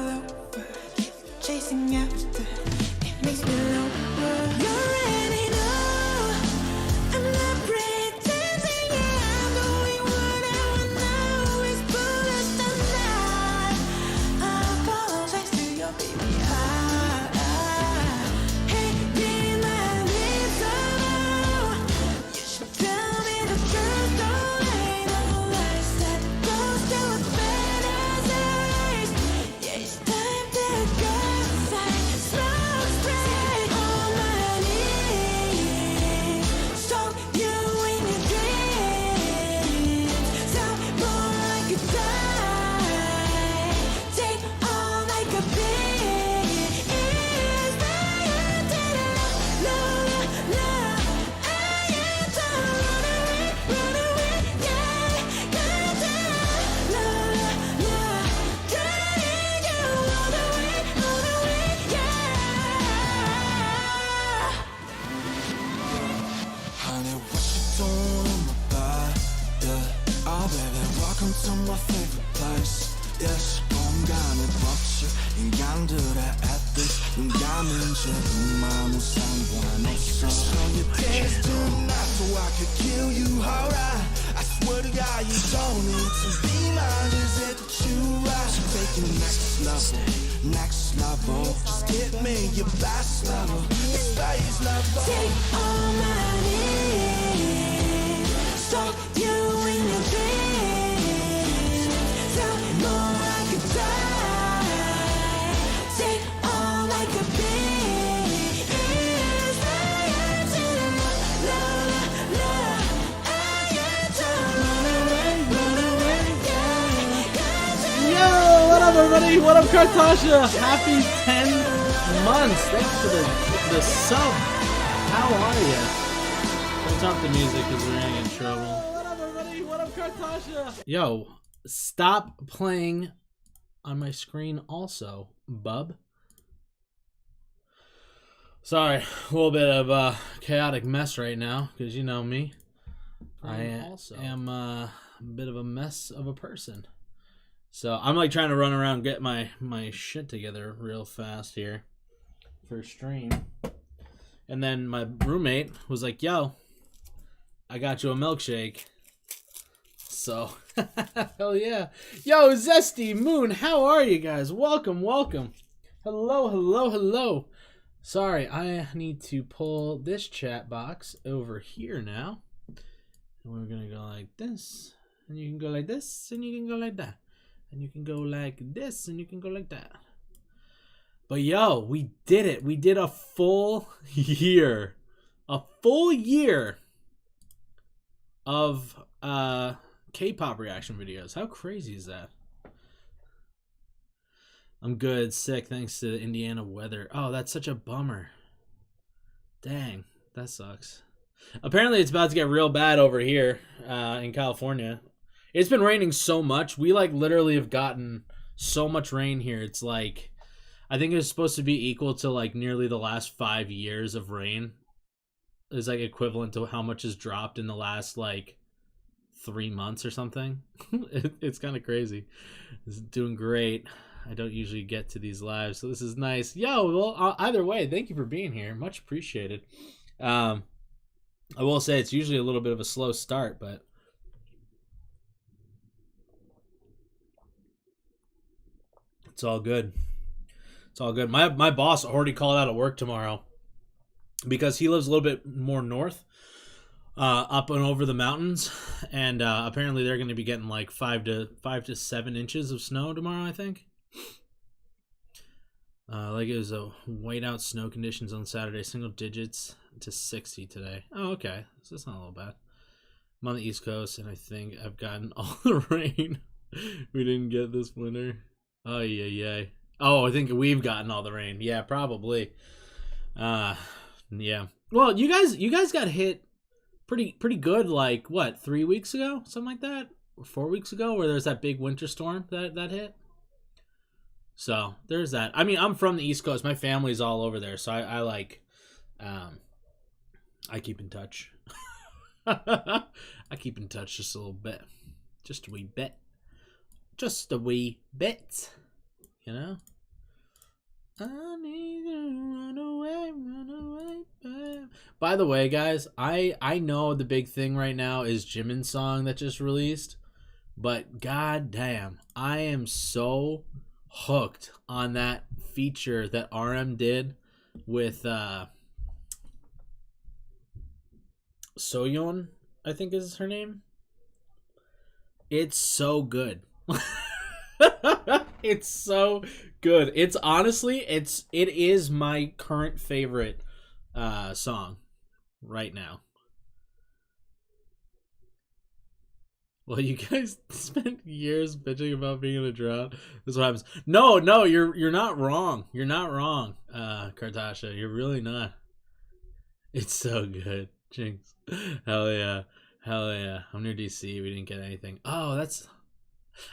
all over, chasing after, it makes me lower. You already know I'm not pretending, yeah, I'm doing what I wanna, always bullet the night. I apologize to your baby. Hey, be my listener. You should tell me the truth, don't lie, no lies. That goes to a fantasy. Yeah, it's time to go outside, smoke straight on my knees. Stalk you in your dreams. Sound more like a die. Take all like a bee. Is my antidote. No, I am to run away, yeah. Goddamn. No, trying to run away, yeah. Honey, what you doing in my bed? Yeah. Oh, baby, welcome to my favorite place. Yes, 공간을 벗지 인간들의 ethics 인간은 제국만 상관없어. So you dance tonight so I could kill you, alright. I swear to God you don't need to be mine. Is it that you right? So take it next level. Just give me your best level. It's space level. Take all my needs. Stalk you in your dreams. Tell me more I could die. Take all like a bee. Is my antidote. I am to run away, yeah. Goddamn. Yo, what up, everybody? What up, Kartasha? Happy 10 months. Thanks for the sub. How are you? Don't stop the music because we're gonna get in trouble. What up, everybody? What up, Kartasha? Yo, stop playing on my screen also, bub. Sorry, a little bit of a chaotic mess right now because you know me. I am a bit of a mess of a person. So I'm like trying to run around and get my shit together real fast here for stream. And then my roommate was like, yo, I got you a milkshake. So, hell yeah. Yo, Zesty Moon, how are you guys? Welcome, welcome. Hello. Sorry, I need to pull this chat box over here now. And we're going to go like this. And you can go like this, and you can go like that. And you can go like this, and you can go like that. But yo, we did it. We did a full year. A full year of K-pop reaction videos. How crazy is that? I'm good, sick, thanks to the Indiana weather. Oh, that's such a bummer. Dang, that sucks. Apparently it's about to get real bad over here in California. It's been raining so much. We like literally have gotten so much rain here. It's like, I think it's supposed to be equal to like nearly the last 5 years of rain. Is like equivalent to how much has dropped in the last like 3 months or something. It's kind of crazy. It's doing great. I don't usually get to these lives, so this is nice. Yo, well, either way, thank you for being here. Much appreciated. I will say it's usually a little bit of a slow start, but it's all good. It's all good. My boss already called out of work tomorrow because he lives a little bit more north, up and over the mountains, and apparently they're going to be getting like 5 to 7 inches of snow tomorrow, I think. Like it was a whiteout snow conditions on Saturday, single digits to 60 today. Oh, okay, so it's not a little bad. I'm on the East Coast, and I think I've gotten all the rain we didn't get this winter. Oh yeah. Oh, I think we've gotten all the rain. Yeah, probably. Yeah. Well, you guys got hit pretty good. Like what, 3 weeks ago, something like that, or 4 weeks ago, where there's that big winter storm that hit. So there's that. I mean, I'm from the East Coast. My family's all over there, so I like, I keep in touch. I keep in touch just a little bit, just a wee bit, just a wee bit. you know? I need to run away, babe. By the way, guys, I know the big thing right now is Jimin's song that just released, but god damn, I am so hooked on that feature that RM did with Soyeon, I think is her name. It's so good. It's so good. It's honestly, it is my current favorite song right now. Well, you guys spent years bitching about being in a drought. This is what happens. No, you're not wrong. You're not wrong, Kartasha. You're really not. It's so good. Jinx. Hell yeah. Hell yeah. I'm near DC. We didn't get anything. Oh, that's...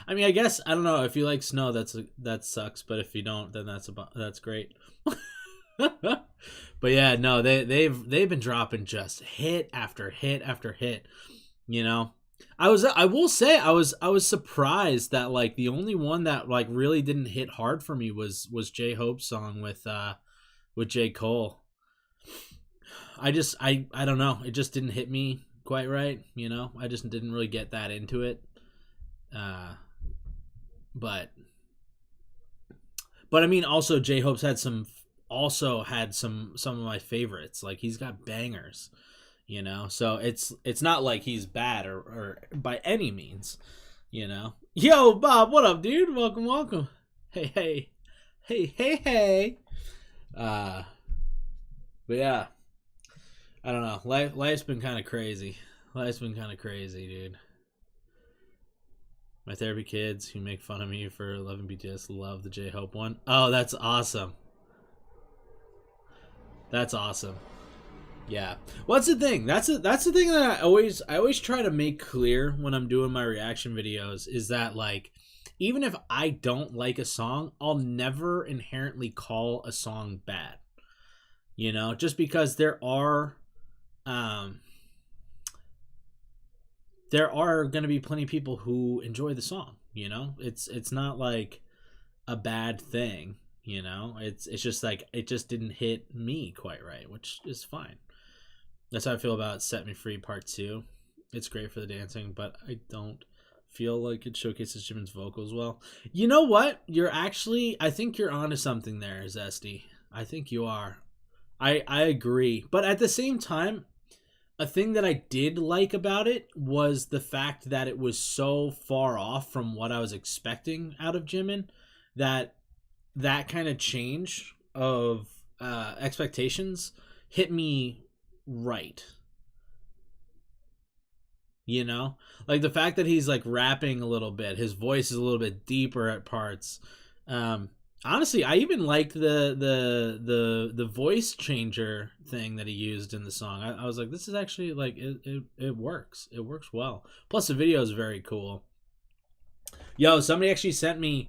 I mean, I guess, I don't know. If you like snow, that sucks. But if you don't, then that's great. But yeah, no, they've been dropping just hit after hit after hit. You know, I will say I was surprised that like the only one that like really didn't hit hard for me was J-Hope's song with J. Cole. I don't know. It just didn't hit me quite right. You know, I just didn't really get that into it. But I mean, also J-Hope's had some of my favorites. Like he's got bangers, you know. So it's not like he's bad or by any means, you know. Yo, Bob, what up, dude? Welcome. Hey. But yeah, I don't know. Life's been kind of crazy. Dude. My therapy kids who make fun of me for loving BTS love the J-Hope one. Oh, that's awesome. Yeah. What's the thing? That's the thing that I always try to make clear when I'm doing my reaction videos is that like even if I don't like a song, I'll never inherently call a song bad. You know, just because there are going to be plenty of people who enjoy the song, you know? It's not like a bad thing, you know? It's just like it just didn't hit me quite right, which is fine. That's how I feel about Set Me Free Part 2. It's great for the dancing, but I don't feel like it showcases Jimin's vocals well. You know what? I think you're onto something there, Zesty. I think you are. I agree. But at the same time, a thing that I did like about it was the fact that it was so far off from what I was expecting out of Jimin that kind of change of expectations hit me right. You know? Like the fact that he's like rapping a little bit, his voice is a little bit deeper at parts. Honestly, I even liked the voice changer thing that he used in the song. I was like, this is actually like it works. It works well. Plus the video is very cool. Yo, somebody actually sent me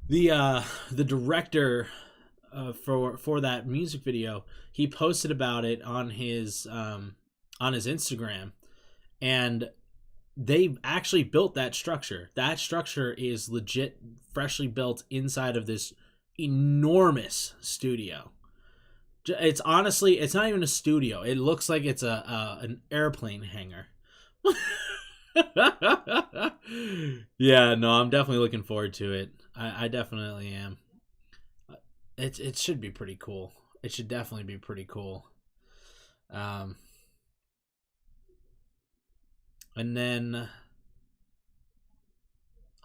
the director for that music video. He posted about it on his Instagram, and they actually built that structure. That structure is legit freshly built inside of this enormous studio. It's honestly, it's not even a studio. It looks like it's an airplane hangar. Yeah, no, I'm definitely looking forward to it. I definitely am. It should be pretty cool. It should definitely be pretty cool. And then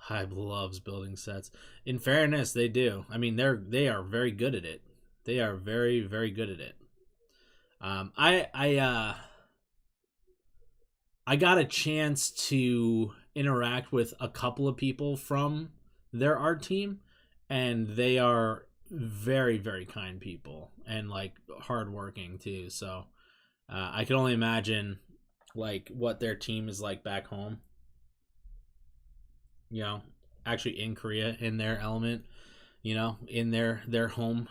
Hybe loves building sets. In fairness, they do. I mean, they are very good at it. They are very, very good at it. I got a chance to interact with a couple of people from their art team, and they are very, very kind people and like hardworking too. So I can only imagine like what their team is like back home, you know, actually in Korea, in their element, you know, in their home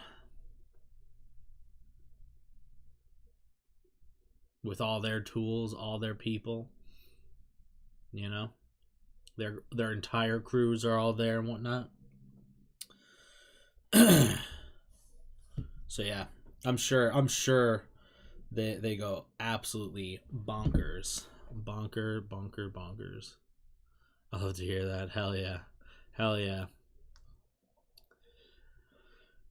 with all their tools, all their people, you know, their entire crews are all there and whatnot. So yeah, I'm sure they go absolutely bonkers. Bonkers. I love to hear that. Hell yeah.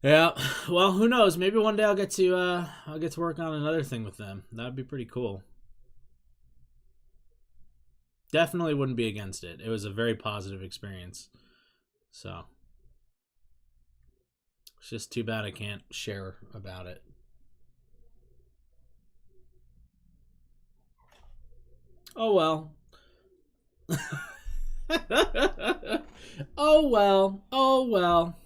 Yeah. Well, who knows? Maybe one day I'll get to work on another thing with them. That'd be pretty cool. Definitely wouldn't be against it. It was a very positive experience. So it's just too bad I can't share about it. Oh well. Oh well.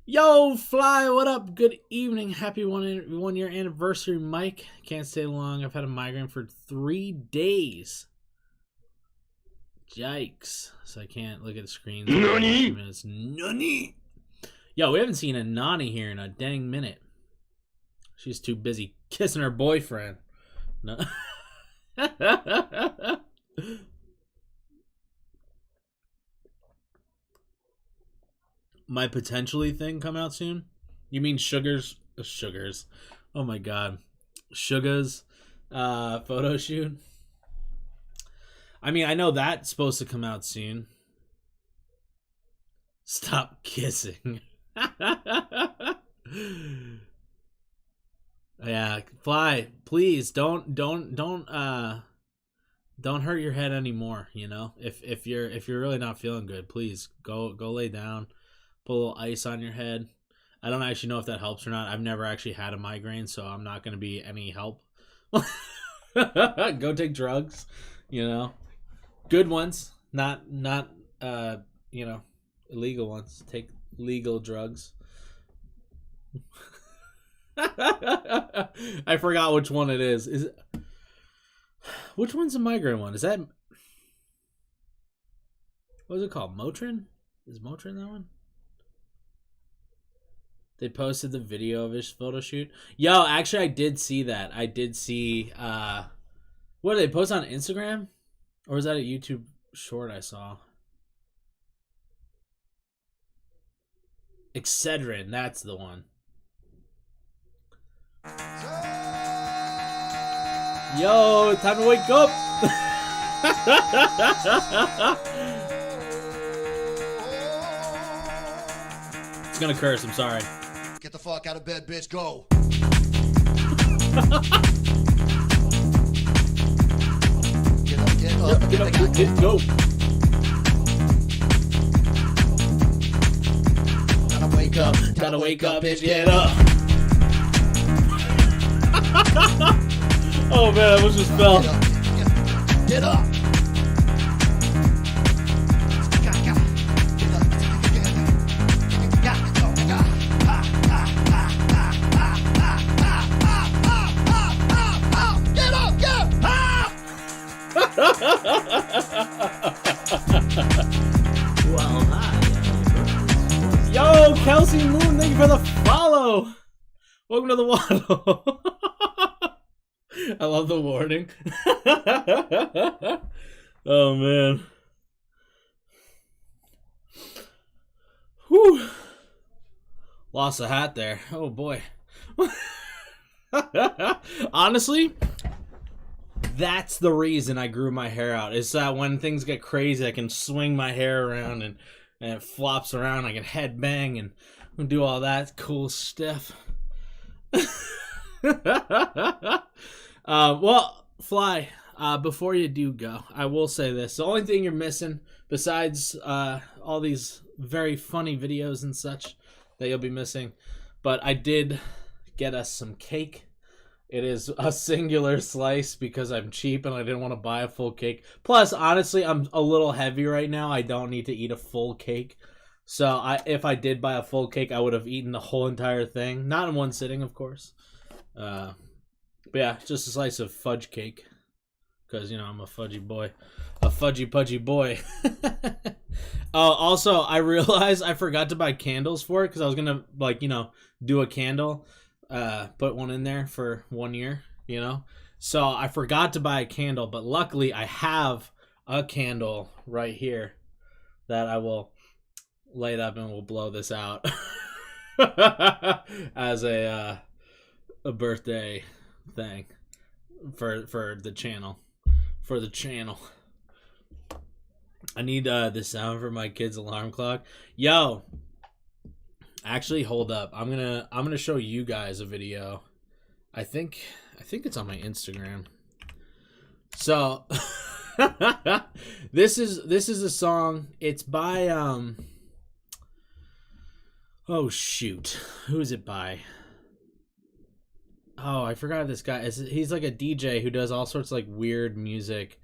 Yo, Fly, what up? Good evening. Happy 1 year anniversary, Mike. Can't stay long. I've had a migraine for 3 days. Yikes. So I can't look at the screen. Nani? Nani? Yo, we haven't seen a Nani here in a dang minute. She's too busy kissing her boyfriend. No. My potentially thing come out soon? You mean Sugars? Oh my god. Sugar's photo shoot? I mean, I know that's supposed to come out soon. Stop kissing. Yeah, Fly, please don't hurt your head anymore, you know? If you're really not feeling good, please go lay down. Put a little ice on your head. I don't actually know if that helps or not. I've never actually had a migraine, so I'm not going to be any help. Go take drugs, you know. Good ones, not illegal ones. Take legal drugs. I forgot which one it is. Which one's a migraine one? Is that, what is it called? Motrin? Is Motrin that one? They posted the video of his photo shoot. Yo, actually I did see that. I did see what did they post on Instagram? Or was that a YouTube short I saw? Excedrin, that's the one. Yo, time to wake up. It's gonna curse, I'm sorry. Get the fuck out of bed, bitch, go. Get up, Go. Gotta wake up, bitch, get up. Oh man, I almost just fell. Get up. Well, hi. Yo, Kelsey Moon, thank you for the follow. Welcome to the Waddle. I love the warning. Oh man. Whew. Lost a hat there. Oh boy. Honestly, that's the reason I grew my hair out. Is that when things get crazy, I can swing my hair around and it flops around. I can headbang and do all that cool stuff. Well, Fly, before you do go, I will say this. The only thing you're missing, besides all these very funny videos and such that you'll be missing, but I did get us some cake. It is a singular slice because I'm cheap and I didn't want to buy a full cake. Plus, honestly, I'm a little heavy right now. I don't need to eat a full cake. So if I did buy a full cake, I would have eaten the whole entire thing. Not in one sitting, of course. But yeah, just a slice of fudge cake. Because, you know, I'm a fudgy boy. A fudgy pudgy boy. Oh, also, I realized I forgot to buy candles for it. Because I was going to, like, you know, do a candle. Put one in there for 1 year, you know? So I forgot to buy a candle. But luckily, I have a candle right here that I will light up and we'll blow this out. as a birthday thing for the channel. For the channel. I need the sound for my kid's alarm clock. Yo, actually, hold up. I'm gonna show you guys a video. I think it's on my Instagram. So this is a song. It's by oh shoot, who is it by? Oh, I forgot this guy. He's like a DJ who does all sorts of like weird music.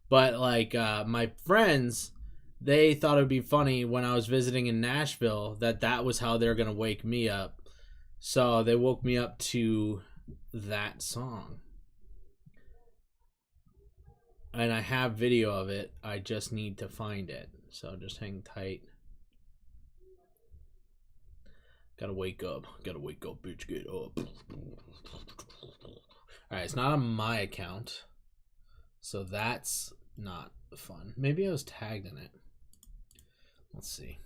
But like my friends, they thought it would be funny when I was visiting in Nashville that was how they're gonna wake me up. So they woke me up to that song. And I have video of it. I just need to find it. So just hang tight. Gotta wake up. Gotta wake up, bitch. Get up. Alright, it's not on my account. So that's not fun. Maybe I was tagged in it. Let's see.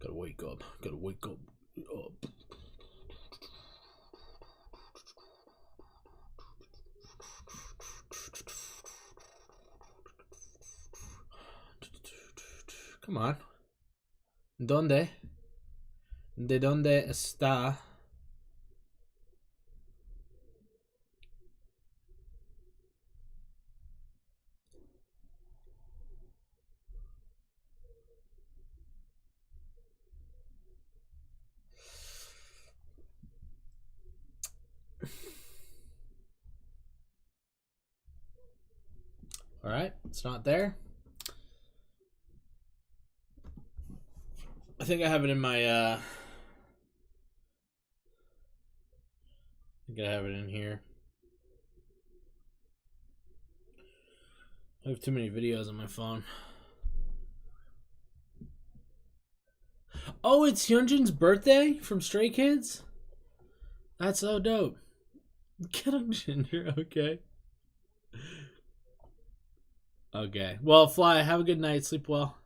Gotta wake up. Gotta wake up. Up. Come on. ¿Dónde? ¿De dónde está? All right, it's not there. I think I have it in my I think I have it in here. I have too many videos on my phone. Oh, it's Hyunjin's birthday from Stray Kids? That's so dope. Get him, Ginger, okay. Okay. Well, Fly, have a good night. Sleep well.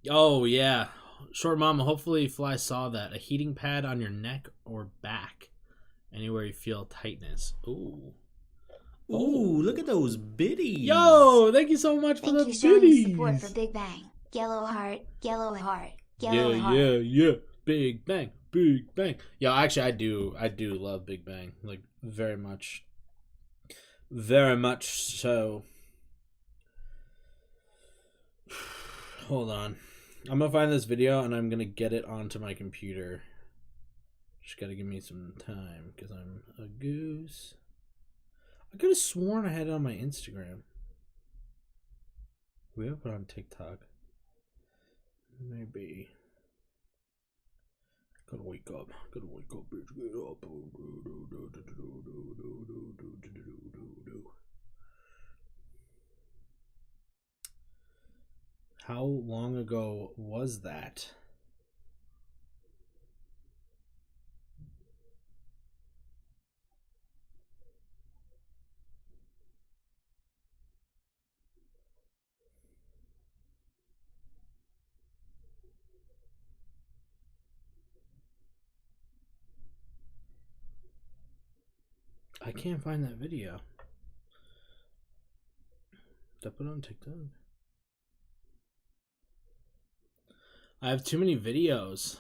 Oh, yeah. Short Mama, hopefully Fly saw that. A heating pad on your neck or back. Anywhere you feel tightness. Ooh. Ooh, look at those biddies. Yo, thank you so much for the Thank you showing biddies. support for Big Bang. Yellow heart, yellow heart, Yeah, yellow heart. yeah. Big Bang, Big Bang. Yo, actually, I do love Big Bang. Like, very much. Very much so. Hold on. I'm gonna find this video and I'm gonna get it onto my computer. Just gotta give me some time because I'm a goose. I could have sworn I had it on my Instagram. We have it on TikTok. Maybe. Gotta wake up. Gotta wake up, bitch. Get up. How long ago was that? I can't find that video. Did I put it on TikTok? I have too many videos.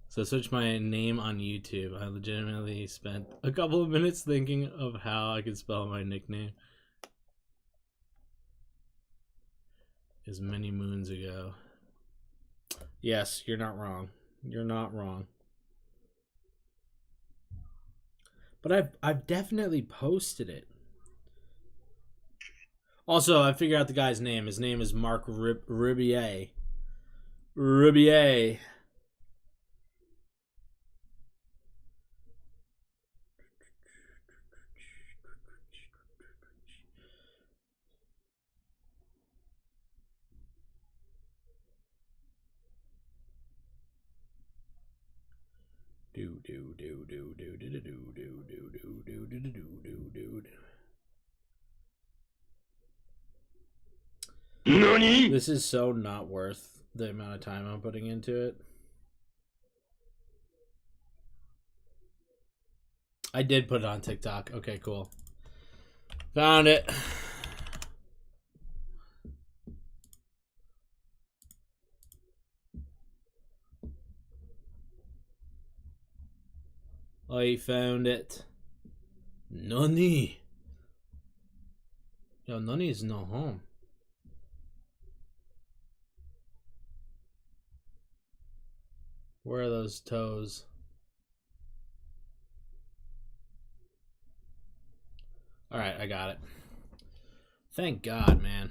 So search my name on YouTube. I legitimately spent a couple of minutes thinking of how I could spell my nickname. As many moons ago. Yes, you're not wrong. You're not wrong. But I've definitely posted it. Also, I figured out the guy's name. His name is Mark Ribier. Ribier. This is so not worth the amount of time I'm putting into it. I did put it on TikTok. Okay, cool. Found it. I found it. Nani? Yo, Nani's no home. Where are those toes? Alright, I got it. Thank God, man.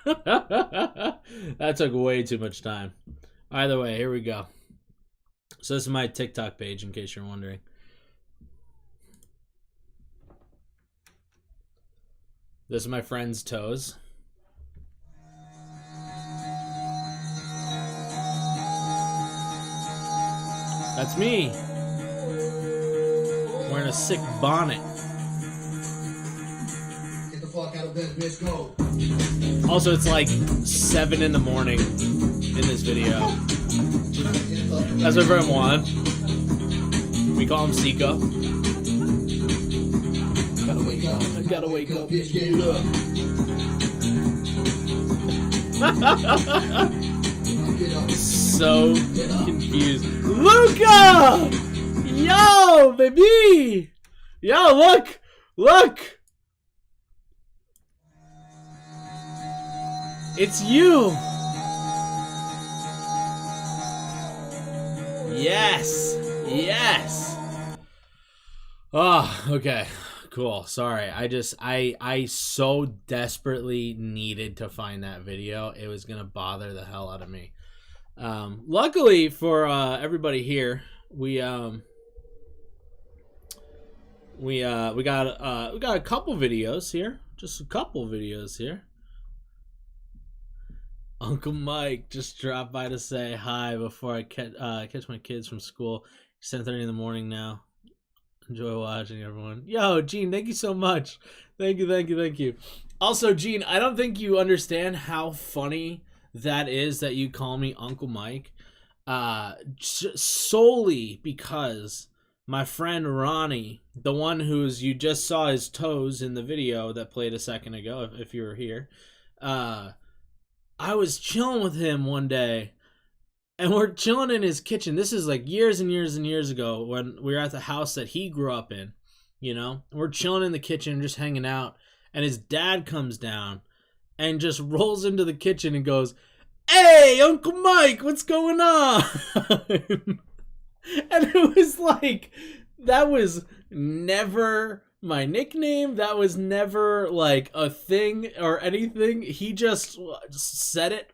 That took way too much time. Either way, here we go. So this is my TikTok page, in case you're wondering. This is my friend's toes. That's me. Wearing a sick bonnet. Get the fuck out of bed, bitch, go. Also, it's like 7 in the morning in this video. That's my friend Juan. We call him Sika. Gotta wake up. I gotta wake up. Bitch, get up. So confused. Luca! Yo, baby! Yo, look! Look! It's you! Yes! Yes! Oh, okay. Cool. Sorry. I so desperately needed to find that video. It was gonna bother the hell out of me. Luckily for everybody here, we got a couple videos here. Just a couple videos here. Uncle Mike just dropped by to say hi before I catch my kids from school. 7:30 in the morning now. Enjoy watching, everyone. Yo, Gene, thank you so much. Thank you. Also, Gene, I don't think you understand how funny that is that you call me Uncle Mike. Solely because my friend Ronnie, the one you just saw his toes in the video that played a second ago, if you were here, I was chilling with him one day, and we're chilling in his kitchen. This is like years and years and years ago when we were at the house that he grew up in, you know? We're chilling in the kitchen, just hanging out, and his dad comes down and just rolls into the kitchen and goes, "Hey, Uncle Mike, what's going on?" And it was like, that was never my nickname. That was never like a thing or anything. He just said it.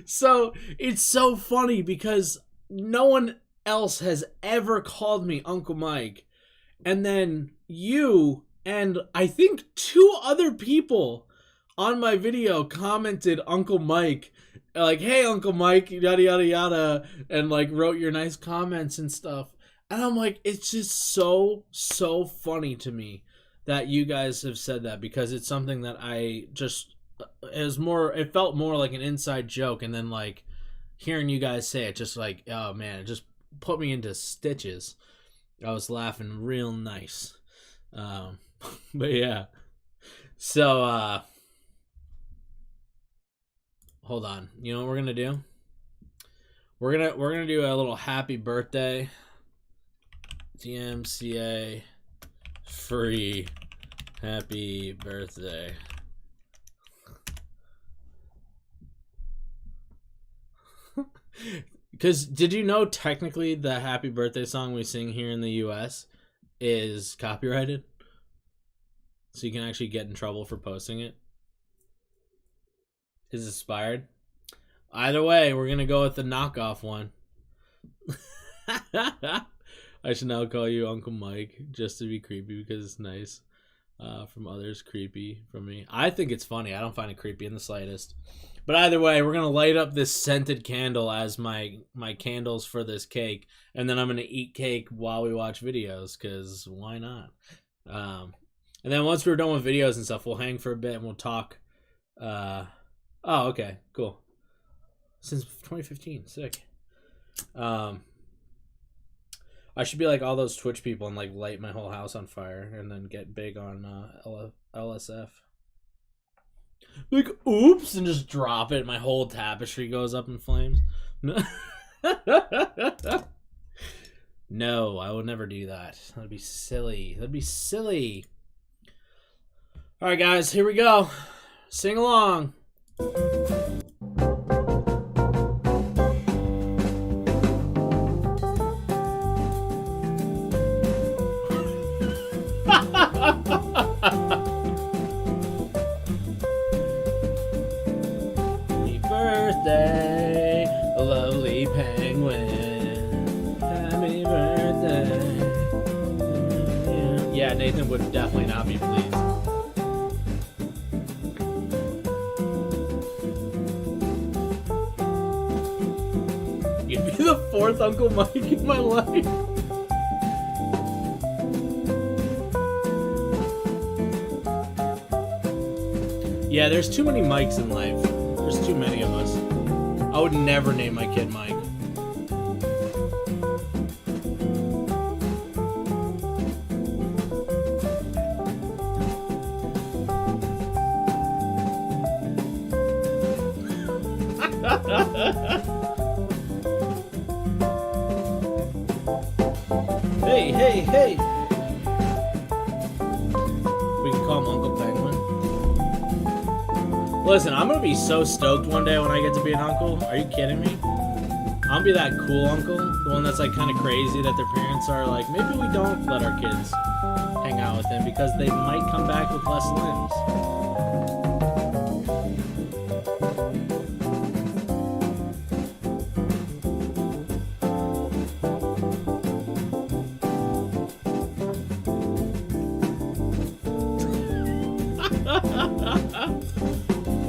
So it's so funny because no one else has ever called me Uncle Mike. And then you and I think 2 other people on my video commented Uncle Mike, like, "Hey, Uncle Mike," yada yada yada, and like wrote your nice comments and stuff. And I'm like, it's just so funny to me that you guys have said that, because it's something that I just, it felt more like an inside joke, and then like hearing you guys say it, just like, oh man, it just put me into stitches. I was laughing real nice. But yeah. So hold on. You know what we're gonna do? We're gonna do a little happy birthday. DMCA free happy birthday. Because did you know technically the happy birthday song we sing here in the US is copyrighted? So you can actually get in trouble for posting it. Is inspired. Either way, we're gonna go with the knockoff one. I should now call you Uncle Mike just to be creepy because it's nice. From others, creepy from me. I think it's funny. I don't find it creepy in the slightest. But either way, we're gonna light up this scented candle as my candles for this cake, and then I'm gonna eat cake while we watch videos, because why not? And then once we're done with videos and stuff, we'll hang for a bit and we'll talk. Oh, okay, cool. Since 2015, sick. I should be like all those Twitch people and like light my whole house on fire and then get big on LSF. Like, oops, and just drop it. My whole tapestry goes up in flames. No, I would never do that. That'd be silly. That'd be silly. All right, guys, here we go. Sing along. Happy birthday, lovely penguin. Happy birthday. Yeah, Nathan would definitely not be pleased. You'd be the fourth Uncle Mike in my life. Yeah, there's too many Mikes in life. There's too many of us. I would never name my kid Mike. Hey, hey, hey! We can call him Uncle Penguin. Listen, I'm gonna be so stoked one day when I get to be an uncle. Are you kidding me? I'm gonna be that cool uncle, the one that's like kind of crazy that their parents are like, maybe we don't let our kids hang out with him because they might come back with less limbs.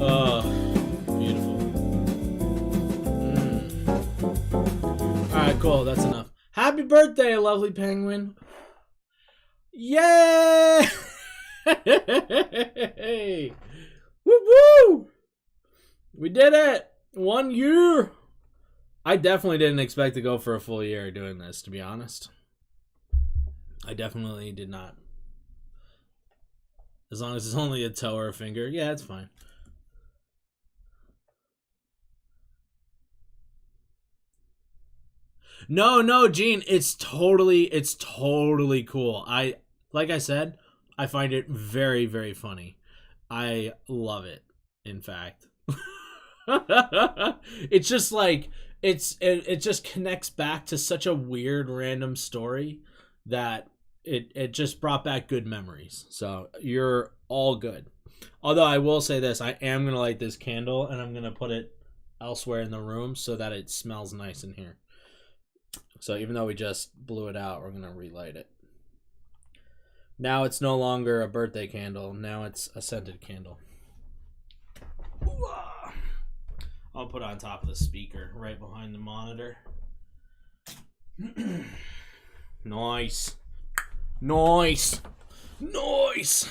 Oh, beautiful. Alright, cool. That's enough. Happy birthday, lovely penguin. Yay! Woo woo! We did it! 1 year! I definitely didn't expect to go for a full year doing this, to be honest. I definitely did not. As long as it's only a toe or a finger. Yeah, it's fine. No, Gene, it's totally cool. Like I said, I find it very, very funny. I love it, in fact. It's just like it just connects back to such a weird random story that it just brought back good memories. So you're all good. Although I will say this, I am going to light this candle and I'm going to put it elsewhere in the room so that it smells nice in here. So even though we just blew it out, we're going to relight it. Now it's no longer a birthday candle. Now it's a scented candle. I'll put it on top of the speaker right behind the monitor. Nice. Nice. Nice.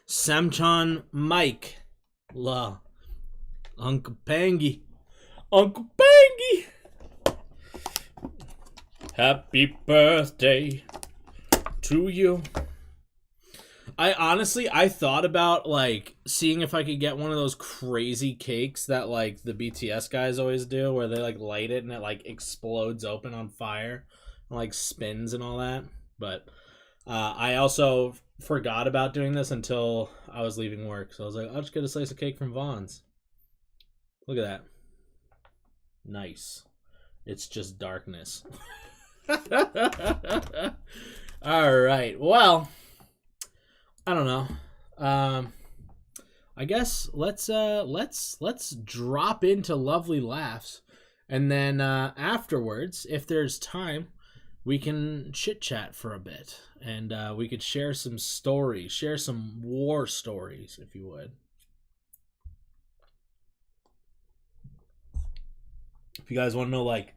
Samchan Mike. La. Uncle Pangy. Uncle Pangy. Happy birthday to you. I thought about like seeing if I could get one of those crazy cakes that like the BTS guys always do where they like light it and it like explodes open on fire and like spins and all that. But I also forgot about doing this until I was leaving work. So I was like, I'll just get a slice of cake from Vaughn's. Look at that. Nice. It's just darkness. All right. Well, I don't know. I guess let's drop into lovely laughs, and then afterwards, if there's time, we can chit chat for a bit, and we could share some stories, share some war stories, if you would. If you guys want to know like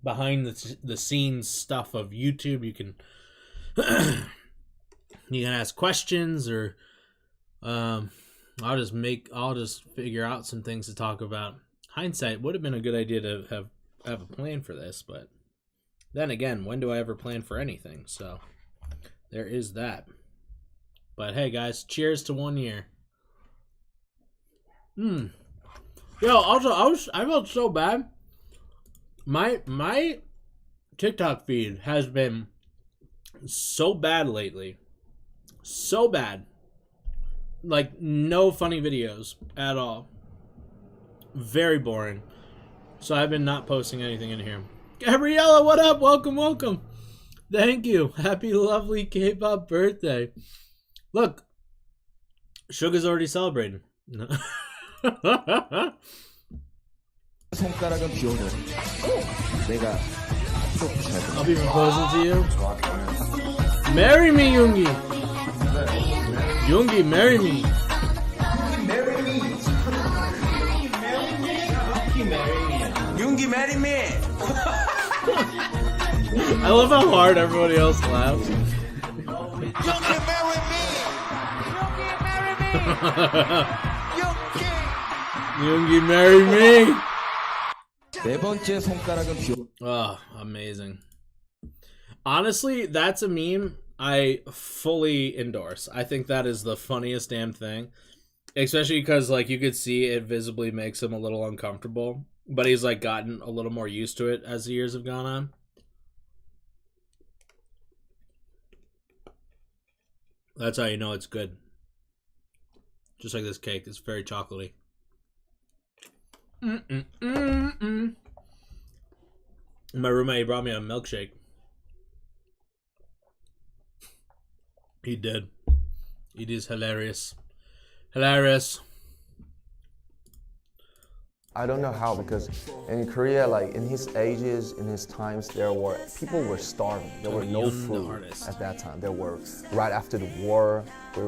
behind the scenes stuff of YouTube, you can you can ask questions, or I'll just figure out some things to talk about. Hindsight would have been a good idea to have a plan for this, but then again, when do I ever plan for anything? So there is that. But hey, guys, cheers to 1 year. Yo, also, I felt so bad. My TikTok feed has been so bad lately. So bad. Like, no funny videos at all. Very boring. So I've been not posting anything in here. Gabriella, what up? Welcome, welcome. Thank you. Happy lovely K-pop birthday. Look, Suga's already celebrating. 손가락은 비오는 내가 I'll be proposing to you. Marry me, Yoongi. Yoongi, marry me. 윤기 marry me. I love how hard everybody else laughs. Yoongi, marry me. 네 번째 손가락은 비오. Oh, amazing. Honestly, that's a meme I fully endorse. I think that is the funniest damn thing. Especially because, like, you could see it visibly makes him a little uncomfortable. But he's, like, gotten a little more used to it as the years have gone on. That's how you know it's good. Just like this cake. It's very chocolatey. My roommate brought me a milkshake. He did. It is hilarious. Hilarious. I don't know how, because in Korea, like in his ages, in his times, people were starving. There were no food at that time. There were, right after the war,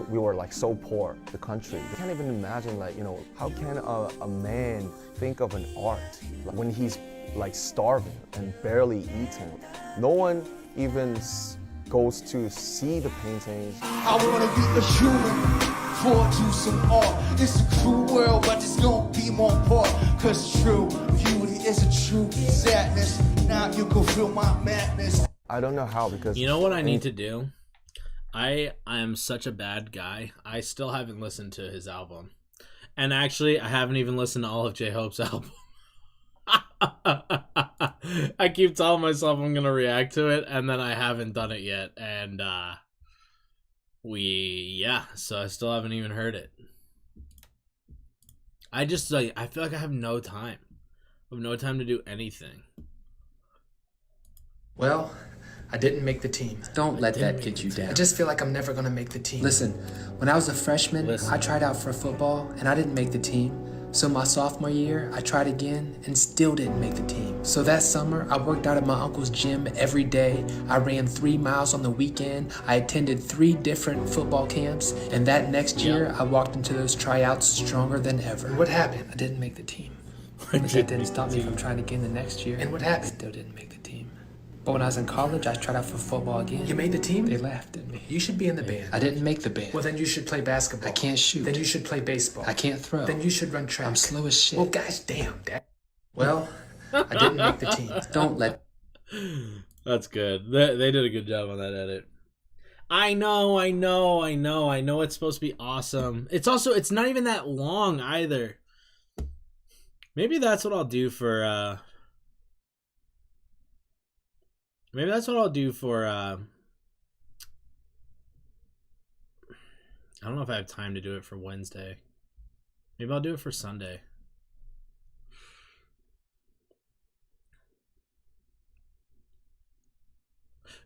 we were like so poor, the country. I can't even imagine, like, you know, how can a man think of an art when he's like starving and barely eating? No one even goes to see the paintings. I wanna be a human, do some art. It's a cruel world, but it's gonna be more part. Cause true beauty is a true sadness. Now you can feel my madness. I don't know how, because you know what I need to do? I am such a bad guy. I still haven't listened to his album. And actually, I haven't even listened to all of J-Hope's album. I keep telling myself I'm gonna react to it, and then I haven't done it yet. And so I still haven't even heard it. I just, like, I feel like I have no time. I have no time to do anything. Well, I didn't make the team. Don't let that get you down. I just feel like I'm never gonna make the team. Listen, when I was a freshman, I tried out for football and I didn't make the team. So my sophomore year, I tried again and still didn't make the team. So that summer, I worked out at my uncle's gym every day. I ran 3 miles on the weekend. I attended 3 different football camps. And that next year, I walked into those tryouts stronger than ever. What happened? I didn't make the team. But that didn't stop me from trying again the next year. And what happened? Still didn't make the team. But when I was in college, I tried out for football again. You made the team? They laughed at me. You should be in the band. I didn't make the band. Well, then you should play basketball. I can't shoot. Then you should play baseball. I can't throw. Then you should run track. I'm slow as shit. Well, gosh damn, Dad. Well, I didn't make the team. Don't let... That's good. They did a good job on that edit. I know it's supposed to be awesome. It's not even that long either. Maybe that's what I'll do for I don't know if I have time to do it for Wednesday. Maybe I'll do it for Sunday.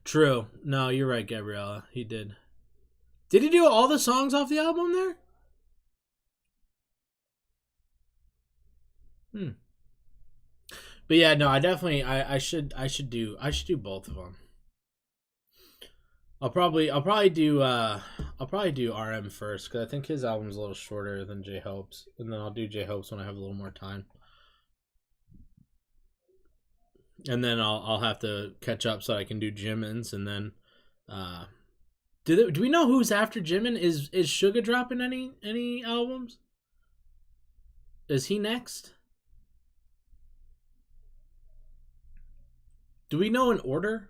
True. No, you're right, Gabriella. He did. Did he do all the songs off the album there? But yeah, no, I definitely I should do both of them. I'll probably do RM first, because I think his album's a little shorter than J-Hope's, and then I'll do J-Hope's when I have a little more time. And then I'll have to catch up so I can do Jimin's, and then Do we know who's after Jimin? Is Suga dropping any albums? Is he next? Do we know an order?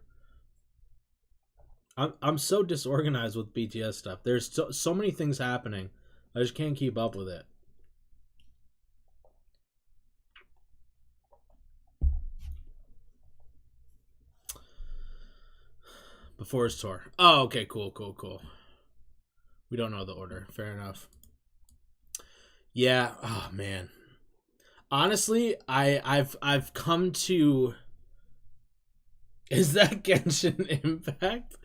I'm so disorganized with BTS stuff. There's so many things happening. I just can't keep up with it. Before his tour. Oh, okay, cool. We don't know the order. Fair enough. Yeah. Oh man. Honestly, I've come to. Is that Genshin Impact?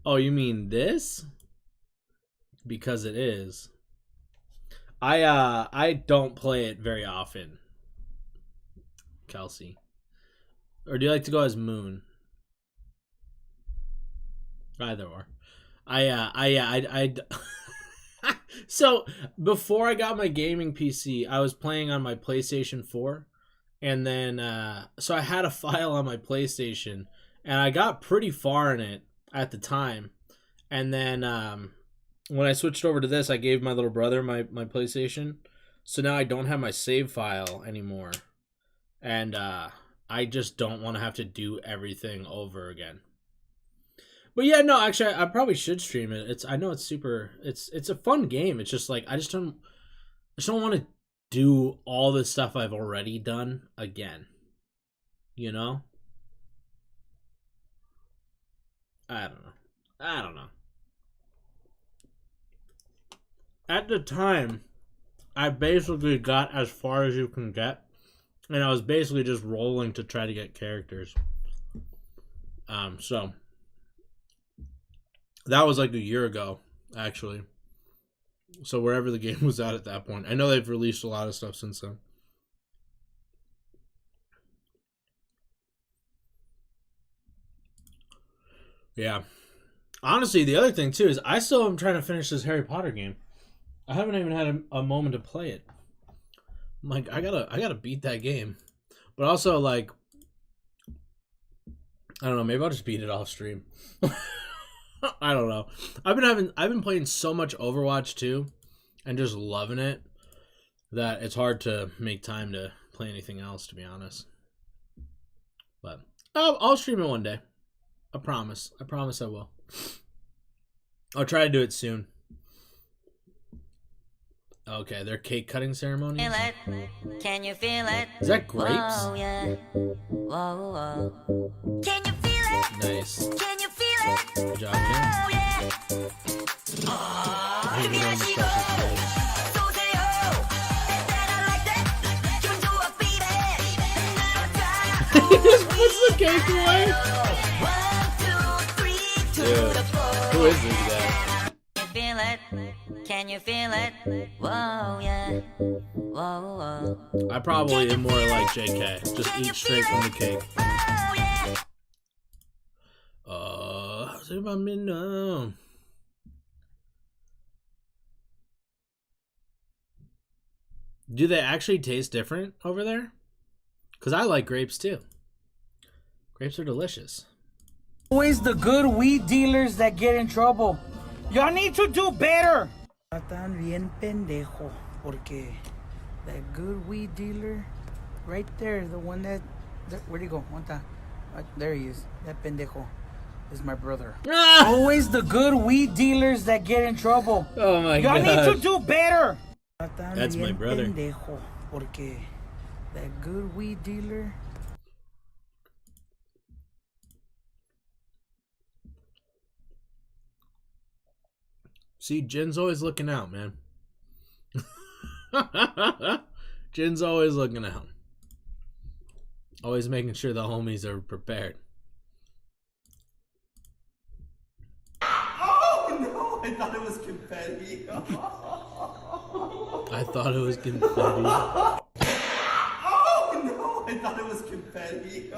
Oh, you mean this? Because it is. I don't play it very often. Kelsey. Or do you like to go as Moon? Either or. So before I got my gaming PC, I was playing on my PlayStation 4, and then so I had a file on my PlayStation, and I got pretty far in it at the time, and then when I switched over to this, I gave my little brother my PlayStation, so now I don't have my save file anymore, and I just don't want to have to do everything over again. But yeah, no, actually, I probably should stream it. I know it's super. It's a fun game. It's just like I just don't want to do all the stuff I've already done again. You know? I don't know. At the time, I basically got as far as you can get, and I was basically just rolling to try to get characters. So. That was like a year ago, actually. So wherever the game was at that point. I know they've released a lot of stuff since then. Yeah. Honestly, the other thing, too, is I still am trying to finish this Harry Potter game. I haven't even had a moment to play it. I'm like, I gotta beat that game. But also, like, I don't know, maybe I'll just beat it off stream. I don't know. I've been playing so much Overwatch too, and just loving it, that it's hard to make time to play anything else, to be honest. But I'll stream it one day. I promise. I promise I will. I'll try to do it soon. Okay, their cake cutting ceremony. Can you feel it? Is that grapes? Whoa, yeah. Whoa. Can you feel it? Nice. Can you feel it? Good job, man. Oh, yeah. Maybe one of the specials today. He just puts the cake away. Dude, who is this guy? Feel it? Can you feel it? Whoa, yeah. Whoa. I probably am more like JK. Just eat straight from the cake. Do they actually taste different over there? Because I like grapes too. Grapes are delicious. Always the good weed dealers that get in trouble. Y'all need to do better. Están bien pendejo, porque that good weed dealer, right there, the one that where'd he go? There he is. That pendejo is my brother. Always the good weed dealers that get in trouble. Oh my god. Y'all need to do better. That's my brother. Pendejo, porque that good weed dealer. See, Jin's always looking out, man. Jin's always looking out. Always making sure the homies are prepared. Oh no, I thought it was confetti. I thought it was confetti. Oh no, I thought it was confetti.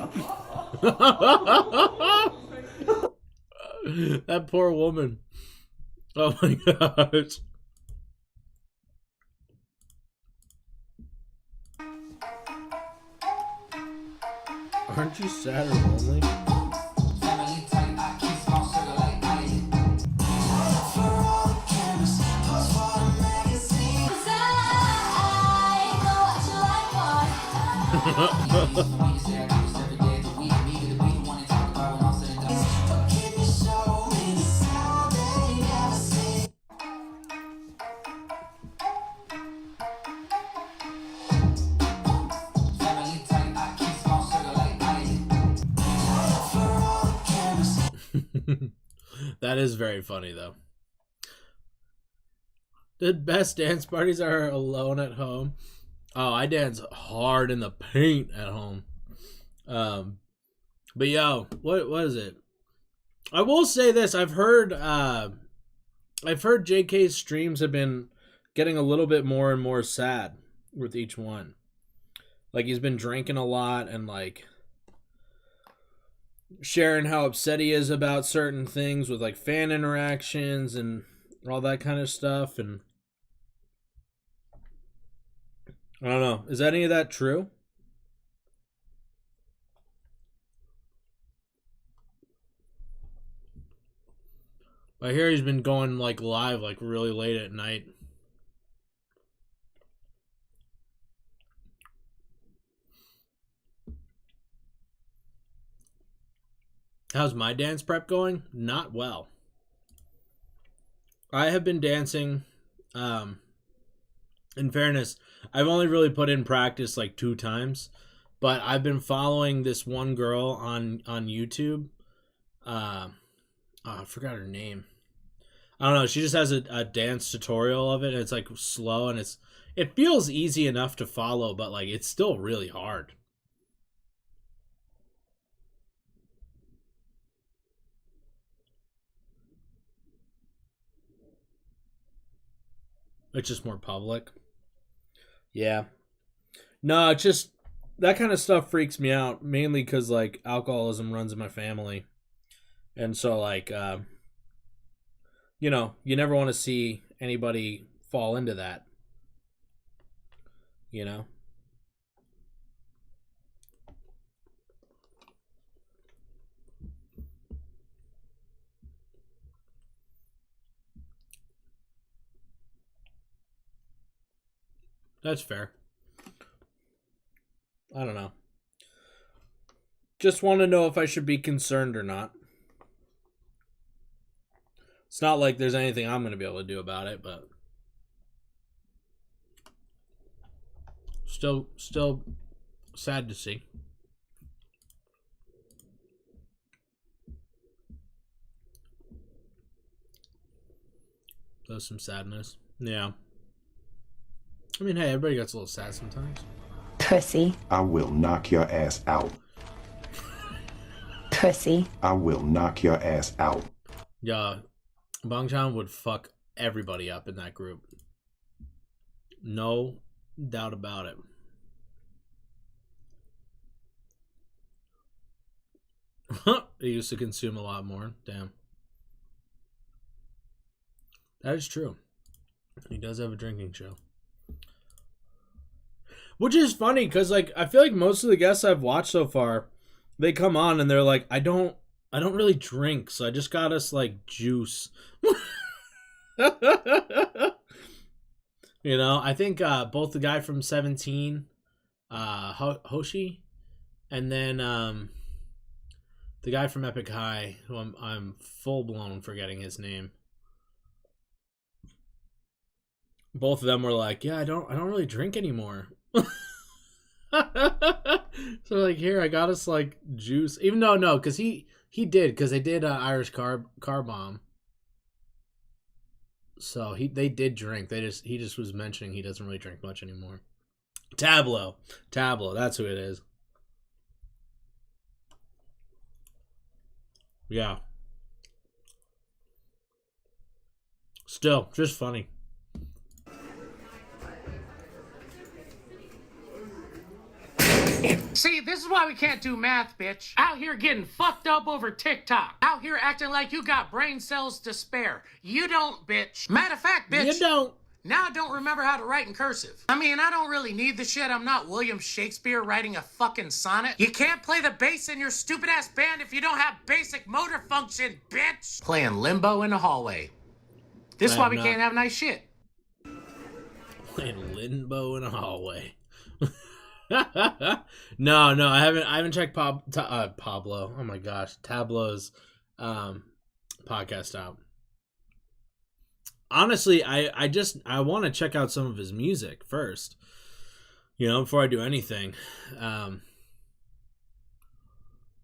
That poor woman. Oh my gosh. Aren't you sad or lonely? That is very funny, though. The best dance parties are alone at home. Oh, I dance hard in the paint at home. But yo, what is it? I will say this: I've heard JK's streams have been getting a little bit more and more sad with each one. Like, he's been drinking a lot and like sharing how upset he is about certain things with like fan interactions and all that kind of stuff. And I don't know, is any of that true? I hear he's been going like live like really late at night. How's my dance prep going? Not well. I have been dancing, in fairness, I've only really put in practice like 2 times, but I've been following this one girl on YouTube. I forgot her name. I don't know. She just has a dance tutorial of it. And it's like slow and it feels easy enough to follow, but like it's still really hard. It's just more public. Yeah. No, it's just that kind of stuff freaks me out, mainly because like alcoholism runs in my family. And so like you know, you never want to see anybody fall into that. You know? That's fair. I don't know. Just want to know if I should be concerned or not. It's not like there's anything I'm going to be able to do about it, but still sad to see. There's some sadness. Yeah. I mean, hey, everybody gets a little sad sometimes. Pussy. I will knock your ass out. Pussy. I will knock your ass out. Yeah, Bangchan would fuck everybody up in that group. No doubt about it. He used to consume a lot more. Damn. That is true. He does have a drinking show. Which is funny, because like I feel like most of the guests I've watched so far, they come on and they're like, I don't really drink, so I just got us like juice. You know, I think both the guy from 17, Hoshi, and then the guy from Epic High, who I'm full blown forgetting his name. Both of them were like, yeah, I don't really drink anymore. So like, here, I got us like juice, even though no, because he did, because they did Irish car bomb. So they did drink. He just was mentioning he doesn't really drink much anymore. Tableau, that's who it is. Yeah. Still, just funny. See, this is why we can't do math, bitch. Out here getting fucked up over TikTok. Out here acting like you got brain cells to spare. You don't, bitch. Matter of fact, bitch. You don't. Now I don't remember how to write in cursive. I mean, I don't really need the shit. I'm not William Shakespeare writing a fucking sonnet. You can't play the bass in your stupid ass band if you don't have basic motor function, bitch. Playing limbo in the hallway. This is why we can't have nice shit. Playing limbo in a hallway. No, I haven't checked Pablo. Oh my gosh, Tableau's podcast out. Honestly, I want to check out some of his music first. Before I do anything.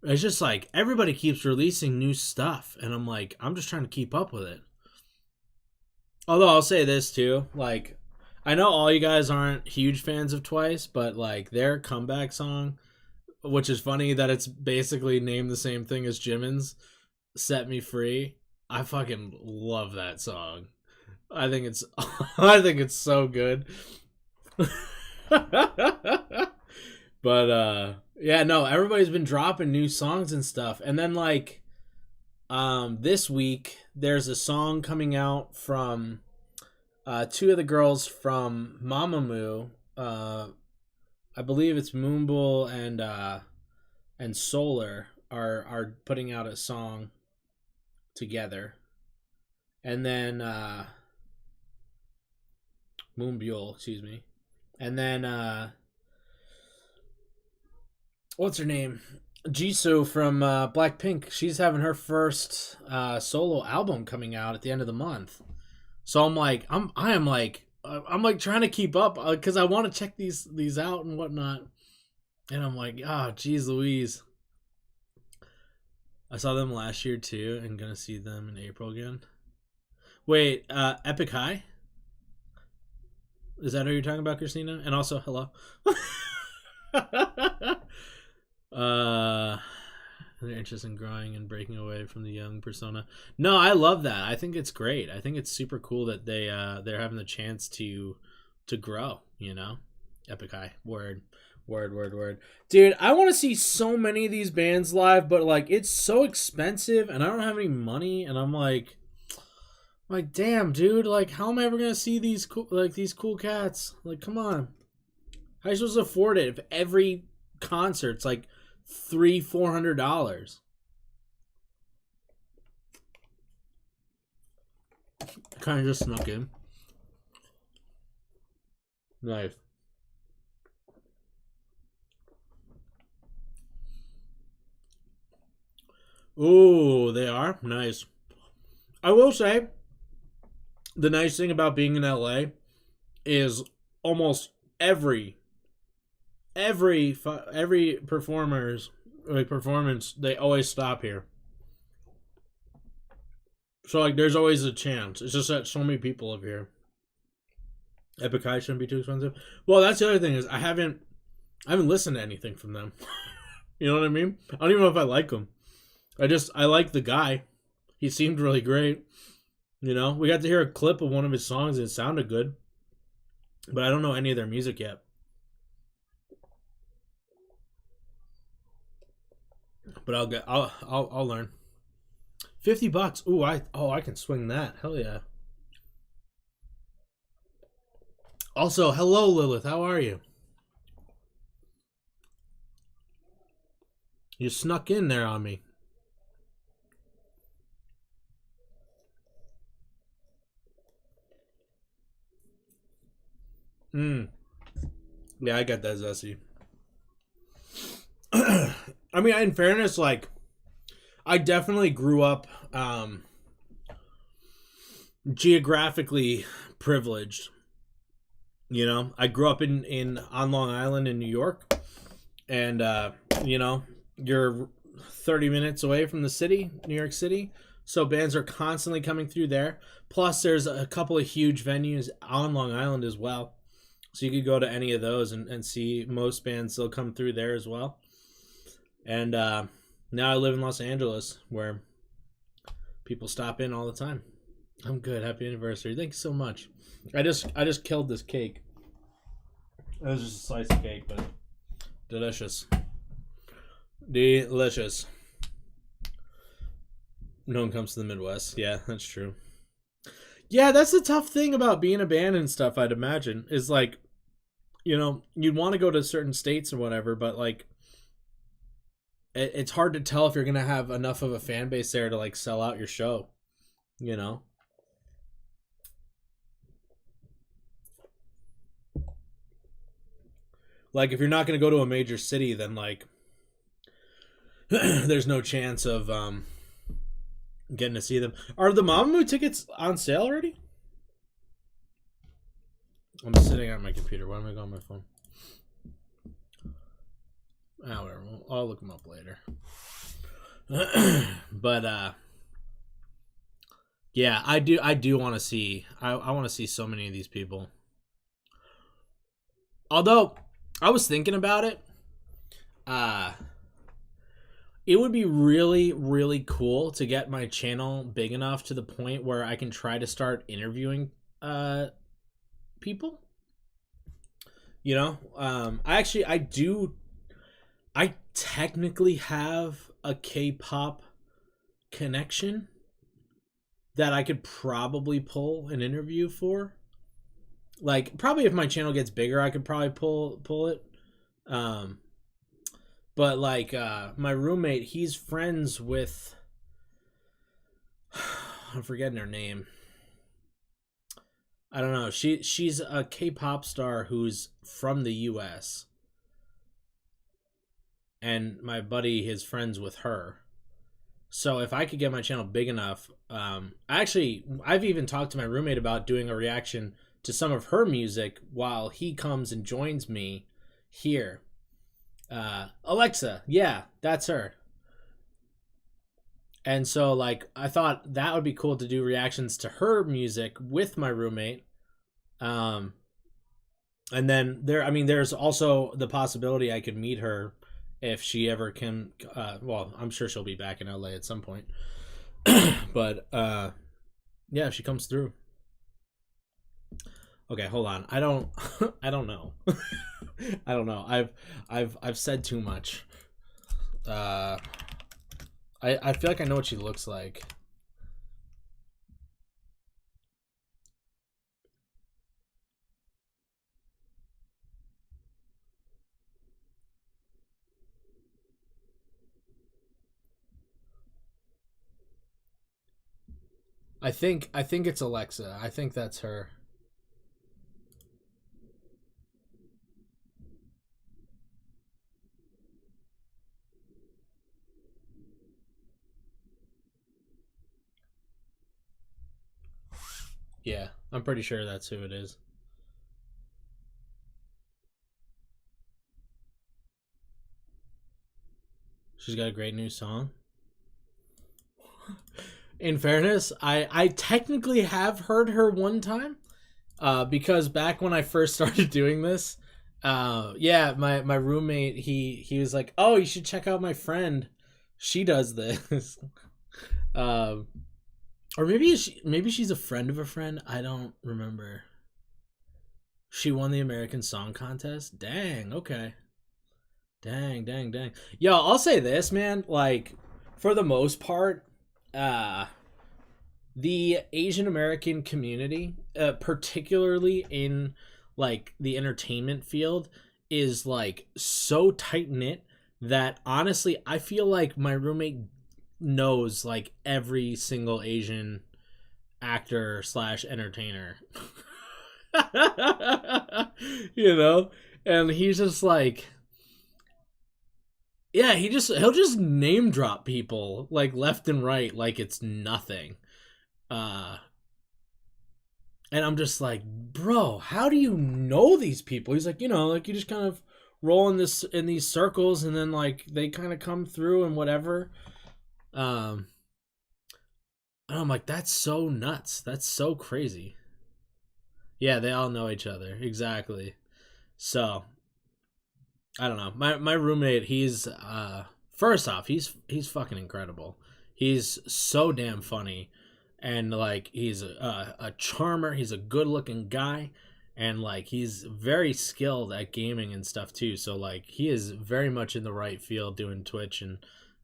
It's just like everybody keeps releasing new stuff, and I'm like, I'm just trying to keep up with it. Although I'll say this too, like, I know all you guys aren't huge fans of Twice, but like their comeback song, which is funny that it's basically named the same thing as Jimin's "Set Me Free." I fucking love that song. I think it's I think it's so good. But yeah, no, everybody's been dropping new songs and stuff. And then like this week there's a song coming out from two of the girls from Mamamoo. I believe it's Moonbull and Solar are putting out a song together. And then Moonbull, excuse me. And then what's her name? Jisoo from Blackpink. She's having her first solo album coming out at the end of the month. So I'm like, I'm trying to keep up because I want to check these out and whatnot. And I'm like, geez Louise. I saw them last year too, and gonna see them in April again. Wait, Epic High? Is that who you're talking about, Christina? And also, hello. They're interested in growing and breaking away from the young persona. No, I love that. I think it's great. I think it's super cool that they're having the chance to grow. Epic High. Word. Dude, I want to see so many of these bands live, but like it's so expensive, and I don't have any money, and I'm like, damn, dude. Like, how am I ever gonna see these cool cats? Like, come on. How are you supposed to afford it if every concert's like $300-400? Kind of just snuck in. Nice. Ooh, they are nice. I will say, the nice thing about being in LA is almost every performance they always stop here. So like there's always a chance. It's just that so many people live here. Epic High shouldn't be too expensive. Well, that's the other thing is I haven't listened to anything from them. You know what I mean? I don't even know if I like them. I like the guy. He seemed really great. We got to hear a clip of one of his songs and it sounded good. But I don't know any of their music yet. But I'll learn. $50. Ooh, I can swing that. Hell yeah. Also, hello Lilith. How are you? You snuck in there on me. Yeah, I got that Zessie. I mean, in fairness, like, I definitely grew up geographically privileged. I grew up on Long Island in New York, and you're 30 minutes away from the city, New York City. So bands are constantly coming through there. Plus, there's a couple of huge venues on Long Island as well. So you could go to any of those and see most bands. They'll come through there as well. And now I live in Los Angeles, where people stop in all the time. I'm good. Happy anniversary. Thank you so much. I just killed this cake. It was just a slice of cake, but delicious. Delicious. No one comes to the Midwest. Yeah, that's true. Yeah, that's the tough thing about being a band and stuff, I'd imagine, is like, you'd want to go to certain states or whatever, but like, it's hard to tell if you're going to have enough of a fan base there to like sell out your show, Like, if you're not going to go to a major city, then, like, there's no chance of getting to see them. Are the Mamamoo tickets on sale already? I'm sitting on my computer. Why am I going on my phone? Whatever. I'll look them up later. But, yeah, I do want to see, I want to see so many of these people. Although, I was thinking about it. It would be really, really cool to get my channel big enough to the point where I can try to start interviewing people. You know? I technically have a K-pop connection that I could probably pull an interview for. Like, probably if my channel gets bigger, I could probably pull it. But, like, my roommate, he's friends with... I'm forgetting her name. I don't know. She's a K-pop star who's from the U.S. And my buddy is friends with her. So if I could get my channel big enough... I've even talked to my roommate about doing a reaction to some of her music while he comes and joins me here. Alexa, yeah, that's her. And so, like, I thought that would be cool to do reactions to her music with my roommate. And then there's also the possibility I could meet her if she ever can. Well, I'm sure she'll be back in LA at some point. But yeah, if she comes through. Okay, hold on. I don't know. I don't know. I've said too much. I feel like I know what she looks like. I think it's Alexa. I think that's her. Yeah, I'm pretty sure that's who it is. She's got a great new song. In fairness, I technically have heard her one time, because back when I first started doing this, yeah, my roommate, he was like, oh, you should check out my friend. She does this. Or maybe she's a friend of a friend. I don't remember. She won the American Song Contest? Dang, okay. Dang. Yo, I'll say this, man. Like, for the most part, the Asian American community, particularly in, like, the entertainment field, is, like, so tight-knit that, honestly, I feel like my roommate knows, like, every single Asian actor / entertainer. You know? And he's just like, yeah, he'll just name drop people, like, left and right, like it's nothing. And I'm just like, bro, how do you know these people? He's like, you know, like, you just kind of roll in these circles, and then, like, they kind of come through and whatever. And I'm like, that's so nuts. That's so crazy. Yeah, they all know each other. Exactly. So, I don't know. My roommate, he's first off, he's fucking incredible. He's so damn funny, and, like, he's a charmer. He's a good-looking guy, and, like, he's very skilled at gaming and stuff too. So, like, he is very much in the right field doing Twitch and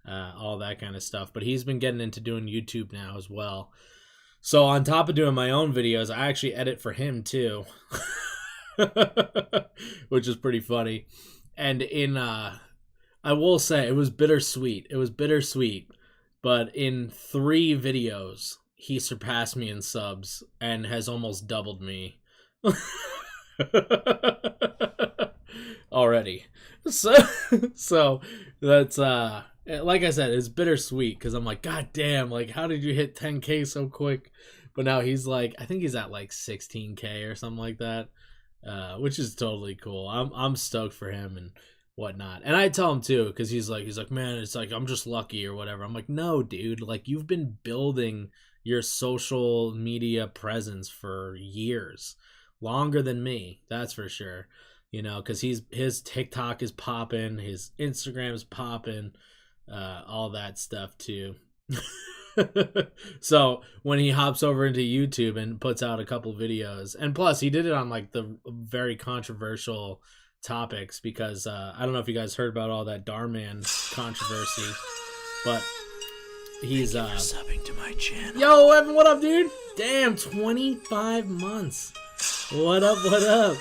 all that kind of stuff. But he's been getting into doing YouTube now as well. So on top of doing my own videos, I actually edit for him too, which is pretty funny. And I will say, it was bittersweet. But in 3 videos, he surpassed me in subs and has almost doubled me. already. So so that's like I said, it's bittersweet because I'm like, God damn, like how did you hit 10K so quick? But now he's like, I think he's at like 16K or something like that, which is totally cool. I'm stoked for him and whatnot. And I tell him too, because he's like, man, it's like I'm just lucky or whatever. I'm like, no, dude, like you've been building your social media presence for years, longer than me, that's for sure. You know, because his TikTok is popping, his Instagram is popping, all that stuff too. So when he hops over into YouTube and puts out a couple videos, and plus he did it on like the very controversial topics because I don't know if you guys heard about all that Darman controversy, but he's subbing to my channel. Yo, Evan, what up, dude? Damn, 25 months. What up? What up?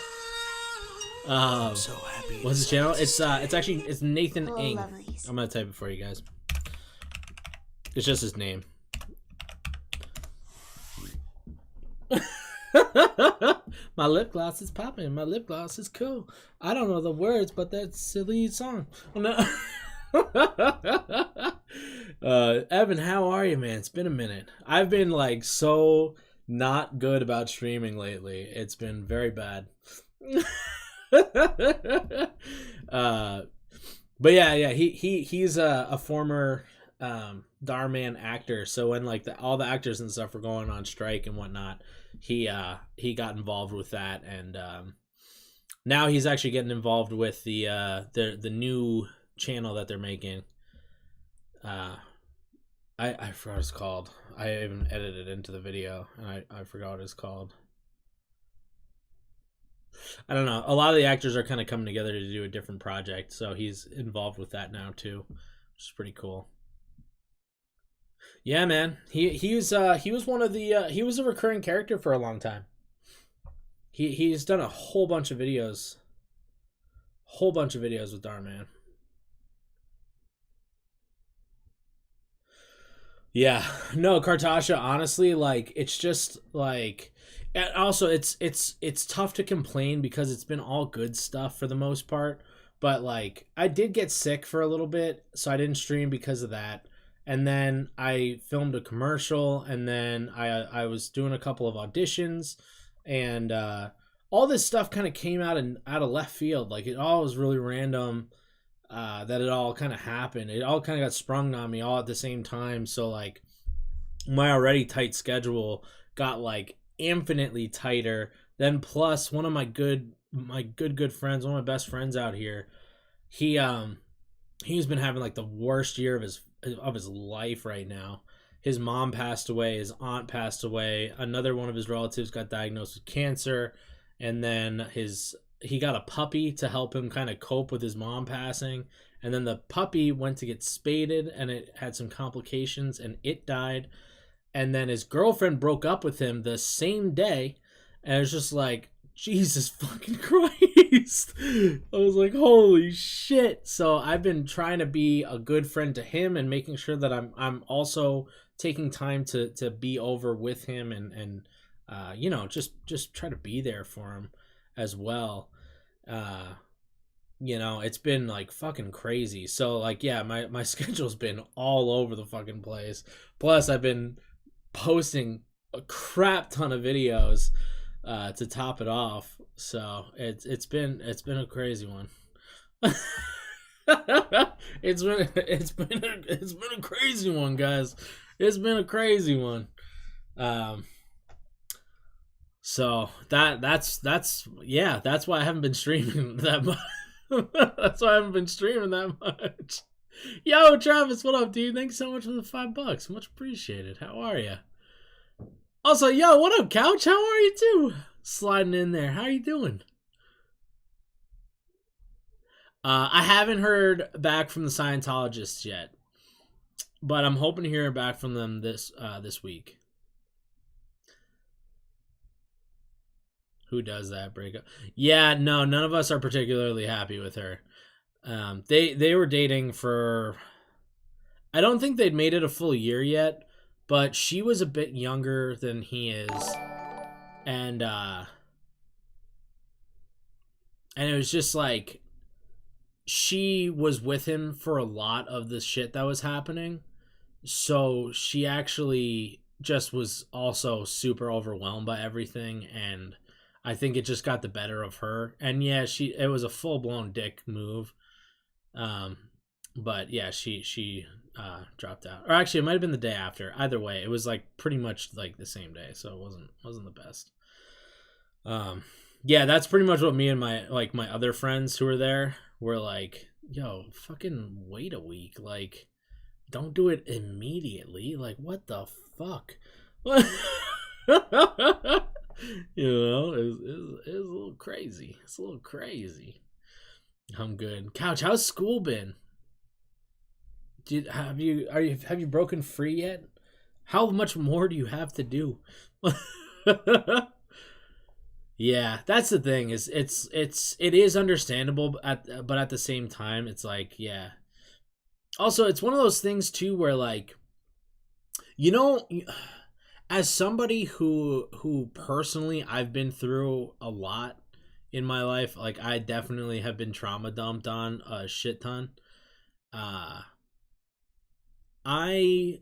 I'm so happy. What's his channel? It's Nathan Hello, Ing. lovelies. I'm gonna type it for you guys. It's just his name. My lip gloss is popping. My lip gloss is cool. I don't know the words, but that's the lead song. Oh, no. Evan, how are you, man? It's been a minute. I've been like so not good about streaming lately. It's been very bad. But yeah, he's a former Darman actor. So when like all the actors and stuff were going on strike and whatnot, he got involved with that, and now he's actually getting involved with the new channel that they're making. I forgot what it's called. I even edited it into the video, and I forgot what it's called. I don't know. A lot of the actors are kind of coming together to do a different project, so he's involved with that now too, which is pretty cool. Yeah, man. He was one of the he was a recurring character for a long time. He's done a whole bunch of videos with Darman. Yeah, no, Kartasha, honestly, like it's just like, and also it's tough to complain because it's been all good stuff for the most part, but like I did get sick for a little bit, so I didn't stream because of that. And then I filmed a commercial, and then I was doing a couple of auditions, and all this stuff kind of came out of left field. Like it all was really random. That it all kind of happened. It all kind of got sprung on me all at the same time. So like my already tight schedule got like infinitely tighter. Then plus one of my good friends, one of my best friends out here, he's been having like the worst year of his life right now. His mom passed away, his aunt passed away, another one of his relatives got diagnosed with cancer, and then he got a puppy to help him kind of cope with his mom passing, and then the puppy went to get spaded and it had some complications and it died, and then his girlfriend broke up with him the same day, and it's just like, Jesus fucking Christ. I was like, holy shit. So I've been trying to be a good friend to him and making sure that I'm also taking time to be over with him and you know, just try to be there for him as well. You know, it's been like fucking crazy. So like, yeah, my schedule's been all over the fucking place. Plus I've been posting a crap ton of videos to top it off. So it's been a crazy one. it's been a crazy one, guys. It's been a crazy one. So that's why I haven't been streaming that much. That's why I haven't been streaming that much. Yo, Travis, what up, dude? Thanks so much for the $5. Much appreciated. How are you? Also, yo, what up, Couch? How are you too? Sliding in there. How you doing? I haven't heard back from the Scientologists yet, but I'm hoping to hear back from them this week. Who does that breakup? Yeah, no, none of us are particularly happy with her. They were dating for, I don't think they'd made it a full year yet, but she was a bit younger than he is, and it was just like, she was with him for a lot of the shit that was happening. So she actually just was also super overwhelmed by everything, and I think it just got the better of her. And yeah, it was a full-blown dick move. But yeah, she dropped out. Or actually, it might have been the day after. Either way, it was like pretty much like the same day, so it wasn't the best. Yeah, that's pretty much what me and my other friends who were there were like, yo, fucking wait a week. Like, don't do it immediately. Like, what the fuck? You know, it's a little crazy. It's a little crazy. I'm good. Couch, how's school been? Have you broken free yet? How much more do you have to do? Yeah, that's the thing. It is understandable, but at the same time, it's like, yeah. Also, it's one of those things too where, like, you know, as somebody who personally I've been through a lot in my life, like I definitely have been trauma dumped on a shit ton. I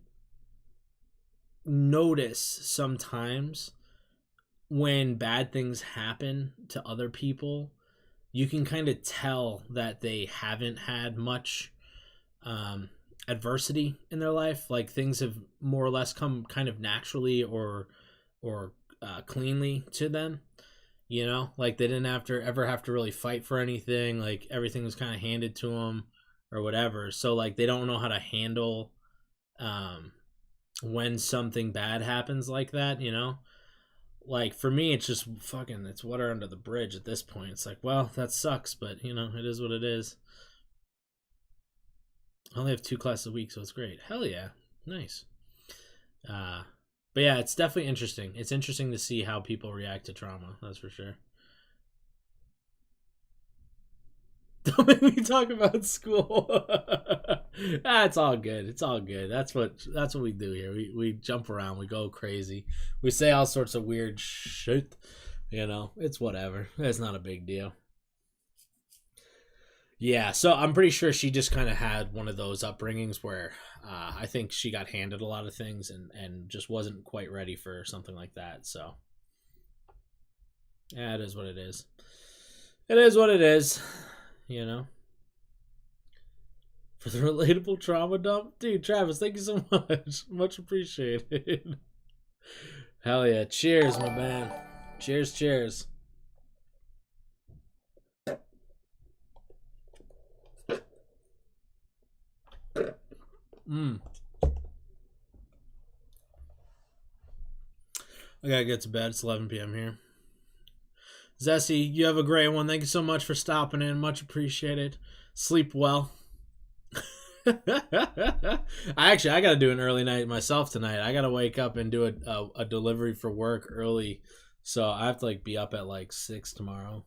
notice sometimes when bad things happen to other people, you can kind of tell that they haven't had much adversity in their life. Like things have more or less come kind of naturally or cleanly to them. You know, like they didn't ever have to really fight for anything. Like everything was kind of handed to them or whatever. So like they don't know how to handle when something bad happens like that, you know? Like for me, it's just fucking, it's water under the bridge at this point. It's like, well, that sucks, but you know, it is what it is. I only have 2 classes a week, so it's great. Hell yeah. Nice. But yeah, it's definitely interesting. It's interesting to see how people react to trauma. That's for sure. Don't make me talk about school. It's all good. It's all good. That's what we do here. We jump around. We go crazy. We say all sorts of weird shit. You know, it's whatever. It's not a big deal. Yeah, so I'm pretty sure she just kind of had one of those upbringings where I think she got handed a lot of things and just wasn't quite ready for something like that. So, yeah, it is what it is. It is what it is, you know. For the relatable trauma dump. Dude, Travis, thank you so much. Much appreciated. Hell yeah. Cheers, my man. Cheers, cheers. I gotta get to bed. It's 11 p.m. here. Zessie, you have a great one. Thank you so much for stopping in. Much appreciated. Sleep well. I gotta do an early night myself tonight. I gotta wake up and do a delivery for work early, so I have to like be up at like 6 tomorrow.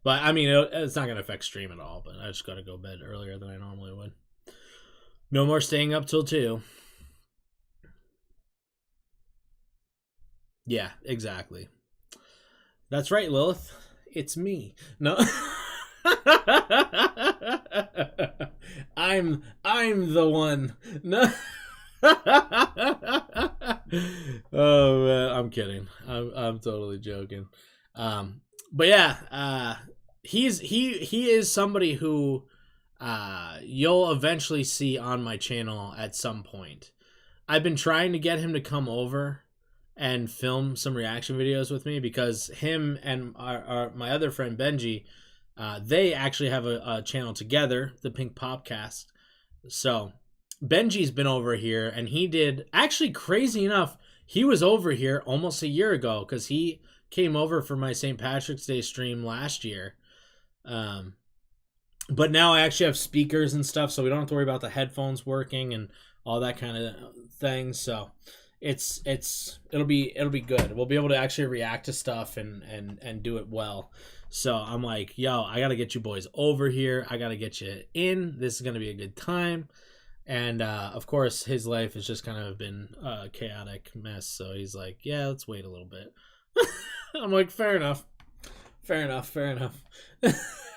But I mean, it's not gonna affect stream at all. But I just gotta go to bed earlier than I normally would. No more staying up till 2. Yeah, exactly. That's right, Lilith. It's me. No. I'm the one. No. Oh man, I'm kidding. I'm totally joking. But yeah, he is somebody who you'll eventually see on my channel at some point. I've been trying to get him to come over and film some reaction videos with me because him and my other friend Benji, they actually have a channel together, the Pink Popcast. So Benji's been over here and he did, actually crazy enough, he was over here almost a year ago because he came over for my St. Patrick's Day stream last year. But now I actually have speakers and stuff, so we don't have to worry about the headphones working and all that kind of thing. So it'll be good. We'll be able to actually react to stuff and do it well. So I'm like, yo, I gotta get you boys over here. I gotta get you in. This is gonna be a good time. And of course, his life has just kind of been a chaotic mess. So he's like, yeah, let's wait a little bit. I'm like, fair enough.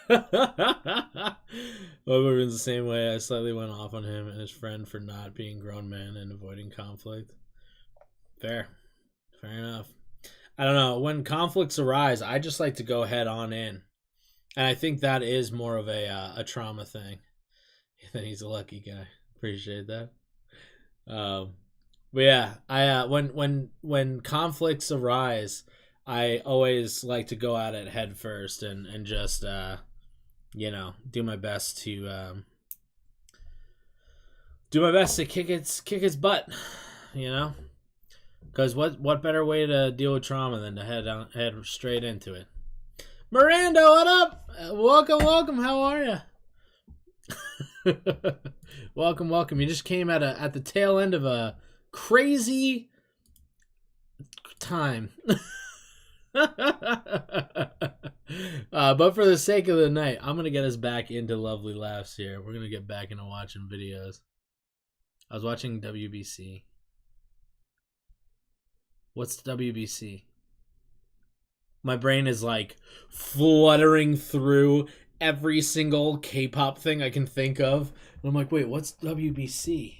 My boyfriend's the same way. I slightly went off on him and his friend for not being grown men and avoiding conflict. Fair enough. I don't know. When conflicts arise, I just like to go head on in, and I think that is more of a trauma thing. Then he's a lucky guy. Appreciate that. But yeah, I when conflicts arise, I always like to go at it head first and just do my best to kick its butt, because what better way to deal with trauma than to head straight into it. Miranda, what up? Welcome. How are you? Welcome. You just came at the tail end of a crazy time. But for the sake of the night, I'm gonna get us back into lovely laughs here. We're gonna get back into watching videos. I was watching WBC. What's WBC? My brain is like fluttering through every single K-pop thing I can think of. And I'm like, wait, what's WBC?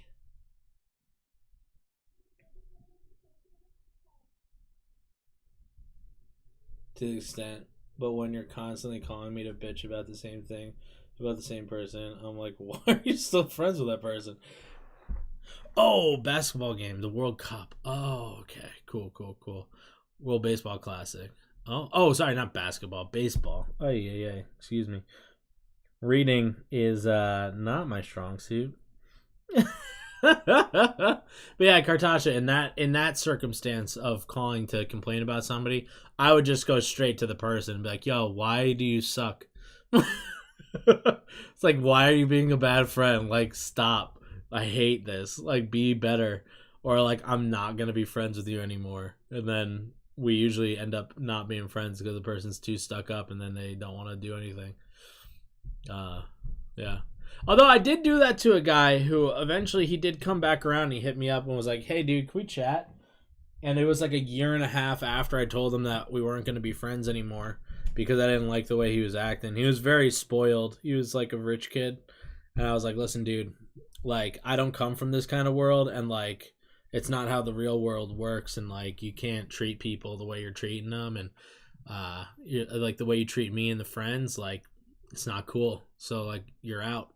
To the extent, but when you're constantly calling me to bitch about the same thing, about the same person, I'm like, why are you still friends with that person? Oh, basketball game, the World Cup. Oh, okay, cool. World Baseball Classic. Oh, sorry, not basketball, baseball. Oh, yeah. Excuse me. Reading is not my strong suit. But yeah, Kartasha, in that circumstance of calling to complain about somebody, I would just go straight to the person and be like, yo, why do you suck? It's like, why are you being a bad friend? Like, stop. I hate this. Like, be better. Or like, I'm not gonna be friends with you anymore. And then we usually end up not being friends because the person's too stuck up and then they don't want to do anything. Yeah. Although I did do that to a guy who eventually he did come back around and he hit me up and was like, hey dude, can we chat? And it was like a year and a half after I told him that we weren't going to be friends anymore because I didn't like the way he was acting. He was very spoiled. He was like a rich kid. And I was like, listen, dude, like, I don't come from this kind of world, and like, it's not how the real world works, and like, you can't treat people the way you're treating them, and like the way you treat me and the friends, like, it's not cool. So like, you're out.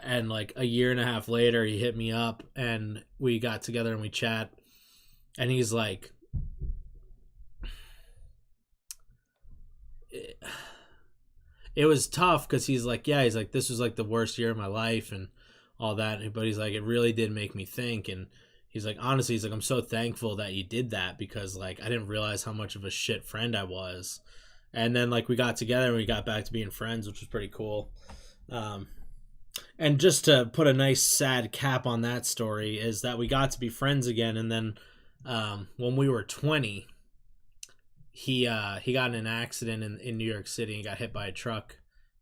And like a year and a half later, he hit me up and we got together and we chat, and he's like, it was tough because he's like, this was like the worst year of my life and all that, but he's like, it really did make me think. And he's like, honestly, he's like, I'm so thankful that you did that because like I didn't realize how much of a shit friend I was. And then like we got together and we got back to being friends, which was pretty cool. And just to put a nice sad cap on that story is that we got to be friends again. And then when we were 20, he got in an accident in New York City and got hit by a truck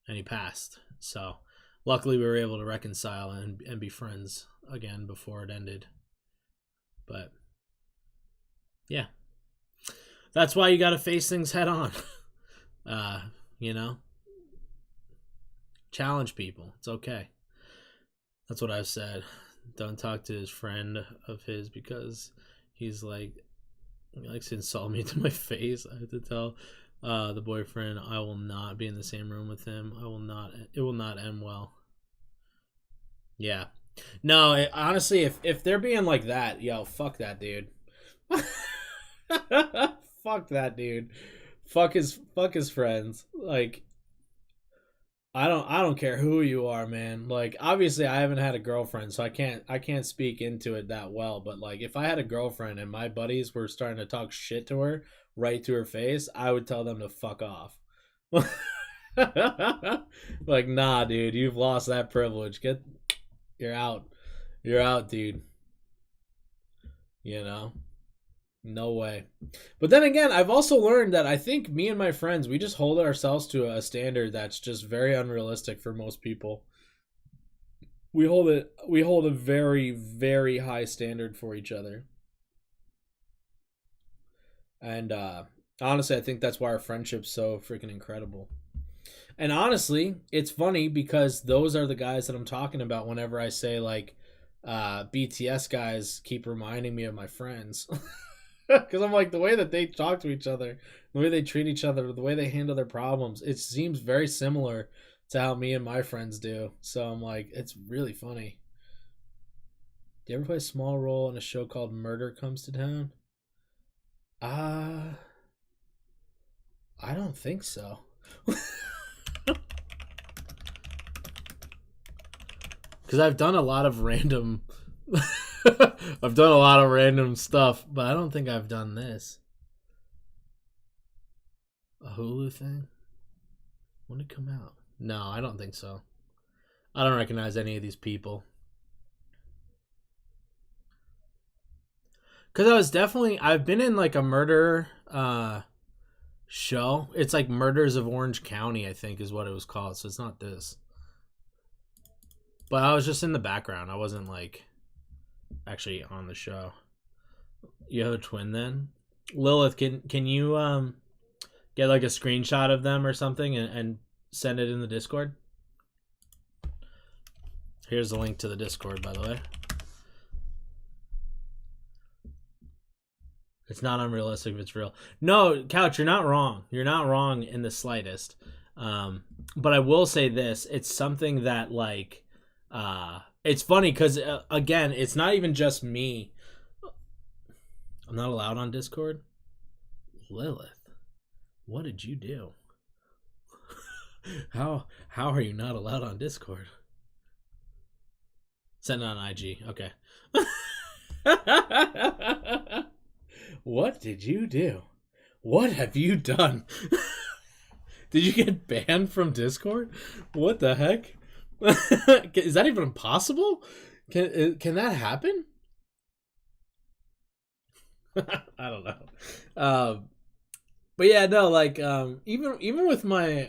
and he passed. So luckily we were able to reconcile and be friends again before it ended. But yeah, that's why you got to face things head on. Challenge people. It's okay. That's what I've said. Don't talk to his friend of his because he's like, he likes to insult me to my face. I have to tell the boyfriend I will not be in the same room with him. It will not end well. Yeah. No, honestly, if they're being like that, yo, fuck that dude. Fuck that dude. Fuck his friends. Like, I don't care who you are, man. Like, obviously I haven't had a girlfriend, so I can't speak into it that well, but like if I had a girlfriend and my buddies were starting to talk shit to her right to her face, I would tell them to fuck off. Like, nah, dude, you've lost that privilege. You're out. You're out, dude. No way. But then again, I've also learned that I think me and my friends, we just hold ourselves to a standard that's just very unrealistic for most people. We hold a very, very high standard for each other. And honestly, I think that's why our friendship's so freaking incredible. And honestly, it's funny because those are the guys that I'm talking about whenever I say like BTS guys keep reminding me of my friends. Because I'm like, the way that they talk to each other, the way they treat each other, the way they handle their problems, it seems very similar to how me and my friends do. So I'm like, it's really funny. Do you ever play a small role in a show called Murder Comes to Town? I don't think so. Because I've done a lot of random I've done a lot of random stuff, but I don't think I've done this. A Hulu thing? When did it come out? No, I don't think so. I don't recognize any of these people. Because I've been in like a murder show. It's like Murders of Orange County, I think is what it was called. So it's not this. But I was just in the background. I wasn't like actually on the show. You have a twin then? Lilith, can you get like a screenshot of them or something and send it in the Discord? Here's the link to the Discord, by the way. It's not unrealistic if it's real. No, Couch, you're not wrong. You're not wrong in the slightest. But I will say this. It's something that like... it's funny because, again, it's not even just me. I'm not allowed on Discord? Lilith, what did you do? How are you not allowed on Discord? Send it on IG. Okay. What did you do? What have you done? Did you get banned from Discord? What the heck? Is that even possible? Can that happen? I don't know. But yeah, no, like even with my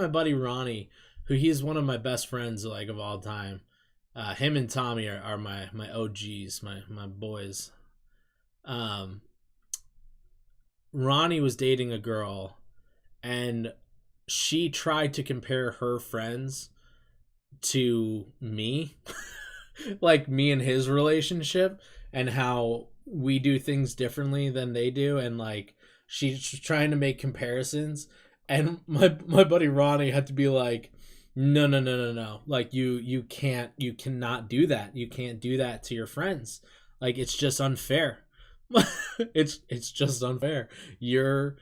buddy Ronnie, who he's one of my best friends like of all time. Him and Tommy are my OGs, my boys. Ronnie was dating a girl, and she tried to compare her friends to me, like me and his relationship, and how we do things differently than they do, and like she's trying to make comparisons, and my buddy Ronnie had to be like, no, like you cannot do that. You can't do that to your friends. Like it's just unfair. it's just unfair. You're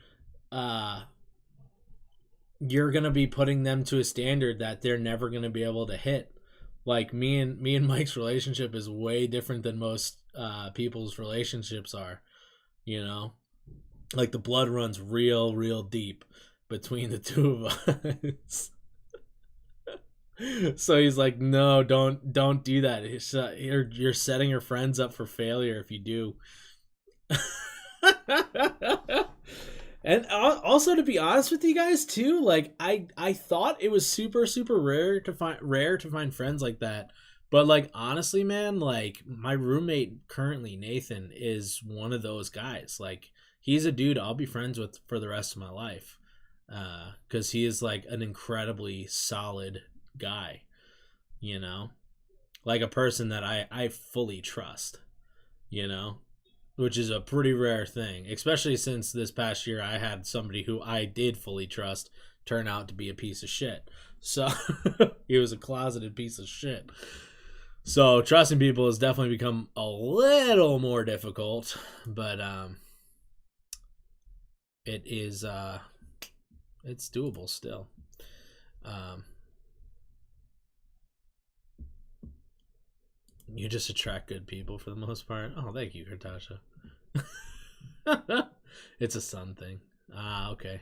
gonna be putting them to a standard that they're never gonna be able to hit. Like me and Mike's relationship is way different than most people's relationships are. You know, like the blood runs real deep between the two of us. So he's like, no, don't do that. You're setting your friends up for failure if you do. And also, to be honest with you guys too, like I thought it was super rare to find friends like that. But like honestly, man, like my roommate currently, Nathan, is one of those guys. Like he's a dude I'll be friends with for the rest of my life. Because he is like an incredibly solid guy, you know, like a person that I fully trust, you know, which is a pretty rare thing, especially since this past year I had somebody who I did fully trust turn out to be a piece of shit. So he was a closeted piece of shit. So trusting people has definitely become a little more difficult, but it is it's doable still. You just attract good people for the most part. Oh, thank you, Kartasha. It's a sun thing. Okay.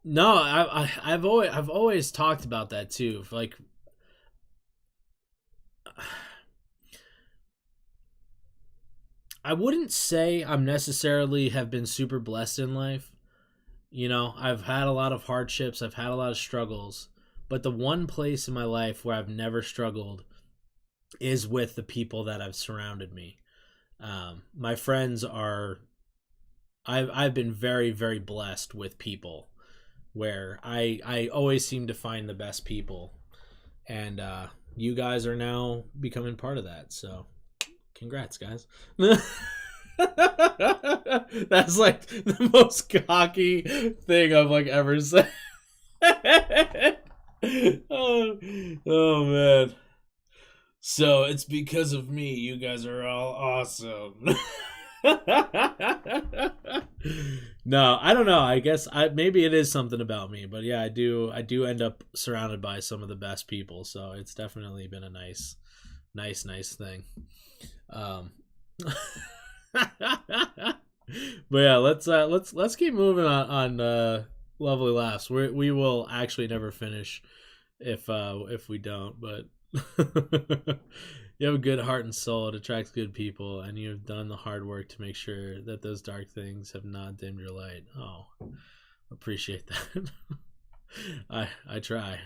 No, I've always talked about that too. Like, I wouldn't say I'm necessarily have been super blessed in life. You know, I've had a lot of hardships. I've had a lot of struggles. But the one place in my life where I've never struggled is with the people that have surrounded me. My friends are I've been very, very blessed with people where I always seem to find the best people, and you guys are now becoming part of that. So, congrats, guys. That's like the most cocky thing I've like ever said. Oh man. So it's because of me you guys are all awesome. No, I don't know. I guess maybe it is something about me, but yeah, I do end up surrounded by some of the best people, so it's definitely been a nice thing. But yeah, let's keep moving on lovely laughs. We will actually never finish if we don't, but you have a good heart and soul. It attracts good people, and you have done the hard work to make sure that those dark things have not dimmed your light. Oh, appreciate that. I try.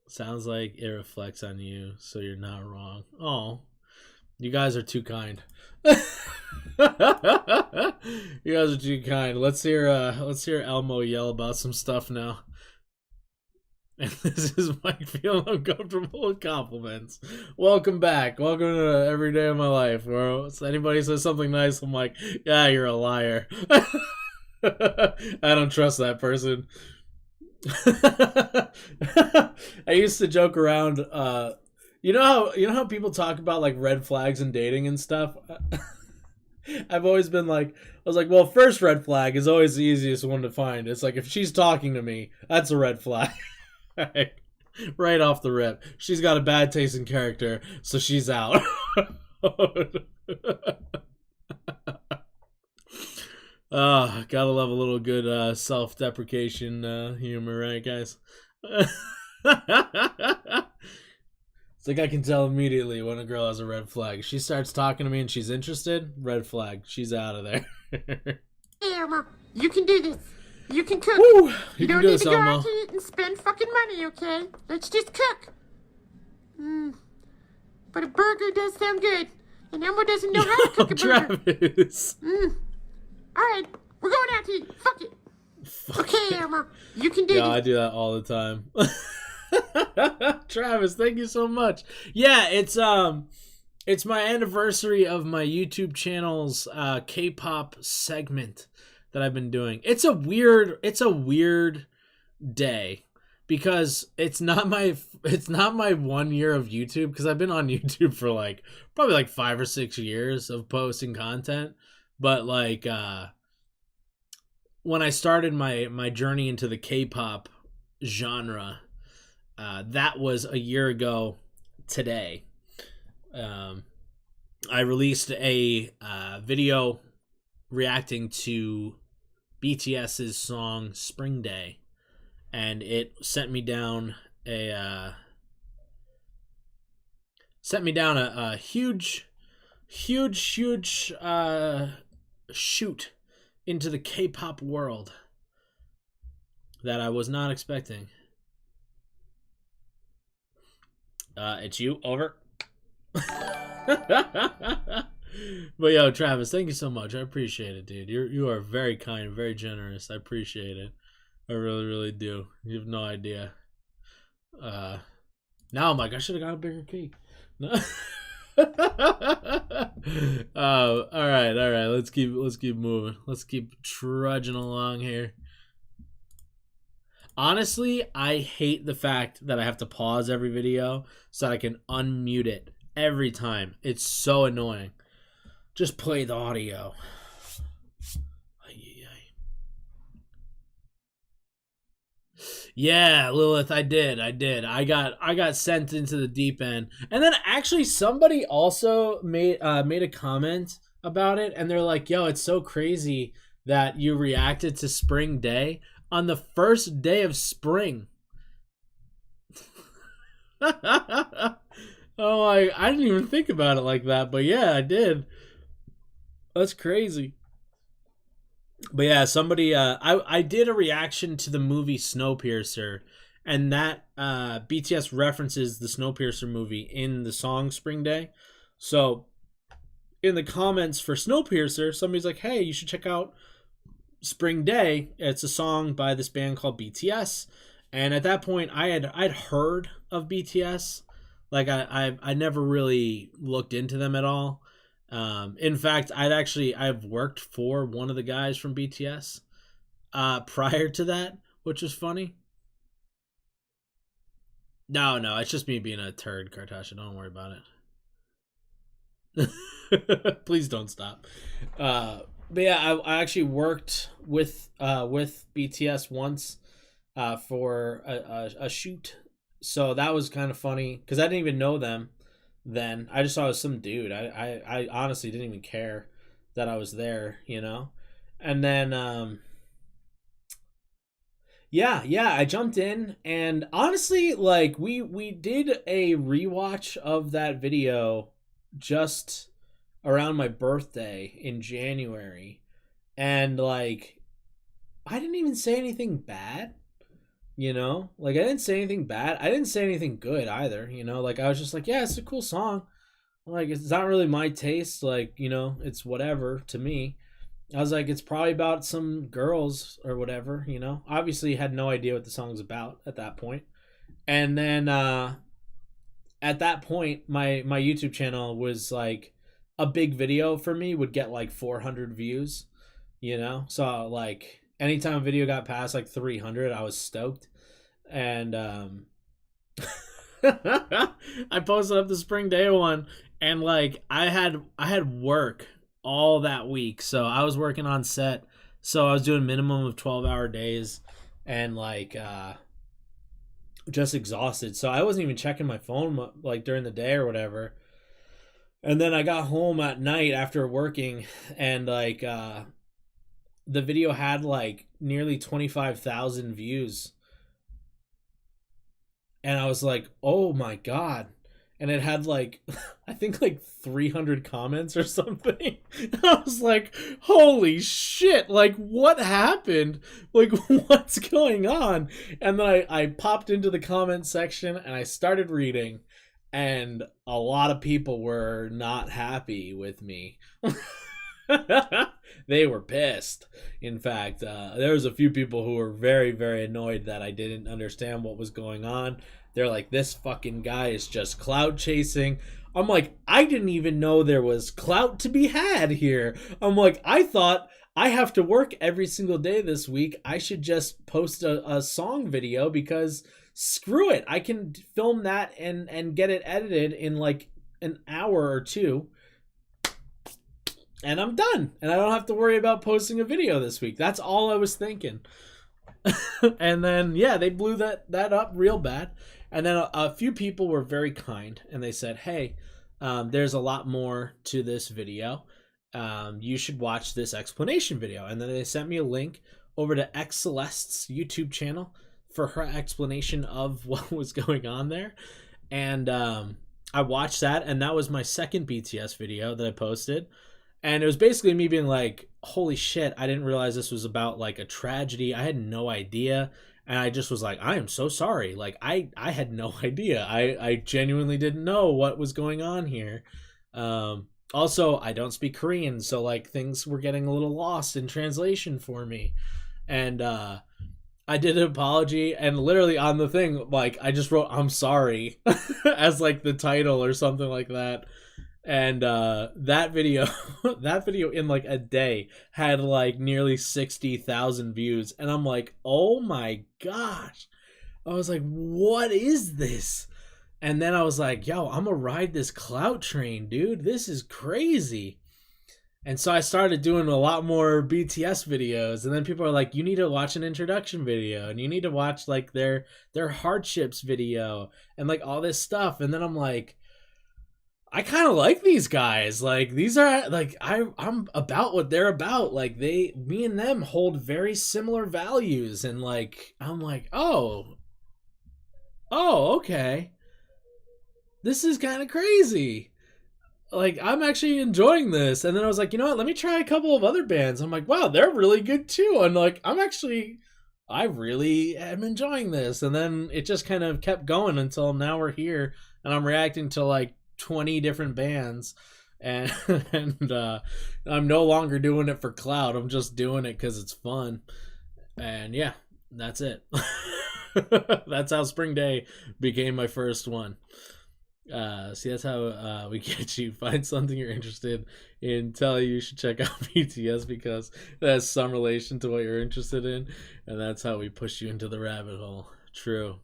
Sounds like it reflects on you, so you're not wrong. Oh, you guys are too kind. You guys are too kind. Let's hear Elmo yell about some stuff now. And this is Mike feeling uncomfortable with compliments. Welcome back. Welcome to every day of my life. Where anybody says something nice, I'm like, yeah, you're a liar. I don't trust that person. I used to joke around. You know how people talk about like red flags in dating and stuff. I've always been like, I was like, well, first red flag is always the easiest one to find. It's like if she's talking to me, that's a red flag. Right off the rip. She's got a bad taste in character, so she's out. Gotta love a little good self-deprecation humor, right, guys? It's like I can tell immediately when a girl has a red flag. She starts talking to me and she's interested, red flag. She's out of there. Hey, Elmo, you can do this. You can cook. Woo, you don't need to go out to eat and spend fucking money, okay? Let's just cook. But a burger does sound good. And Elmo doesn't know how to cook a burger. Travis. Alright, we're going out to eat. Fuck it. Okay, Elmo, you can do this. Yeah, I do that all the time. Travis, thank you so much. Yeah, it's my anniversary of my YouTube channel's K-pop segment that I've been doing. It's a weird day because it's not my 1 year of YouTube, because I've been on YouTube for like probably like 5 or 6 years of posting content. But like when I started my journey into the K-pop genre, that was a year ago today. I released a video reacting to BTS's song Spring Day, and it sent me down a huge shoot into the K-pop world that I was not expecting. It's you, over. But yo, Travis, thank you so much. I appreciate it, dude. You are very kind, very generous. I appreciate it. I really, really do. You have no idea. Now I'm like, I should have got a bigger cake. No. All right. Let's keep moving. Let's keep trudging along here. Honestly, I hate the fact that I have to pause every video so that I can unmute it every time. It's so annoying. Just play the audio. Yeah, Lilith, I did. I got sent into the deep end. And then actually somebody also made a comment about it, and they're like, "Yo, it's so crazy that you reacted to Spring Day on the first day of spring." Oh, I didn't even think about it like that, but yeah, I did. That's crazy. But yeah, somebody I did a reaction to the movie Snowpiercer, and that BTS references the Snowpiercer movie in the song Spring Day. So in the comments for Snowpiercer, somebody's like, hey, you should check out Spring Day. It's a song by this band called BTS. And at that point, I'd heard of BTS. Like, I never really looked into them at all. In fact, I've worked for one of the guys from BTS prior to that, which was funny. No, it's just me being a turd, Kartasha. Don't worry about it. Please don't stop. But yeah, I actually worked with BTS once for a shoot, so that was kind of funny because I didn't even know them then. I just saw it was some dude. I honestly didn't even care that I was there, you know. And then yeah, I jumped in, and honestly, like we did a rewatch of that video just around my birthday in January, and like I didn't even say anything bad, you know? Like I didn't say anything bad. I didn't say anything good either, you know? Like I was just like, yeah, it's a cool song. Like it's not really my taste, like, you know, it's whatever to me. I was like, it's probably about some girls or whatever, you know? Obviously had no idea what the song's about at that point. And then at that point, my YouTube channel was like a big video for me would get like 400 views, you know? So like anytime a video got past like 300, I was stoked. And I posted up the Spring Day one, and like I had work all that week, so I was working on set, so I was doing minimum of 12-hour days, and like just exhausted, so I wasn't even checking my phone like during the day or whatever. And then I got home at night after working, and like the video had like nearly 25,000 views, and I was like, oh my god. And it had like I think like 300 comments or something. I was like, holy shit, like what happened? Like what's going on? And then I popped into the comment section and I started reading, and a lot of people were not happy with me. They were pissed. In fact, there was a few people who were very, very annoyed that I didn't understand what was going on. They're like, this fucking guy is just clout chasing. I'm like, I didn't even know there was clout to be had here. I'm like, I thought I have to work every single day this week. I should just post a song video because screw it. I can film that and get it edited in like an hour or two. And I'm done. And I don't have to worry about posting a video this week. That's all I was thinking. And then, yeah, they blew that up real bad. And then a few people were very kind, and they said, hey, there's a lot more to this video. You should watch this explanation video. And then they sent me a link over to X Celeste's YouTube channel for her explanation of what was going on there. And I watched that, and that was my second BTS video that I posted. And it was basically me being like, holy shit, I didn't realize this was about like a tragedy. I had no idea. And I just was like, I am so sorry. Like, I had no idea. I genuinely didn't know what was going on here. Also, I don't speak Korean, so like things were getting a little lost in translation for me. And I did an apology, and literally on the thing, like I just wrote "I'm sorry" as like the title or something like that. And that video in like a day had like nearly 60,000 views, and I'm like, oh my gosh. I was like, what is this? And then I was like, yo, I'm gonna ride this clout train, dude. This is crazy. And so I started doing a lot more BTS videos, and then people are like, you need to watch an introduction video, and you need to watch like their hardships video, and like all this stuff. And then I'm like, I kind of like these guys. Like, these are like, I'm about what they're about. Like, me and them hold very similar values. And like, I'm like, oh, okay. This is kind of crazy. Like, I'm actually enjoying this. And then I was like, you know what? Let me try a couple of other bands. I'm like, wow, they're really good too. And like, I really am enjoying this. And then it just kind of kept going until now we're here, and I'm reacting to like 20 different bands. and I'm no longer doing it for clout. I'm just doing it because it's fun. And yeah, that's it. That's how Spring Day became my first one. See, that's how we get you. Find something you're interested in, tell you should check out BTS because that has some relation to what you're interested in, and that's how we push you into the rabbit hole. True.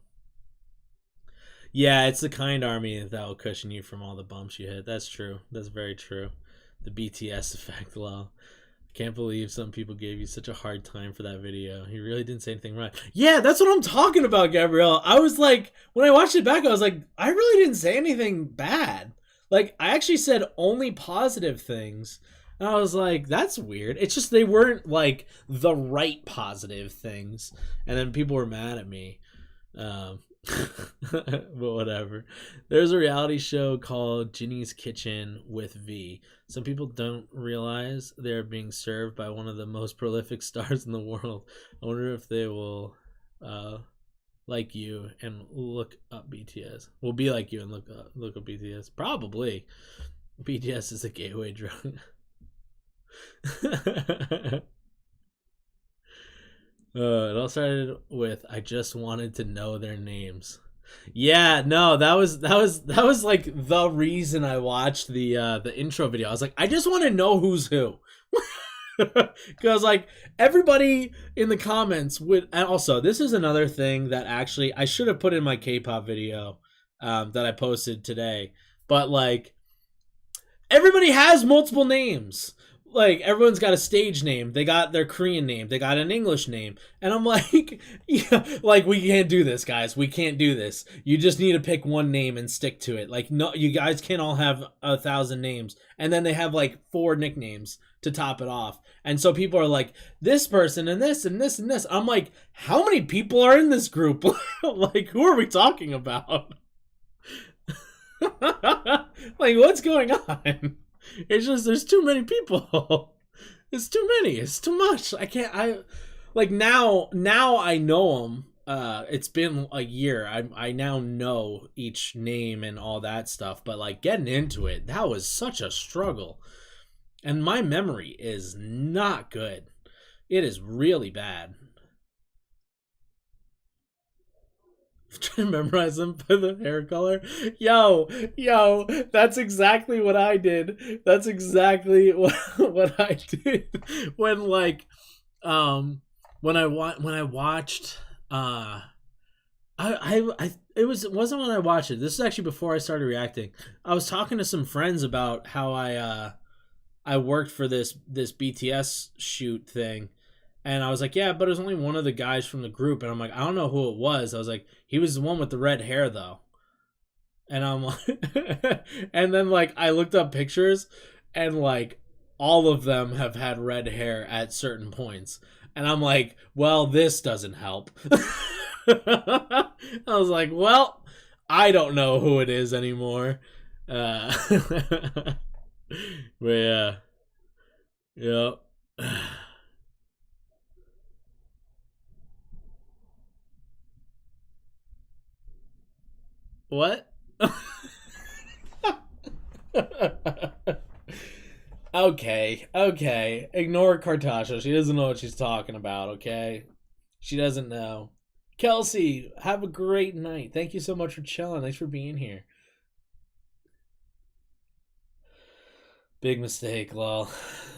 Yeah, it's the kind army that will cushion you from all the bumps you hit. That's true. That's very true. The BTS effect, lol. Can't believe some people gave you such a hard time for that video. He really didn't say anything right. Yeah, that's what I'm talking about, Gabrielle. I was like, when I watched it back, I was like, I really didn't say anything bad. Like, I actually said only positive things. And I was like, that's weird. It's just they weren't, like, the right positive things. And then people were mad at me. But whatever. There's a reality show called Ginny's Kitchen with V. Some people don't realize they're being served by one of the most prolific stars in the world. I wonder if they will like you and look up BTS. Will be like you and look up BTS. Probably. BTS is a gateway drug. It all started with I just wanted to know their names. Yeah, no, that was like the reason I watched the intro video. I was like, I just want to know who's who. Because like everybody in the comments would, and also this is another thing that actually I should have put in my K-pop video that I posted today. But like everybody has multiple names. Like, everyone's got a stage name. They got their Korean name. They got an English name. And I'm like, yeah, like, we can't do this, guys. We can't do this. You just need to pick one name and stick to it. Like, no, you guys can't all have 1,000 names. And then they have, like, 4 nicknames to top it off. And so people are like, this person and this and this and this. I'm like, how many people are in this group? Like, who are we talking about? Like, what's going on? It's just there's too many people. It's too many. It's too much. I like now I know them. It's been a year. I now know each name and all that stuff, but like getting into it, that was such a struggle. And my memory is not good. It is really bad. Trying to memorize them by the hair color. Yo, that's exactly what I did. That's exactly what I did when like when I watched it wasn't when I watched it. This is actually before I started reacting. I was talking to some friends about how I worked for this BTS shoot thing. And I was like, yeah, but it was only one of the guys from the group. And I'm like, I don't know who it was. I was like, he was the one with the red hair, though. And I'm like, and then, like, I looked up pictures, and, like, all of them have had red hair at certain points. And I'm like, well, this doesn't help. I was like, well, I don't know who it is anymore. But, yeah. Yep. What? Okay. Ignore Kartasha. She doesn't know what she's talking about, okay? She doesn't know. Kelsey, have a great night. Thank you so much for chilling. Thanks for being here. Big mistake, lol.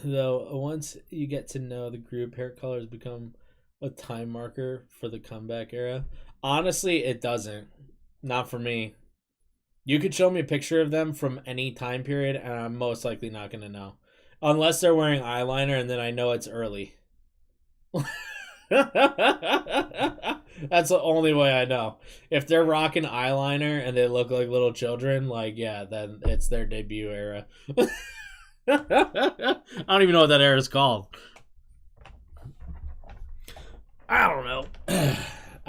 Though, once you get to know the group, hair colors become a time marker for the comeback era. Honestly, it doesn't. Not for me. You could show me a picture of them from any time period, and I'm most likely not going to know. Unless they're wearing eyeliner, and then I know it's early. That's the only way I know. If they're rocking eyeliner and they look like little children, like, yeah, then it's their debut era. I don't even know what that era is called. I don't know.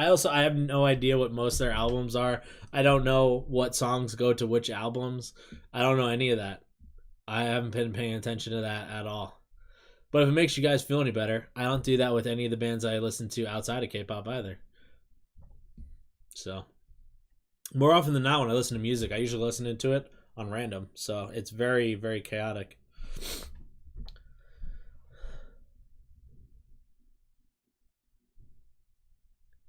I have no idea what most of their albums are. I don't know what songs go to which albums. I don't know any of that. I haven't been paying attention to that at all. But if it makes you guys feel any better, I don't do that with any of the bands I listen to outside of K-pop either. So, more often than not, when I listen to music, I usually listen to it on random. So it's very, very chaotic.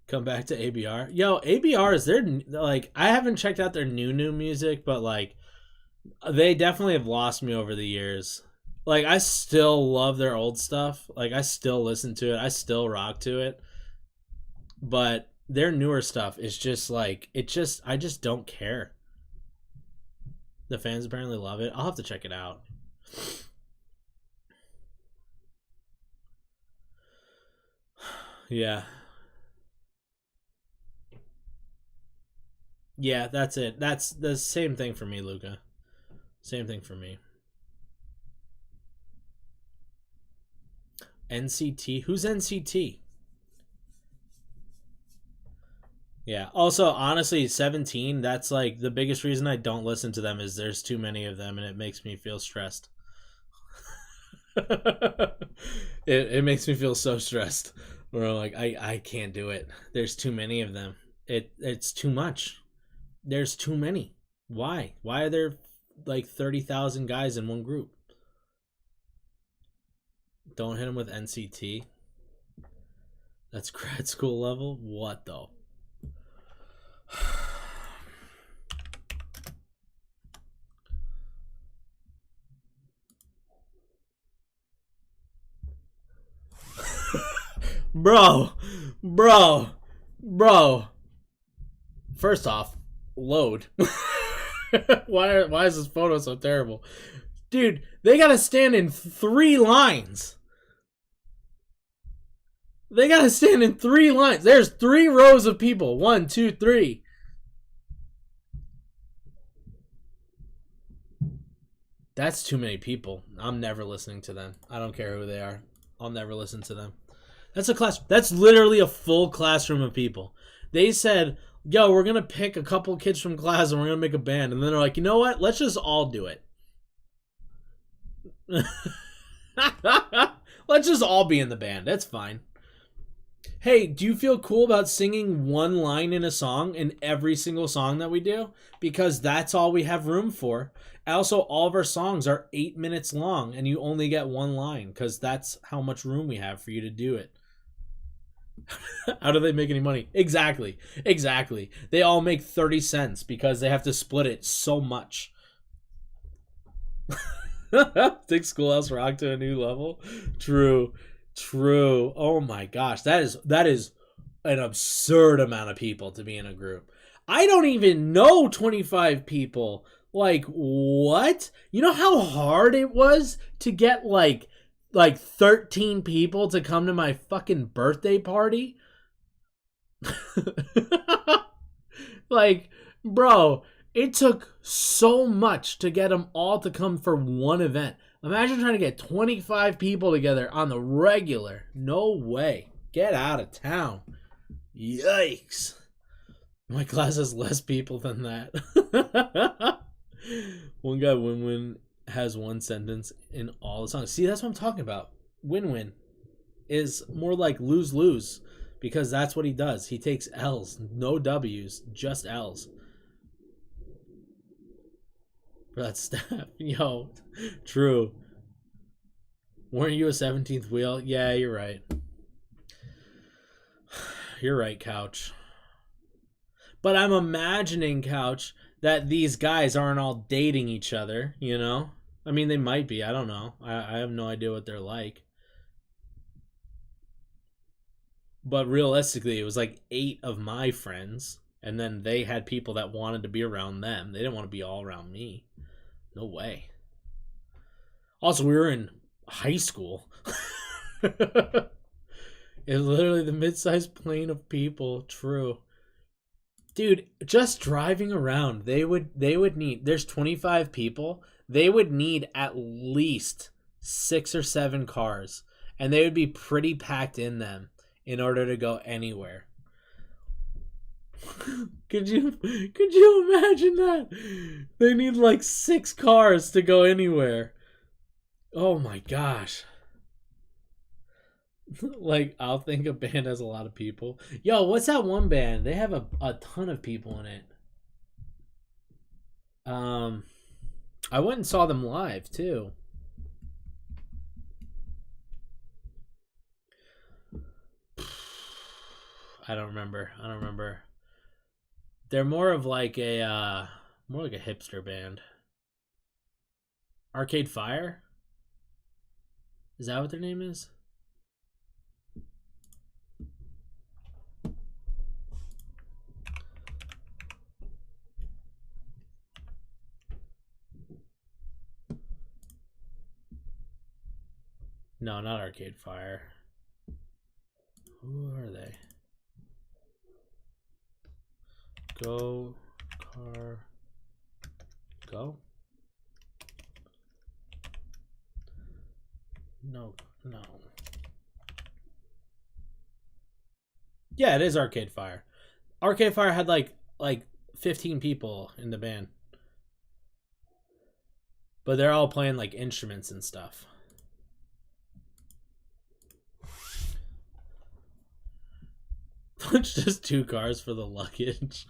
Come back to ABR. Yo, ABR is their, like, I haven't checked out their new music, but like they definitely have lost me over the years. Like, I still love their old stuff. Like, I still listen to it. I still rock to it. But their newer stuff is just like, I just don't care. The fans apparently love it. I'll have to check it out. Yeah. Yeah, that's it. That's the same thing for me, Luca. Same thing for me. NCT? Who's NCT? Yeah. Also, honestly, 17, that's like the biggest reason I don't listen to them is there's too many of them and it makes me feel stressed. it makes me feel so stressed. Where like I can't do it. There's too many of them. It's too much. There's too many. Why? Why are there like 30,000 guys in one group? Don't hit him with NCT. That's grad school level? What though? Bro. First off, load. Why is this photo so terrible? Dude, they gotta stand in 3 lines. There's 3 rows of people. 1, 2, 3. That's too many people. I'm never listening to them. I don't care who they are. I'll never listen to them. That's literally a full classroom of people. They said, yo, we're going to pick a couple kids from class and we're going to make a band. And then they're like, you know what? Let's just all do it. Let's just all be in the band. That's fine. Hey, do you feel cool about singing one line in a song in every single song that we do? Because that's all we have room for. Also, all of our songs are 8 minutes long and you only get one line because that's how much room we have for you to do it. How do they make any money? Exactly. They all make 30 cents because they have to split it so much. Take Schoolhouse Rock to a new level. True. Oh my gosh, that is an absurd amount of people to be in a group. I don't even know 25 people. Like, what? You know how hard it was to get like 13 people to come to my fucking birthday party? Like, bro, it took so much to get them all to come for one event. Imagine trying to get 25 people together on the regular. No way. Get out of town. Yikes. My class has less people than that. One guy, Win-Win, has one sentence in all the songs. See, that's what I'm talking about. Win-Win is more like lose-lose because that's what he does. He takes L's. No W's, just L's. For that staff. Yo, true. Weren't you a 17th wheel? Yeah, you're right. You're right, Couch. But I'm imagining, Couch, that these guys aren't all dating each other, you know? I mean, they might be. I don't know. I have no idea what they're like. But realistically, it was like 8 of my friends. And then they had people that wanted to be around them. They didn't want to be all around me. No way. Also, we were in high school. It's literally the mid-sized plane of people. True. Dude, just driving around, they would need, there's 25 people, they would need at least 6 or 7 cars, and they would be pretty packed in them in order to go anywhere. Could you imagine that? They need like 6 cars to go anywhere. Oh my gosh. Like, I'll think a band has a lot of people. Yo, what's that one band? They have a ton of people in it. I went and saw them live too. I don't remember. They're more of like a hipster band. Arcade Fire? Is that what their name is? No, not Arcade Fire. Who are they? Go. No. Yeah, it is Arcade Fire. Arcade Fire had like 15 people in the band. But they're all playing like instruments and stuff. It's just 2 cars for the luggage.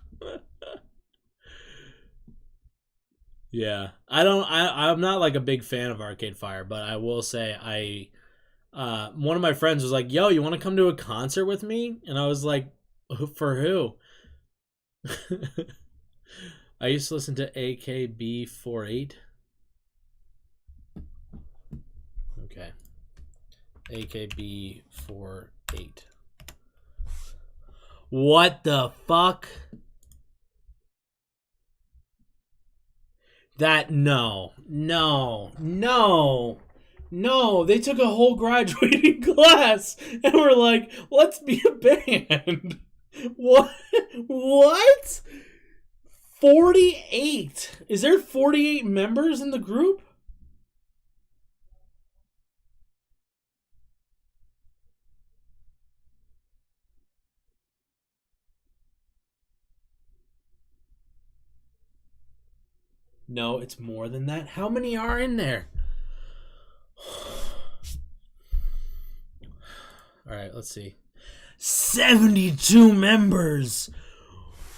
Yeah. I'm not like a big fan of Arcade Fire, but I will say one of my friends was like, "Yo, you want to come to a concert with me?" And I was like, "For who?" I used to listen to AKB48. Okay. AKB48. What the fuck? No. They took a whole graduating class and were like, let's be a band. What? 48. Is there 48 members in the group? No, it's more than that. How many are in there? All right, let's see. 72 members.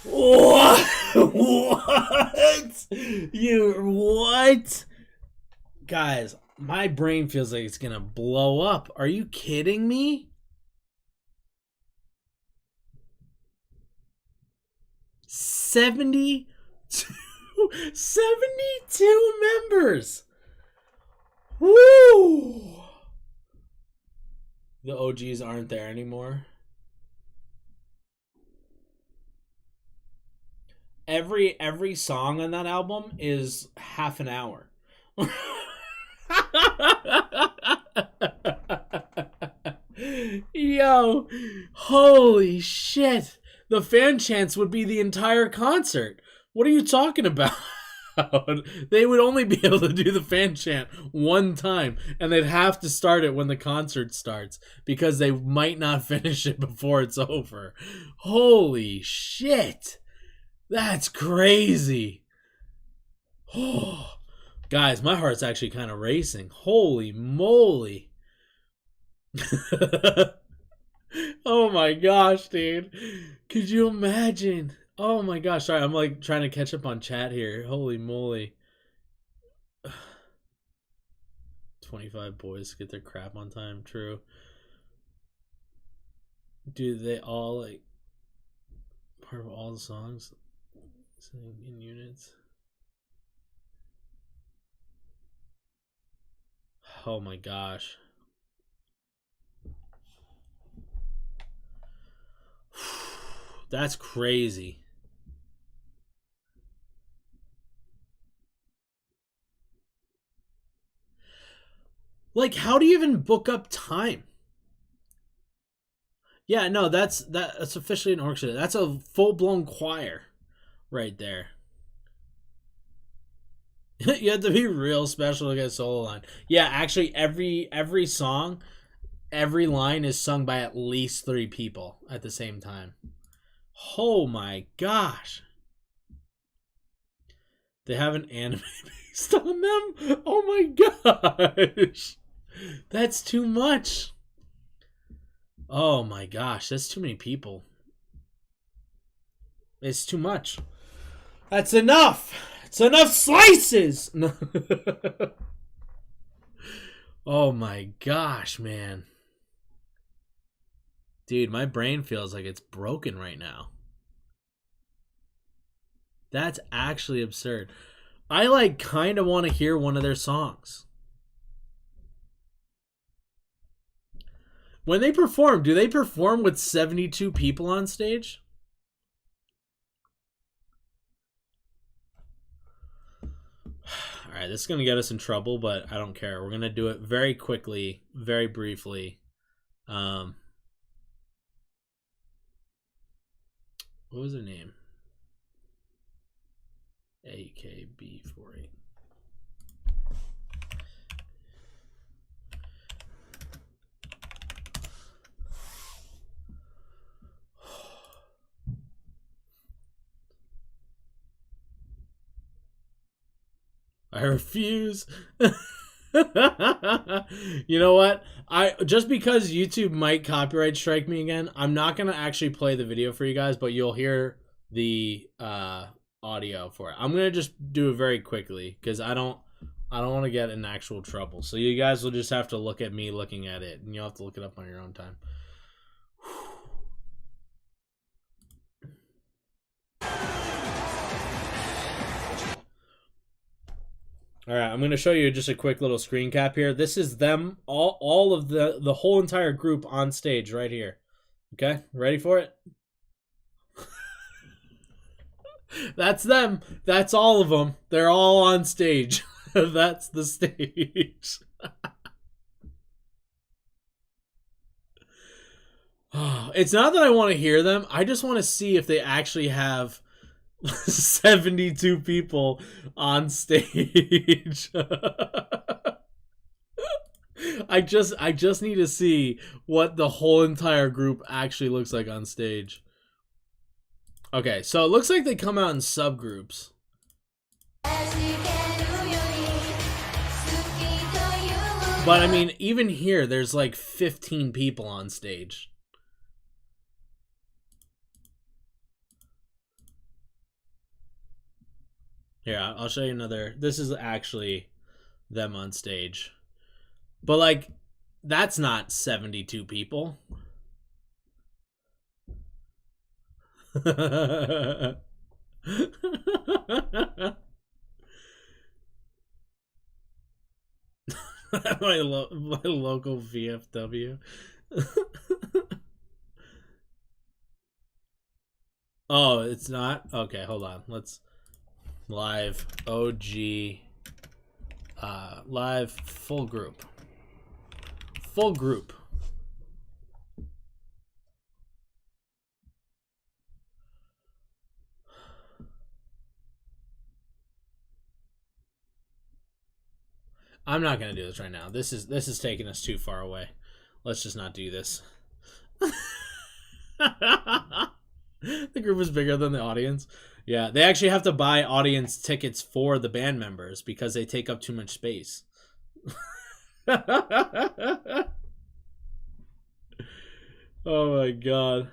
What? What? Guys, my brain feels like it's going to blow up. Are you kidding me? 72 members. Woo! The OGs aren't there anymore. Every song on that album is half an hour. Yo, holy shit. The fan chants would be the entire concert. What are you talking about? They would only be able to do the fan chant one time, and they'd have to start it when the concert starts because they might not finish it before it's over. Holy shit. That's crazy. Oh, guys, my heart's actually kind of racing. Holy moly. Oh my gosh, dude. Could you imagine? Oh my gosh. Sorry, I'm like trying to catch up on chat here. Holy moly. 25 boys get their crap on time. True. Do they all like part of all the songs sing in units? Oh my gosh. That's crazy. Like, how do you even book up time? Yeah, no, that's officially an orchestra. That's a full-blown choir right there. You have to be real special to get a solo line. Yeah, actually, every song, every line is sung by at least 3 people at the same time. Oh my gosh. They have an anime based on them? Oh my gosh. That's too much. Oh my gosh, that's too many people. It's too much. That's enough. It's enough slices! No. Oh my gosh, man. Dude, my brain feels like it's broken right now. That's actually absurd. I like kind of want to hear one of their songs. When they perform, do they perform with 72 people on stage? All right, this is going to get us in trouble, but I don't care. We're going to do it very quickly, very briefly. What was her name? AKB48. I refuse. You know what? Just because YouTube might copyright strike me again, I'm not gonna actually play the video for you guys, but you'll hear the audio for it. I'm gonna just do it very quickly because I don't want to get in actual trouble. So you guys will just have to look at me looking at it, and you'll have to look it up on your own time. All right, I'm going to show you just a quick little screen cap here. This is them, all of the whole entire group on stage right here. Okay, ready for it? That's them. That's all of them. They're all on stage. That's the stage. It's not that I want to hear them. I just want to see if they actually have 72 people on stage. I just need to see what the whole entire group actually looks like on stage. Okay, so it looks like they come out in subgroups. But I mean, even here, there's like 15 people on stage. Yeah, I'll show you another. This is actually them on stage. But like, that's not 72 people. my local VFW. Oh, it's not? Okay, hold on. Let's live OG live full group. Full group. I'm not gonna do this right now. This is taking us too far away. Let's just not do this. The group is bigger than the audience. Yeah, they actually have to buy audience tickets for the band members because they take up too much space. Oh my god.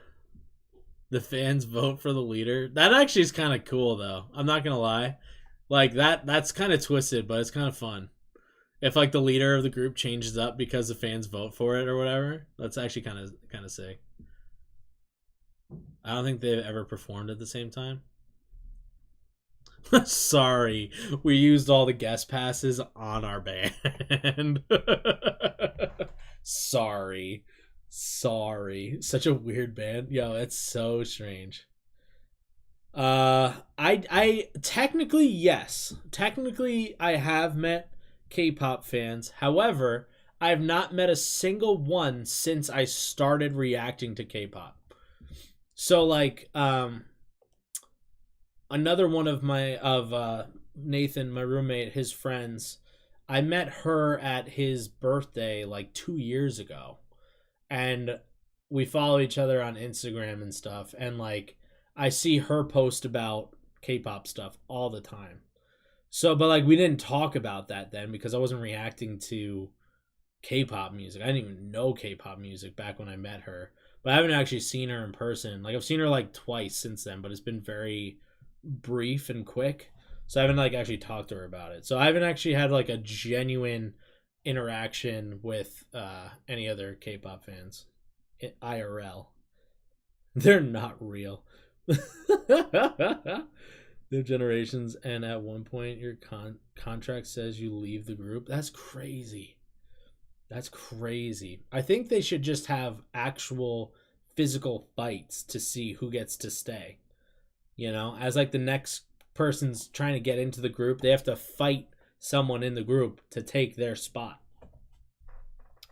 The fans vote for the leader. That actually is kind of cool though. I'm not gonna lie. Like that's kind of twisted, but it's kind of fun. If like the leader of the group changes up because the fans vote for it or whatever, that's actually kind of sick. I don't think they've ever performed at the same time. Sorry, we used all the guest passes on our band. Sorry. Such a weird band. Yo, it's so strange. I technically, yes. Technically, I have met K-pop fans. However, I have not met a single one since I started reacting to K-pop. So like another one of Nathan, my roommate, his friends, I met her at his birthday like 2 years ago. And we follow each other on Instagram and stuff, and like I see her post about K-pop stuff all the time. So, but like we didn't talk about that then because I wasn't reacting to K-pop music. I didn't even know K-pop music back when I met her. But I haven't actually seen her in person. Like I've seen her like twice since then, but it's been very brief and quick. So I haven't like actually talked to her about it. So I haven't actually had like a genuine interaction with any other K-pop fans. IRL. They're not real. New generations, and at one point your contract says you leave the group. That's crazy. That's crazy. I think they should just have actual physical fights to see who gets to stay. You know, as like the next person's trying to get into the group, they have to fight someone in the group to take their spot.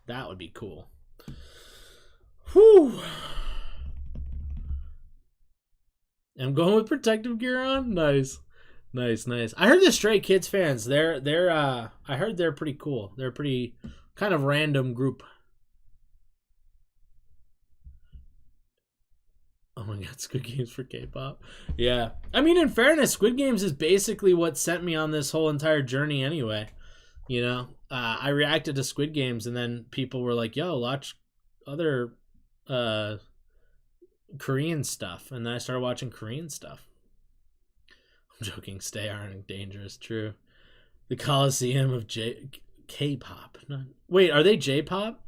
That would be cool. Whew. I'm going with protective gear on. Nice. I heard the Stray Kids fans, I heard they're pretty cool. They're a pretty kind of random group. Oh my god, Squid Games for K-pop. Yeah. I mean, in fairness, Squid Games is basically what sent me on this whole entire journey anyway. You know, I reacted to Squid Games and then people were like, yo, watch other Korean stuff. And then I started watching Korean stuff. I'm joking. Stay Iron Dangerous. True. The Coliseum of K-pop. Wait, are they J-pop?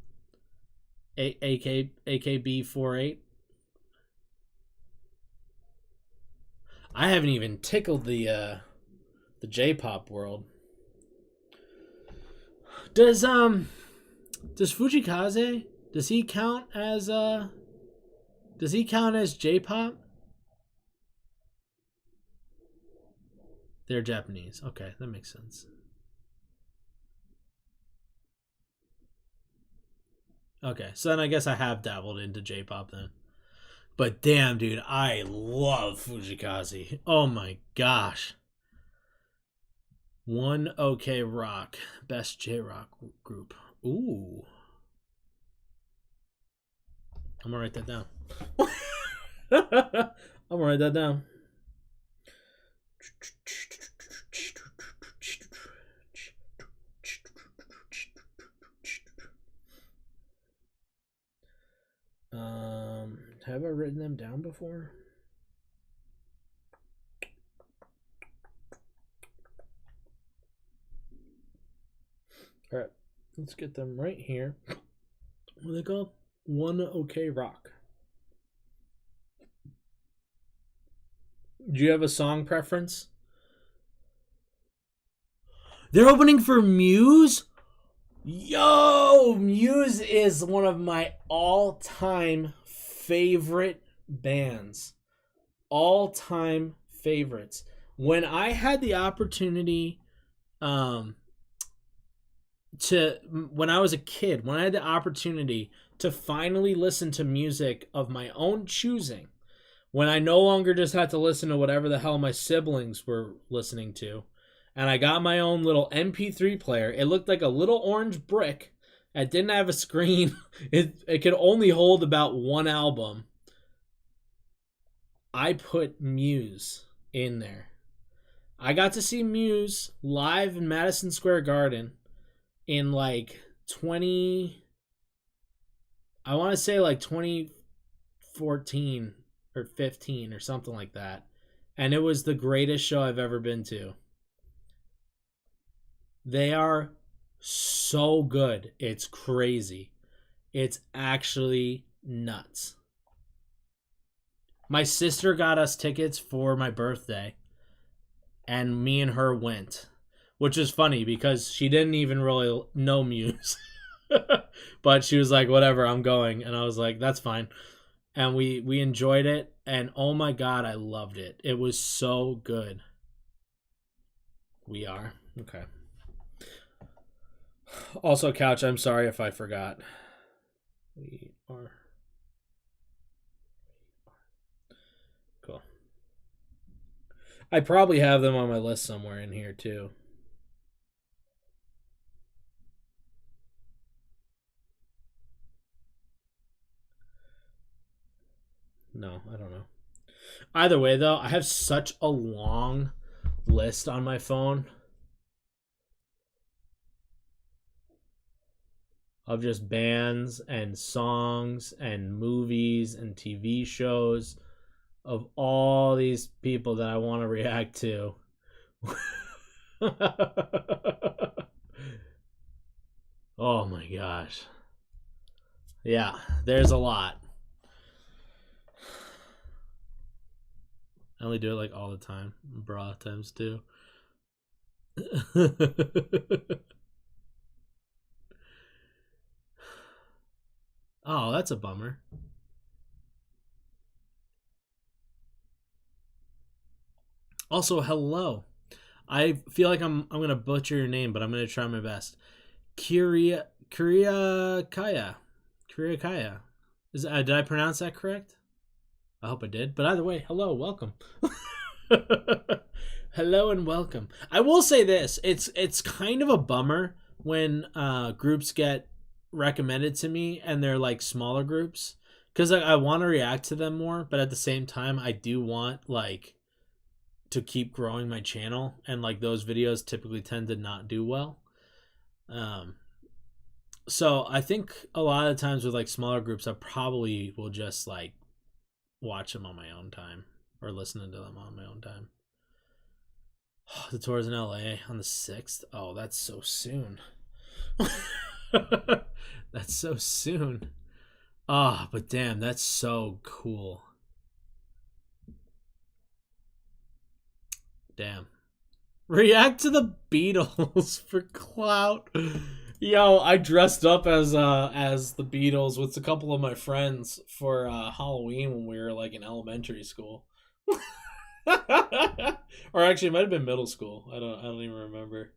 AKB48? I haven't even tickled the J-pop world. Does Fujikaze, does he count as J-pop? They're Japanese. Okay, that makes sense. Okay, so then I guess I have dabbled into J-pop then. But damn, dude, I love Fujikaze. Oh my gosh. One OK Rock. Best J-Rock group. Ooh. I'm gonna write that down. I'm gonna write that down. Have I written them down before? All right, let's get them right here. What are they called? One OK Rock. Do you have a song preference? They're opening for Muse? Yo, Muse is one of my all-time favorite bands. All-time favorites. When I had the opportunity when I was a kid, when I had the opportunity to finally listen to music of my own choosing, when I no longer just had to listen to whatever the hell my siblings were listening to, and I got my own little MP3 player. It looked like a little orange brick. It didn't have a screen. It could only hold about one album. I put Muse in there. I got to see Muse live in Madison Square Garden in like 2014 or 15 or something like that. And it was the greatest show I've ever been to. They are so good. It's crazy. It's actually nuts. My sister got us tickets for my birthday, and me and her went, which is funny because she didn't even really know Muse. But she was like, whatever, I'm going. And I was like, that's fine. And we enjoyed it, and oh my god, I loved it. It was so good. We are. Okay. Also, Couch, I'm sorry if I forgot. We are. Cool. I probably have them on my list somewhere in here, too. No, I don't know. Either way, though, I have such a long list on my phone of just bands and songs and movies and TV shows of all these people that I want to react to. Oh my gosh. Yeah, there's a lot. I only do it like all the time. Bra times 2. Oh, that's a bummer. Also, hello. I feel like I'm gonna butcher your name, but I'm gonna try my best. Kyria Kaya. Did I pronounce that correct? I hope I did. But either way, hello, welcome. Hello and welcome. I will say this: it's kind of a bummer when groups get recommended to me and they're like smaller groups, because I want to react to them more, but at the same time, I do want like to keep growing my channel, and like those videos typically tend to not do well. So I think a lot of times with like smaller groups, I probably will just like watch them on my own time or listening to them on my own time. The tour's in LA on the 6th. Oh, that's so soon. That's so soon. Ah, but damn, that's so cool. Damn. React to the Beatles for clout. Yo, I dressed up as the Beatles with a couple of my friends for Halloween when we were like in elementary school. Or actually it might have been middle school. I don't even remember.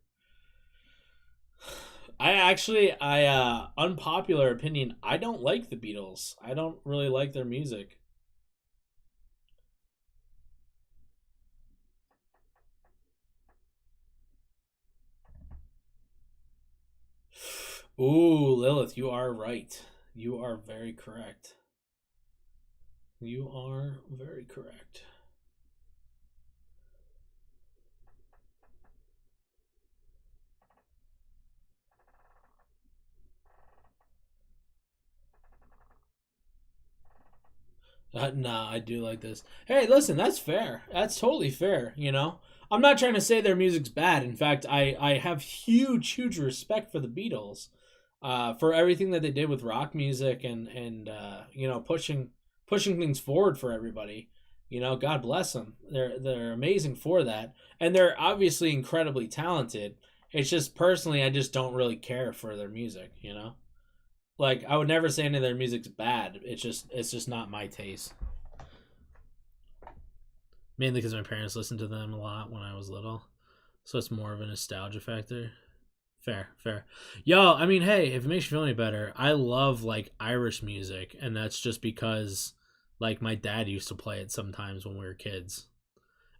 Unpopular opinion, I don't like the Beatles. I don't really like their music. Ooh, Lilith, you are right. You are very correct. You are very correct. Nah, I do like this. Hey, listen, that's fair. That's totally fair, you know? I'm not trying to say their music's bad. In fact, I have huge respect for the Beatles, for everything that they did with rock music and you know, pushing things forward for everybody. You know, God bless them. They're amazing for that, and they're obviously incredibly talented. It's just personally, I just don't really care for their music. You know, like I would never say any of their music's bad. It's just not my taste. Mainly because my parents listened to them a lot when I was little, so it's more of a nostalgia factor. Fair. Yo, I mean, hey, if it makes you feel any better, I love like Irish music, and that's just because like my dad used to play it sometimes when we were kids.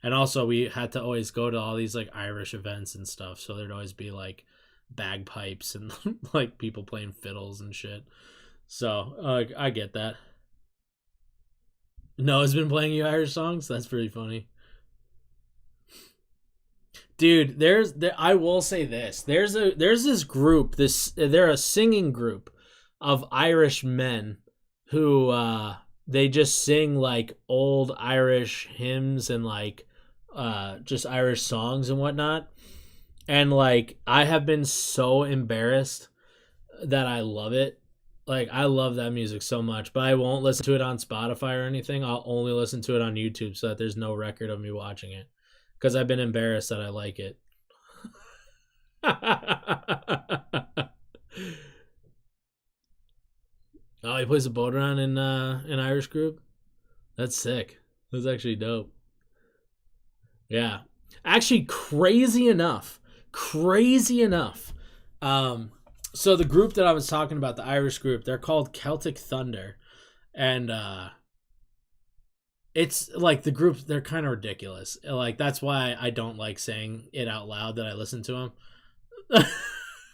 And also we had to always go to all these like Irish events and stuff, so there'd always be like bagpipes and like people playing fiddles and shit. So, I get that. Noah's been playing you Irish songs? That's pretty funny. Dude, I will say this. There's this group, they're a singing group of Irish men who they just sing like old Irish hymns and like just Irish songs and whatnot. And like I have been so embarrassed that I love it. Like I love that music so much, but I won't listen to it on Spotify or anything. I'll only listen to it on YouTube so that there's no record of me watching it, because I've been embarrassed that I like it. Oh, he plays a boat around in an Irish group? That's sick. That's actually dope. Yeah. Actually, crazy enough. So the group that I was talking about, the Irish group, they're called Celtic Thunder. And it's like the group, they're kind of ridiculous. Like that's why I don't like saying it out loud that I listen to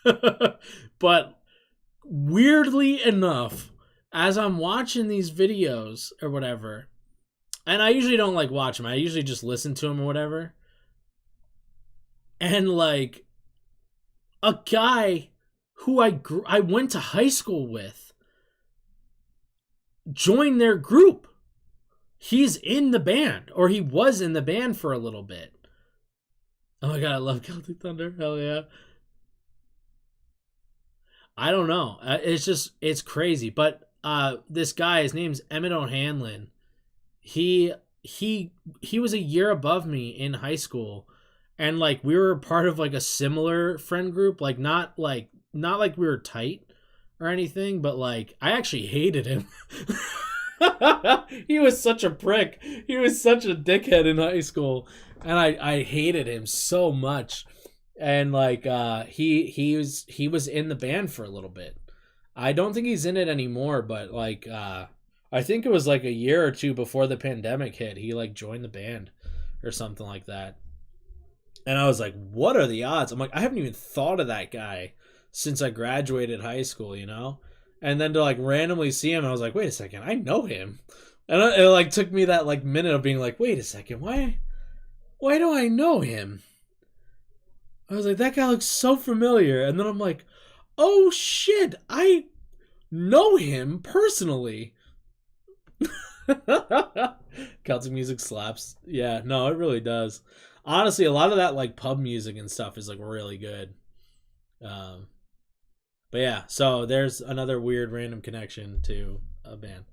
them. But weirdly enough, as I'm watching these videos or whatever, and I usually don't like watch them, I usually just listen to them or whatever. And like a guy who I went to high school with joined their group. He's in the band, or he was in the band for a little bit. Oh my god, I love Celtic Thunder. Hell yeah. I don't know. It's crazy. But this guy, his name's Emmett O'Hanlon. He he was a year above me in high school, and like we were part of like a similar friend group. Not like we were tight or anything, but like I actually hated him. He was such a prick. He was such a dickhead in high school, and I hated him so much. And like he was in the band for a little bit. I don't think he's in it anymore, but like I think it was like a year or two before the pandemic hit. He like joined the band or something like that. And I was like, what are the odds? I'm like, I haven't even thought of that guy since I graduated high school, you know? And then to like randomly see him, I was like, wait a second, I know him. And it like took me that like minute of being like, wait a second, why do I know him? I was like, that guy looks so familiar. And then I'm like, oh shit, I know him personally. Celtic music slaps. Yeah, no, it really does. Honestly, a lot of that like pub music and stuff is like really good. But yeah, so there's another weird random connection to a band.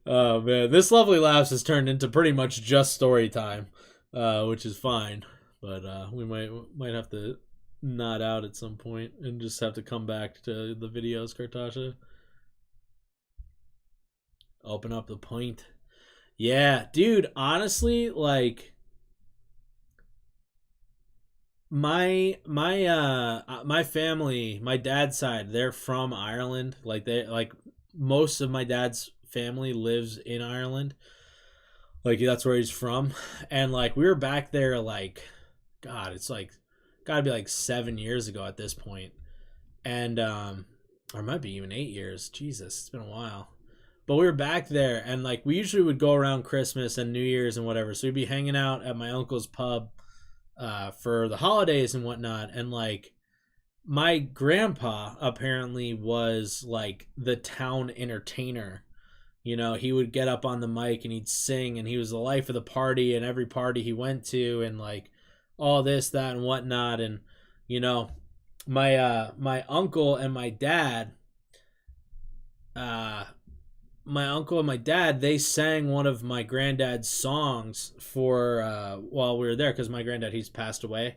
Oh man, this Lovely Laughs has turned into pretty much just story time, which is fine. But we might have to nod out at some point and just have to come back to the videos, Kartasha. Open up the point. Yeah, dude, honestly, like my family, my dad's side, they're from Ireland. Like most of my dad's family lives in Ireland. Like that's where he's from. And like we were back there like god, it's like gotta be like 7 years ago at this point. And or it might be even 8 years. Jesus, it's been a while. But we were back there, and like we usually would go around Christmas and New Year's and whatever. So we'd be hanging out at my uncle's pub for the holidays and whatnot. And like my grandpa apparently was like the town entertainer. You know, he would get up on the mic and he'd sing, and he was the life of the party and every party he went to, and like all this, that, and whatnot. And you know, my uncle and my dad, they sang one of my granddad's songs for while we were there, because my granddad, he's passed away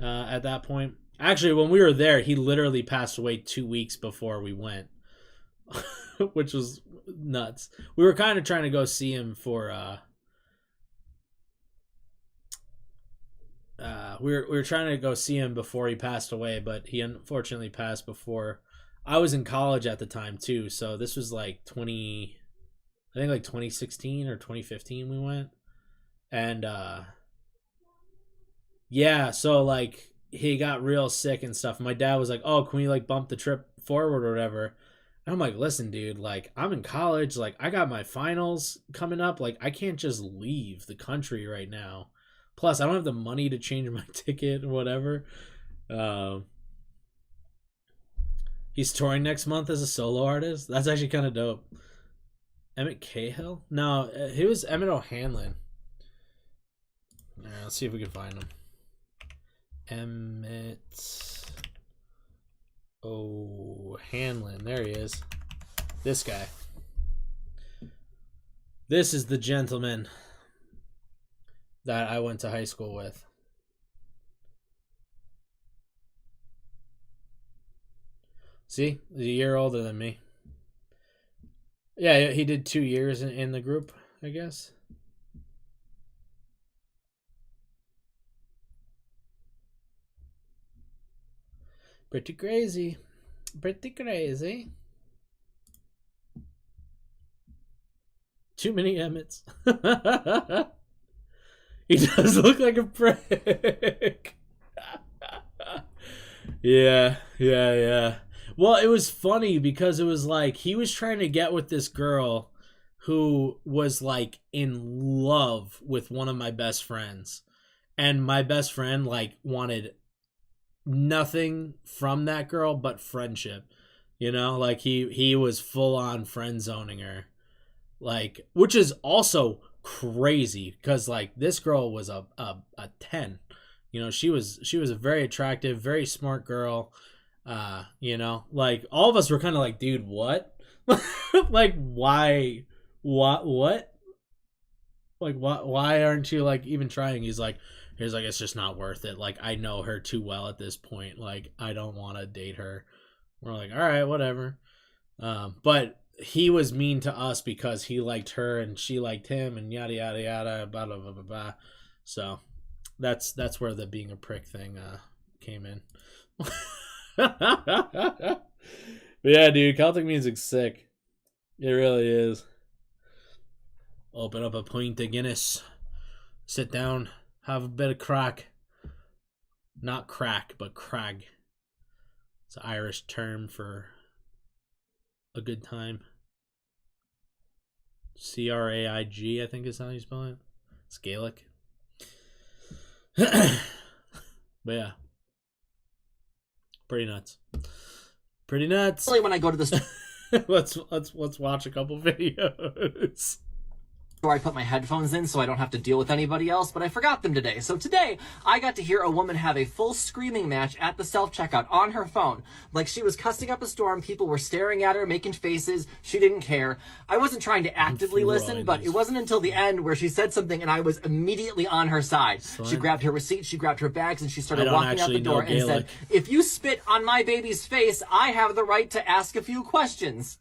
at that point. Actually, when we were there, he literally passed away 2 weeks before we went, which was nuts. We were kind of trying to go see him for we were trying to go see him before he passed away, but he unfortunately passed before I was in college at the time too. So this was like 2016 or 2015 we went. And yeah, so like he got real sick and stuff. My dad was like, "Oh, can we like bump the trip forward or whatever?" And I'm like, "Listen, dude, like I'm in college, like I got my finals coming up, like I can't just leave the country right now. Plus, I don't have the money to change my ticket or whatever." He's touring next month as a solo artist. That's actually kind of dope. Emmett Cahill? No, he was Emmett O'Hanlon. Yeah, let's see if we can find him. Emmett O'Hanlon. There he is. This guy. This is the gentleman that I went to high school with. See? He's a year older than me. Yeah, he did 2 years in the group, I guess. Pretty crazy. Pretty crazy. Too many Emmets. He does look like a prick. Yeah. Well, it was funny because it was like he was trying to get with this girl who was like in love with one of my best friends. And my best friend like wanted nothing from that girl but friendship. You know, like he was full on friend zoning her. Like, which is also crazy because like this girl was a 10. You know, she was a very attractive, very smart girl. You know, like all of us were kind of like, dude, what? Like, why? What? Like, why aren't you like even trying? He's like, it's just not worth it. Like, I know her too well at this point. Like, I don't want to date her. We're like, all right, whatever. But he was mean to us because he liked her and she liked him and yada yada yada, blah blah blah blah blah. So that's where the being a prick thing came in. But yeah, dude, Celtic music's sick. It really is. Open up a pint of Guinness, sit down, have a bit of crack. Not crack, but crag. It's an Irish term for a good time. Craig, I think is how you spell it. It's Gaelic. But yeah. Pretty nuts. Pretty nuts. When I go to the let's watch a couple videos. I put my headphones in so I don't have to deal with anybody else, but I forgot them today. So today, I got to hear a woman have a full screaming match at the self-checkout on her phone. Like she was cussing up a storm, people were staring at her, making faces, she didn't care. I wasn't trying to actively listen, but it wasn't until the end where she said something and I was immediately on her side. She grabbed her receipt, she grabbed her bags, and she started walking out the door and said, "If you spit on my baby's face, I have the right to ask a few questions."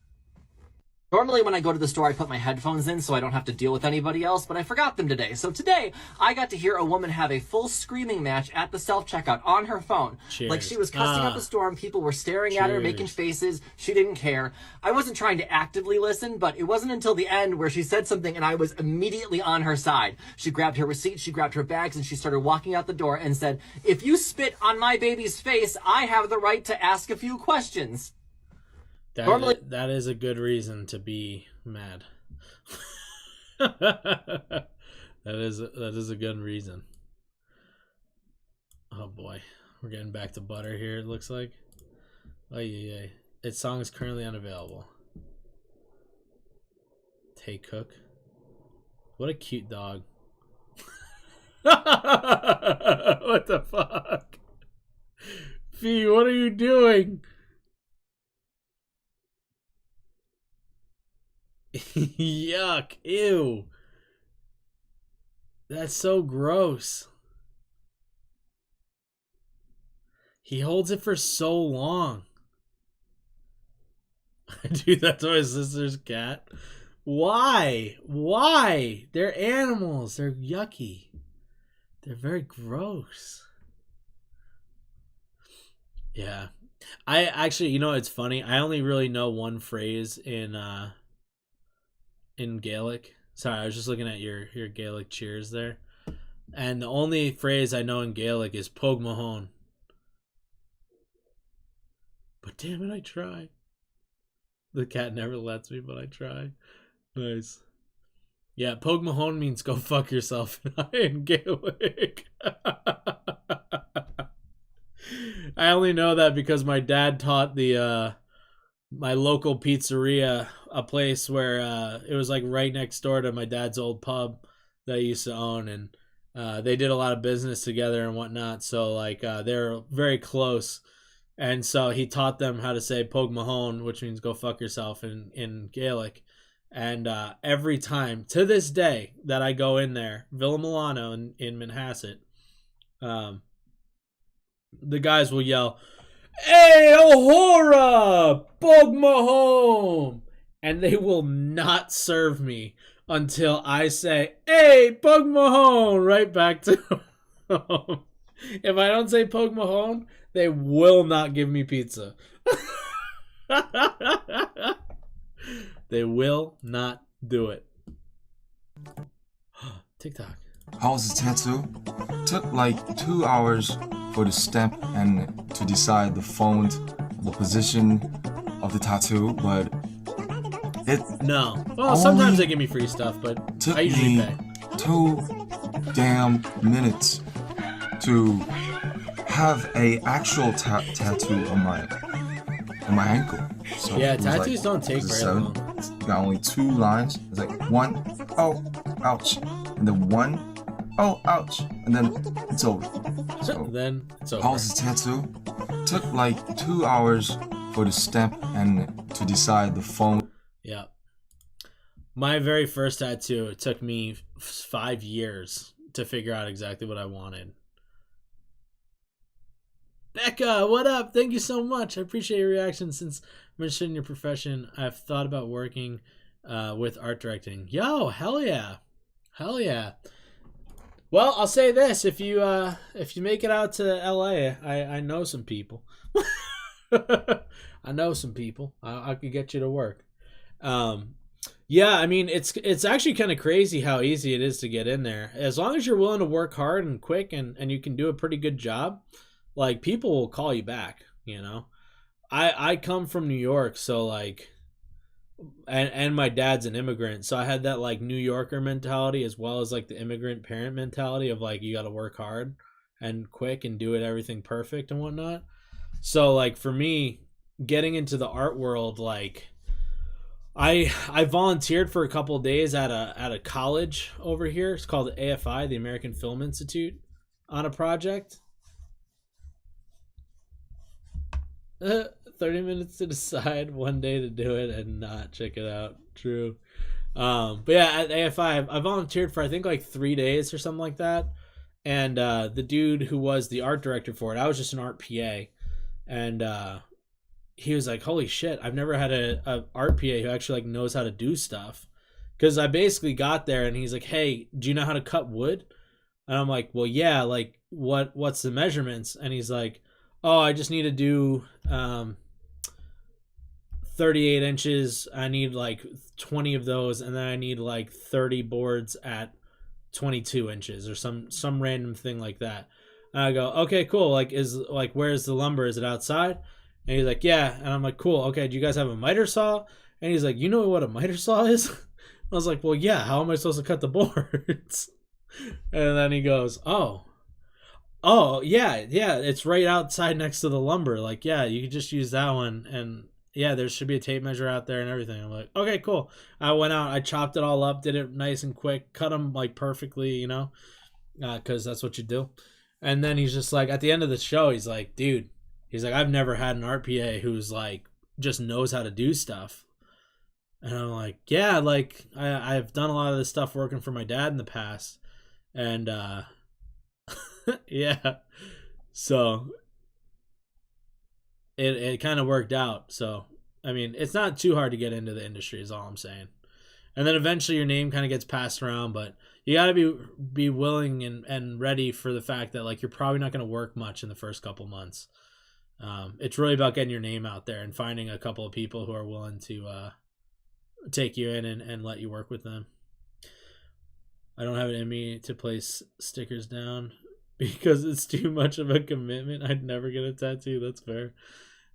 Normally when I go to the store, I put my headphones in so I don't have to deal with anybody else, but I forgot them today. So today, I got to hear a woman have a full screaming match at the self-checkout on her phone. Cheers. Like she was cussing up a storm, people were staring at her, making faces, she didn't care. I wasn't trying to actively listen, but it wasn't until the end where she said something and I was immediately on her side. She grabbed her receipt, she grabbed her bags, and she started walking out the door and said, "If you spit on my baby's face, I have the right to ask a few questions." That is a good reason to be mad. that is a good reason. Oh boy, we're getting back to butter here. It looks like. Oh yeah, its song is currently unavailable. Tay Cook, what a cute dog. What the fuck, Fee? What are you doing? Yuck, ew. That's so gross. He holds it for so long. Dude, that's my sister's cat. Why? Why? They're animals. They're yucky. They're very gross. Yeah. I actually, you know, it's funny. I only really know one phrase in Gaelic. Sorry, I was just looking at your Gaelic cheers there. And the only phrase I know in Gaelic is Pog Mahone. But damn it, I try. The cat never lets me, but I try. Nice. Yeah, Pog Mahone means go fuck yourself in Gaelic. I only know that because my dad taught the my local pizzeria, a place where it was like right next door to my dad's old pub that I used to own, and they did a lot of business together and whatnot. So like they're very close, and so he taught them how to say "Pog Mahone," which means "go fuck yourself" in Gaelic. And every time to this day that I go in there, Villa Milano in Manhasset, the guys will yell, "Hey, Ohora, Pog Mahone!" And they will not serve me until I say, "Hey, Pog Mahone!" right back to them. If I don't say Pog Mahone, they will not give me pizza. They will not do it. TikTok. How was the tattoo? Took like 2 hours for the stamp and to decide the font, the position of the tattoo, but it well, sometimes they give me free stuff, but took I usually me pay. 2 damn minutes to have a actual tattoo on my ankle. So yeah, it was tattoos like, don't take very long. Got only 2 lines. It's like 1, oh, ouch. And then one, oh, ouch. And then it's over. So then it's over. how was the tattoo? Took like 2 hours for the step and to decide the phone. Yeah. My very first tattoo, it took me 5 years to figure out exactly what I wanted. Becca, what up? Thank you so much. I appreciate your reaction. Since I'm interested in your profession, I've thought about working with art directing. Yo, hell yeah. Hell yeah. Well, I'll say this. If you make it out to LA, I know some people. I know some people. I could get you to work. Yeah, I mean, it's actually kind of crazy how easy it is to get in there. As long as you're willing to work hard and quick and you can do a pretty good job, like, people will call you back, you know? I come from New York, so, like, and my dad's an immigrant, so I had that, like, New Yorker mentality as well as, like, the immigrant parent mentality of, like, you got to work hard and quick and do it everything perfect and whatnot. So, like, for me, getting into the art world, like, I volunteered for a couple of days at a college over here. It's called AFI, the American Film Institute, on a project. 30 minutes to decide, 1 day to do it, and not check it out. True. But yeah, at AFI, I volunteered for I think like 3 days or something like that. And the dude who was the art director for it, I was just an art PA, and he was like, holy shit, I've never had a art PA who actually like knows how to do stuff. Because I basically got there and he's like, hey, do you know how to cut wood? And I'm like, well, yeah, like what's the measurements? And he's like, oh, I just need to do 38 inches. I need like 20 of those, and then I need like 30 boards at 22 inches or some random thing like that. And I go, okay, cool. Like, where's the lumber? Is it outside? And he's like, yeah. And I'm like, cool. Okay, do you guys have a miter saw? And he's like, you know what a miter saw is? I was like, well, yeah. How am I supposed to cut the boards? And then he goes, oh, yeah. It's right outside next to the lumber. Like, yeah, you could just use that one. And yeah, there should be a tape measure out there and everything. I'm like, okay, cool. I went out, I chopped it all up, did it nice and quick, cut them like perfectly, you know, because that's what you do. And then he's just like, at the end of the show, he's like, dude, he's like, I've never had an art PA who's like just knows how to do stuff. And I'm like, yeah, like I've done a lot of this stuff working for my dad in the past. And yeah, so it kind of worked out. So I mean, it's not too hard to get into the industry is all I'm saying. And then eventually your name kind of gets passed around, but you got to be willing and ready for the fact that like you're probably not going to work much in the first couple months. It's really about getting your name out there and finding a couple of people who are willing to take you in and let you work with them. I don't have it in me to place stickers down because it's too much of a commitment. I'd never get a tattoo. That's fair.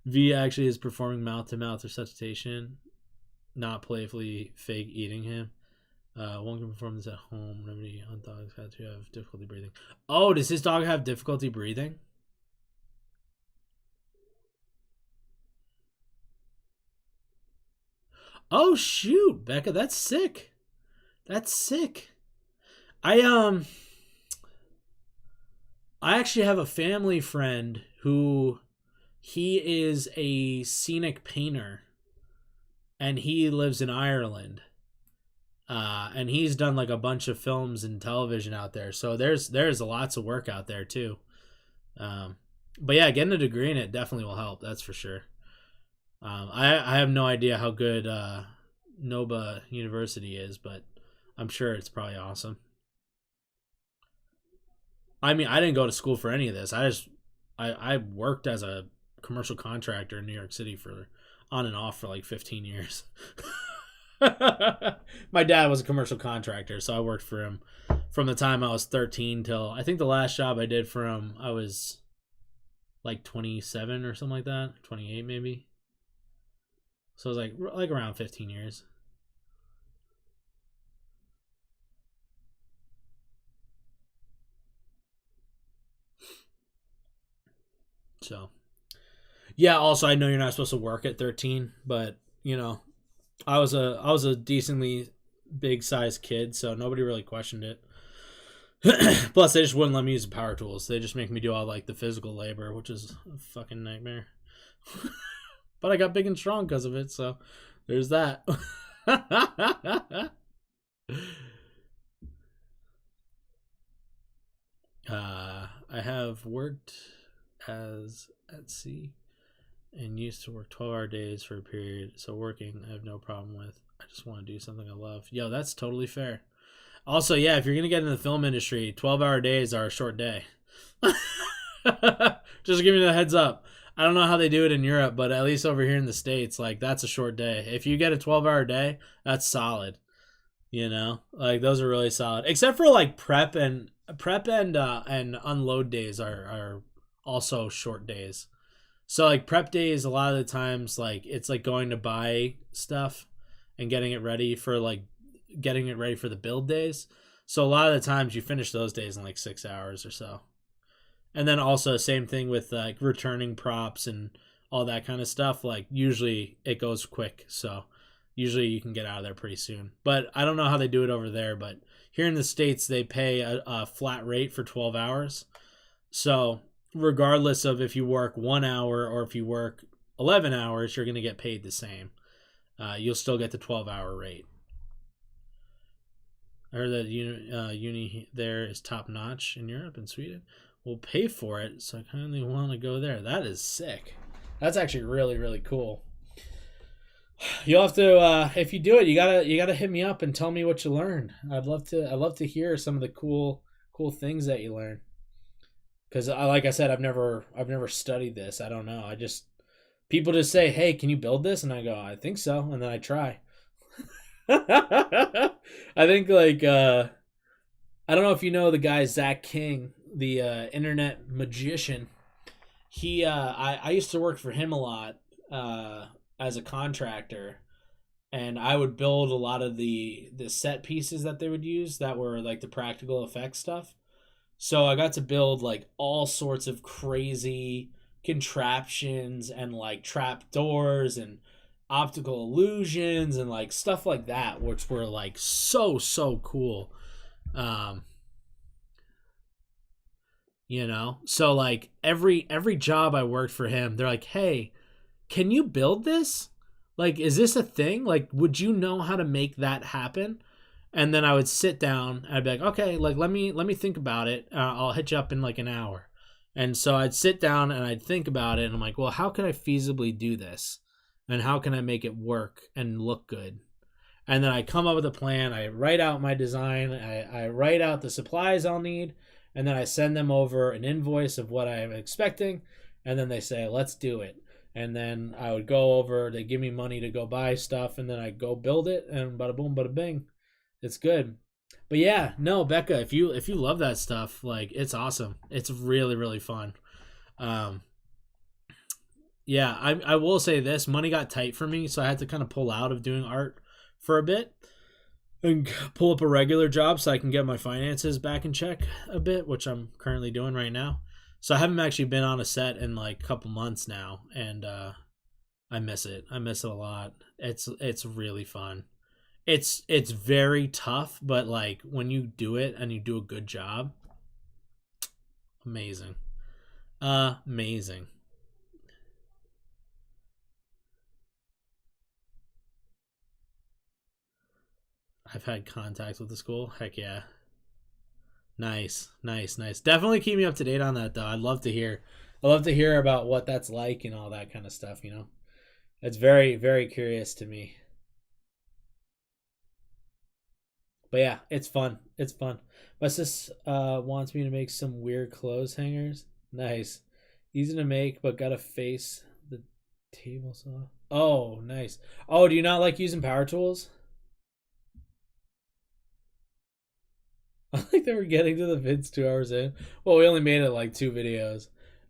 V actually is performing mouth-to-mouth resuscitation, not playfully fake eating him. One can perform this at home. Remedy on dogs had to have difficulty breathing. Oh, does his dog have difficulty breathing? Oh shoot, Becca, that's sick. That's sick. I actually have a family friend who he is a scenic painter and he lives in Ireland. And he's done like a bunch of films and television out there. So there's lots of work out there too. But yeah, getting a degree in it definitely will help. That's for sure. I have no idea how good Nova University is, but I'm sure it's probably awesome. I mean, I didn't go to school for any of this. I worked as a commercial contractor in New York City for on and off for like 15 years. My dad was a commercial contractor, so I worked for him from the time I was 13 till I think the last job I did for him I was like 27 or something like that, 28 maybe. So it was like around 15 years. So yeah, also I know you're not supposed to work at 13, but you know, I was a decently big size kid, so nobody really questioned it. Plus, they just wouldn't let me use the power tools. They just make me do all like the physical labor, which is a fucking nightmare. But I got big and strong because of it, so there's that. I have worked as at sea and used to work 12-hour days for a period, so working I have no problem with. I just want to do something I love. Yo, that's totally fair. Also, yeah, if you're going to get into the film industry, 12-hour days are a short day. Just giving you a heads up. I don't know how they do it in Europe, but at least over here in the States, like, that's a short day. If you get a 12-hour day, that's solid. You know? Like, those are really solid. Except for, like, prep and unload days are also short days. So, like, prep days, a lot of the times, like, it's like going to buy stuff and getting it ready for the build days. So a lot of the times you finish those days in like 6 hours or so. And then also same thing with like returning props and all that kind of stuff. Like usually it goes quick. So usually you can get out of there pretty soon. But I don't know how they do it over there. But here in the States, they pay a flat rate for 12 hours. So regardless of if you work 1 hour or if you work 11 hours, you're going to get paid the same. You'll still get the 12-hour rate. I heard that uni there is top notch in Europe and Sweden. We'll pay for it, so I kind of want to go there. That is sick. That's actually really, really cool. You'll have to, if you do it, you gotta hit me up and tell me what you learned. I'd love to hear some of the cool things that you learn. Because like I said, I've never studied this. I don't know. People just say, "Hey, can you build this?" And I go, "I think so," and then I try. I think like I don't know if you know the guy Zach King, the internet magician. He I used to work for him a lot as a contractor, and I would build a lot of the set pieces that they would use that were like the practical effects stuff. So I got to build like all sorts of crazy contraptions and like trap doors and optical illusions and like stuff like that, which were like so cool. You know, so like every job I worked for him, they're like, "Hey, can you build this? Like, is this a thing? Like, would you know how to make that happen?" And then I would sit down and I'd be like, "Okay, like let me think about it. I'll hit you up in like an hour." And so I'd sit down and I'd think about it, and I'm like, "Well, how can I feasibly do this? And how can I make it work and look good?" And then I come up with a plan. I write out my design. I write out the supplies I'll need, and then I send them over an invoice of what I'm expecting, and then they say, "Let's do it." And then I would go over, they give me money to go buy stuff, and then I go build it, and bada boom, bada bing. It's good. But yeah, no, Becca, if you love that stuff, like, it's awesome. It's really, really fun. Yeah, I will say this, money got tight for me, so I had to kind of pull out of doing art for a bit and pull up a regular job so I can get my finances back in check a bit, which I'm currently doing right now. So I haven't actually been on a set in like a couple months now, and I miss it. I miss it a lot. It's really fun. It's very tough, but like when you do it and you do a good job, amazing. Amazing. I've had contact with the school. Heck yeah. Nice. Definitely keep me up to date on that though. I'd love to hear about what that's like and all that kind of stuff, you know. It's very, very curious to me. But yeah, it's fun. It's fun. My sis wants me to make some weird clothes hangers. Nice. Easy to make, but gotta face the table saw. Oh, nice. Oh, do you not like using power tools? I think they were getting to the vids 2 hours in. Well, we only made it like 2 videos.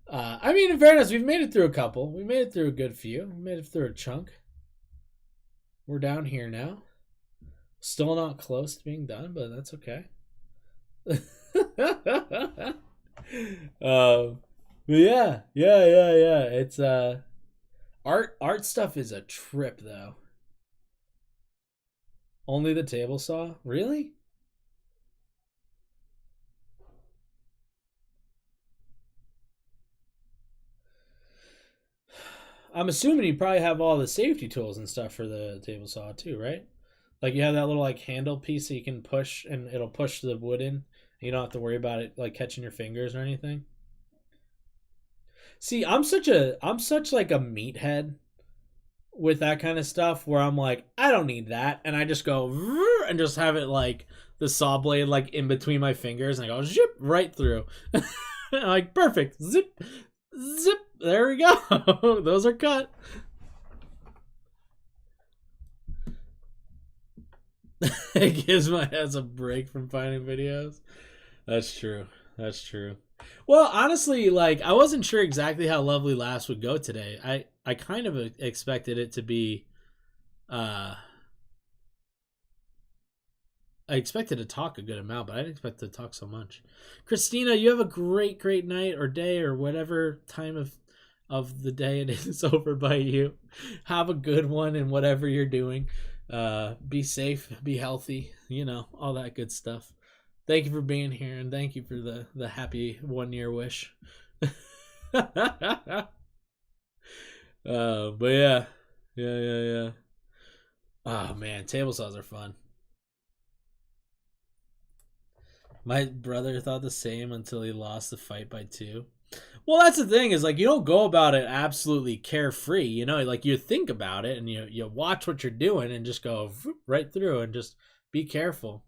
I mean, in fairness, we've made it through a couple. We made it through a good few. We made it through a chunk. We're down here now. Still not close to being done, but that's okay. Yeah. It's art stuff is a trip though. Only the table saw? Really? I'm assuming you probably have all the safety tools and stuff for the table saw too, right? Like you have that little like handle piece that you can push and it'll push the wood in. You don't have to worry about it like catching your fingers or anything. See, I'm such like a meathead with that kind of stuff where I'm like, I don't need that, and I just go and just have it like the saw blade like in between my fingers, and I go zip right through. I'm like, perfect, zip, zip. There we go. Those are cut. It gives my ass a break from finding videos. That's true. That's true. Well, honestly, like I wasn't sure exactly how Lovely Laughs would go today. I kind of expected it to be I expected to talk a good amount, but I didn't expect to talk so much. Christina, you have a great night or day or whatever time of the day it is over by you. Have a good one in whatever you're doing. Be safe, be healthy, you know, all that good stuff. Thank you for being here, and thank you for the happy 1 year wish. But yeah. Oh man, table saws are fun. My brother thought the same until he lost the fight by 2. Well, that's the thing is like you don't go about it absolutely carefree, you know, like you think about it and you watch what you're doing and just go right through and just be careful.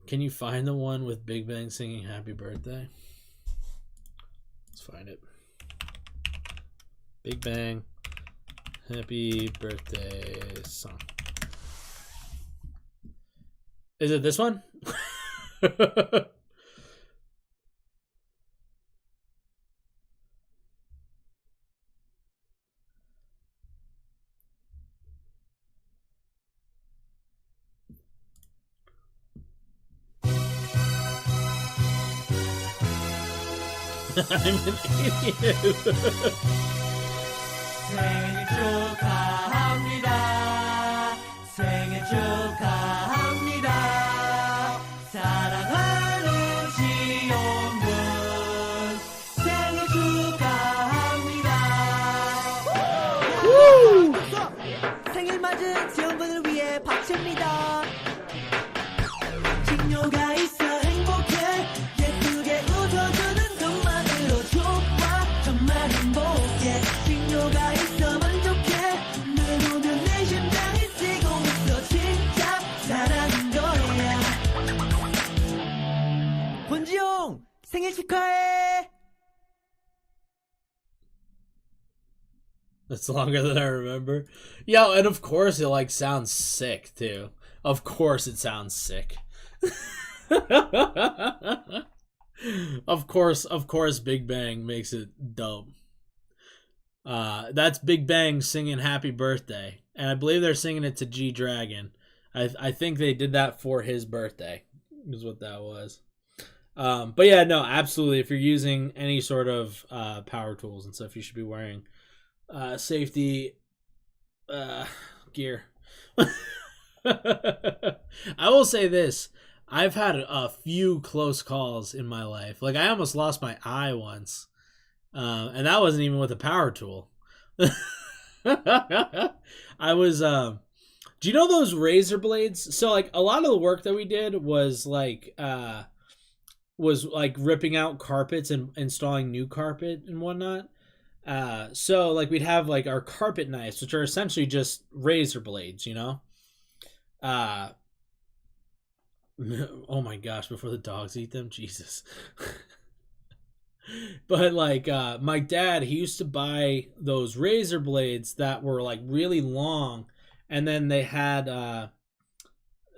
Can you find the one with Big Bang singing Happy Birthday? Let's find it. Big Bang Happy Birthday song. Is it this one? I'm an idiot. 생일 축하합니다. 생일 축하합니다. 사랑하는 지용군 생일 축하합니다. 생일 맞은 지용군을 위해 박수입니다. 친구가 있어 행복해 예쁘게 웃어주는 것만으로 좋아 정말 행복해 친구가 있어 만족해 누구든 내 심장이 뛰고 있어 진짜 사랑인 거야 본지용 생일 축하해. That's longer than I remember. Yeah, and of course it like sounds sick too. Of course it sounds sick. Of course Big Bang makes it dope. That's Big Bang singing Happy Birthday. And I believe they're singing it to G Dragon. I think they did that for his birthday, is what that was. But yeah, no, absolutely. If you're using any sort of power tools and stuff, you should be wearing safety gear. I will say this. I've had a few close calls in my life. Like I almost lost my eye once. And that wasn't even with a power tool. I was do you know those razor blades? So like a lot of the work that we did was like ripping out carpets and installing new carpet and whatnot. So like we'd have like our carpet knives, which are essentially just razor blades, you know? Oh my gosh, before the dogs eat them, Jesus. But like my dad, he used to buy those razor blades that were like really long, and then they had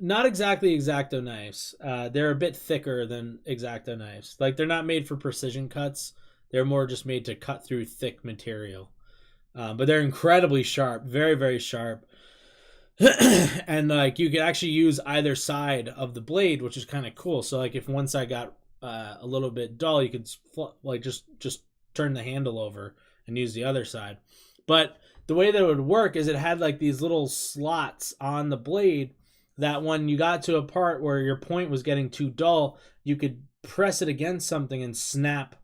not exactly X-Acto knives. They're a bit thicker than X-Acto knives. Like they're not made for precision cuts. They're more just made to cut through thick material. But they're incredibly sharp, very, very sharp. And like you could actually use either side of the blade, which is kind of cool. So like if one side got a little bit dull, you could like just turn the handle over and use the other side. But the way that it would work is it had like these little slots on the blade that when you got to a part where your point was getting too dull, you could press it against something and snap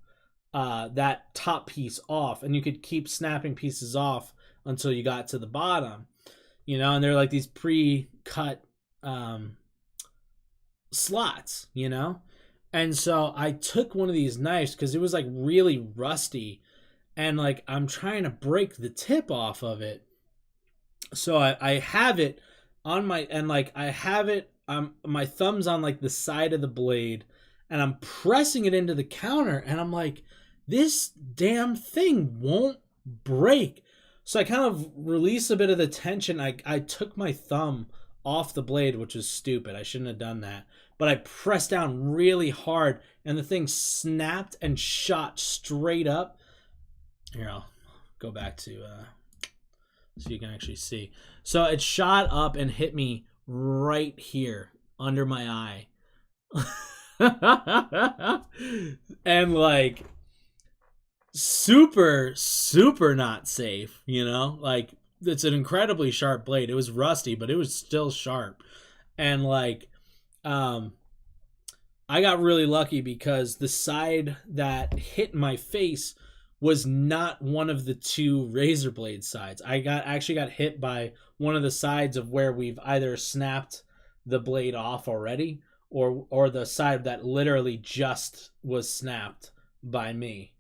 that top piece off, and you could keep snapping pieces off until you got to the bottom, you know. And they're like these pre-cut slots, you know. And so I took one of these knives because it was like really rusty, and like I'm trying to break the tip off of it. So I have it on my, and like I have it, my thumb's on like the side of the blade, and I'm pressing it into the counter, and I'm like, this damn thing won't break. So I kind of release a bit of the tension. I took my thumb off the blade, which was stupid. I shouldn't have done that. But I pressed down really hard, and the thing snapped and shot straight up. Here, I'll go back to so you can actually see. So it shot up and hit me right here under my eye. And like super not safe, you know? Like it's an incredibly sharp blade. It was rusty, but it was still sharp. And like I got really lucky because the side that hit my face was not one of the two razor blade sides. I actually got hit by one of the sides of where we've either snapped the blade off already, or the side that literally just was snapped by me.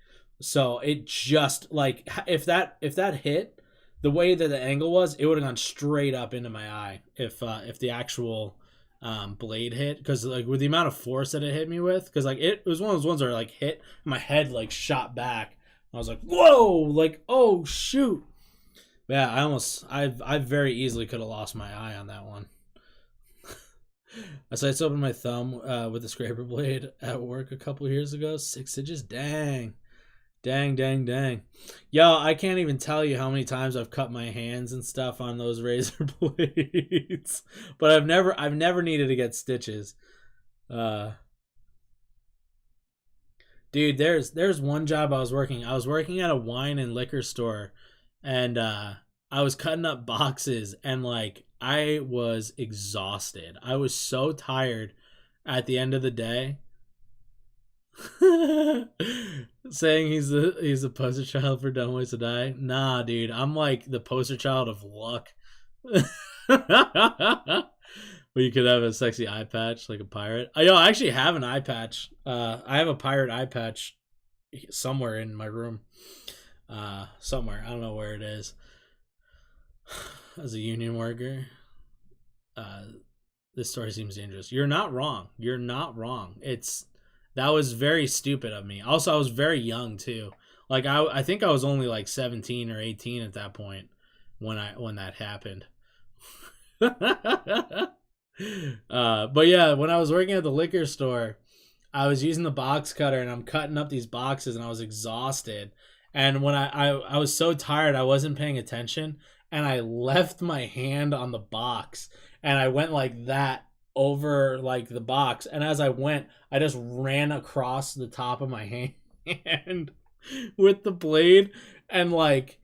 So it just like, if that hit the way that the angle was, it would have gone straight up into my eye if the actual blade hit, because like with the amount of force that it hit me with, because like it was one of those ones where like hit my head, like shot back. I was like, whoa, like, oh shoot. Yeah, I very easily could have lost my eye on that one. I sliced open my thumb with the scraper blade at work a couple years ago. 6 inches, dang. Yo, I can't even tell you how many times I've cut my hands and stuff on those razor blades. But I've never needed to get stitches. Dude, there's one job I was working at a wine and liquor store, and I was cutting up boxes, and like I was exhausted. I was so tired at the end of the day. Saying he's the poster child for dumb ways to die. Nah, dude, I'm like the poster child of luck. Well, you could have a sexy eye patch like a pirate. I actually have an eye patch. I have a pirate eye patch somewhere in my room. Somewhere. I don't know where it is. As a union worker, this story seems dangerous. You're not wrong. That was very stupid of me. Also, I was very young too. Like I think I was only like 17 or 18 at that point when that happened. But yeah, when I was working at the liquor store, I was using the box cutter and I'm cutting up these boxes, and I was exhausted. And when I was so tired, I wasn't paying attention, and I left my hand on the box, and I went like that over like the box, and as I went, I just ran across the top of my hand with the blade, and like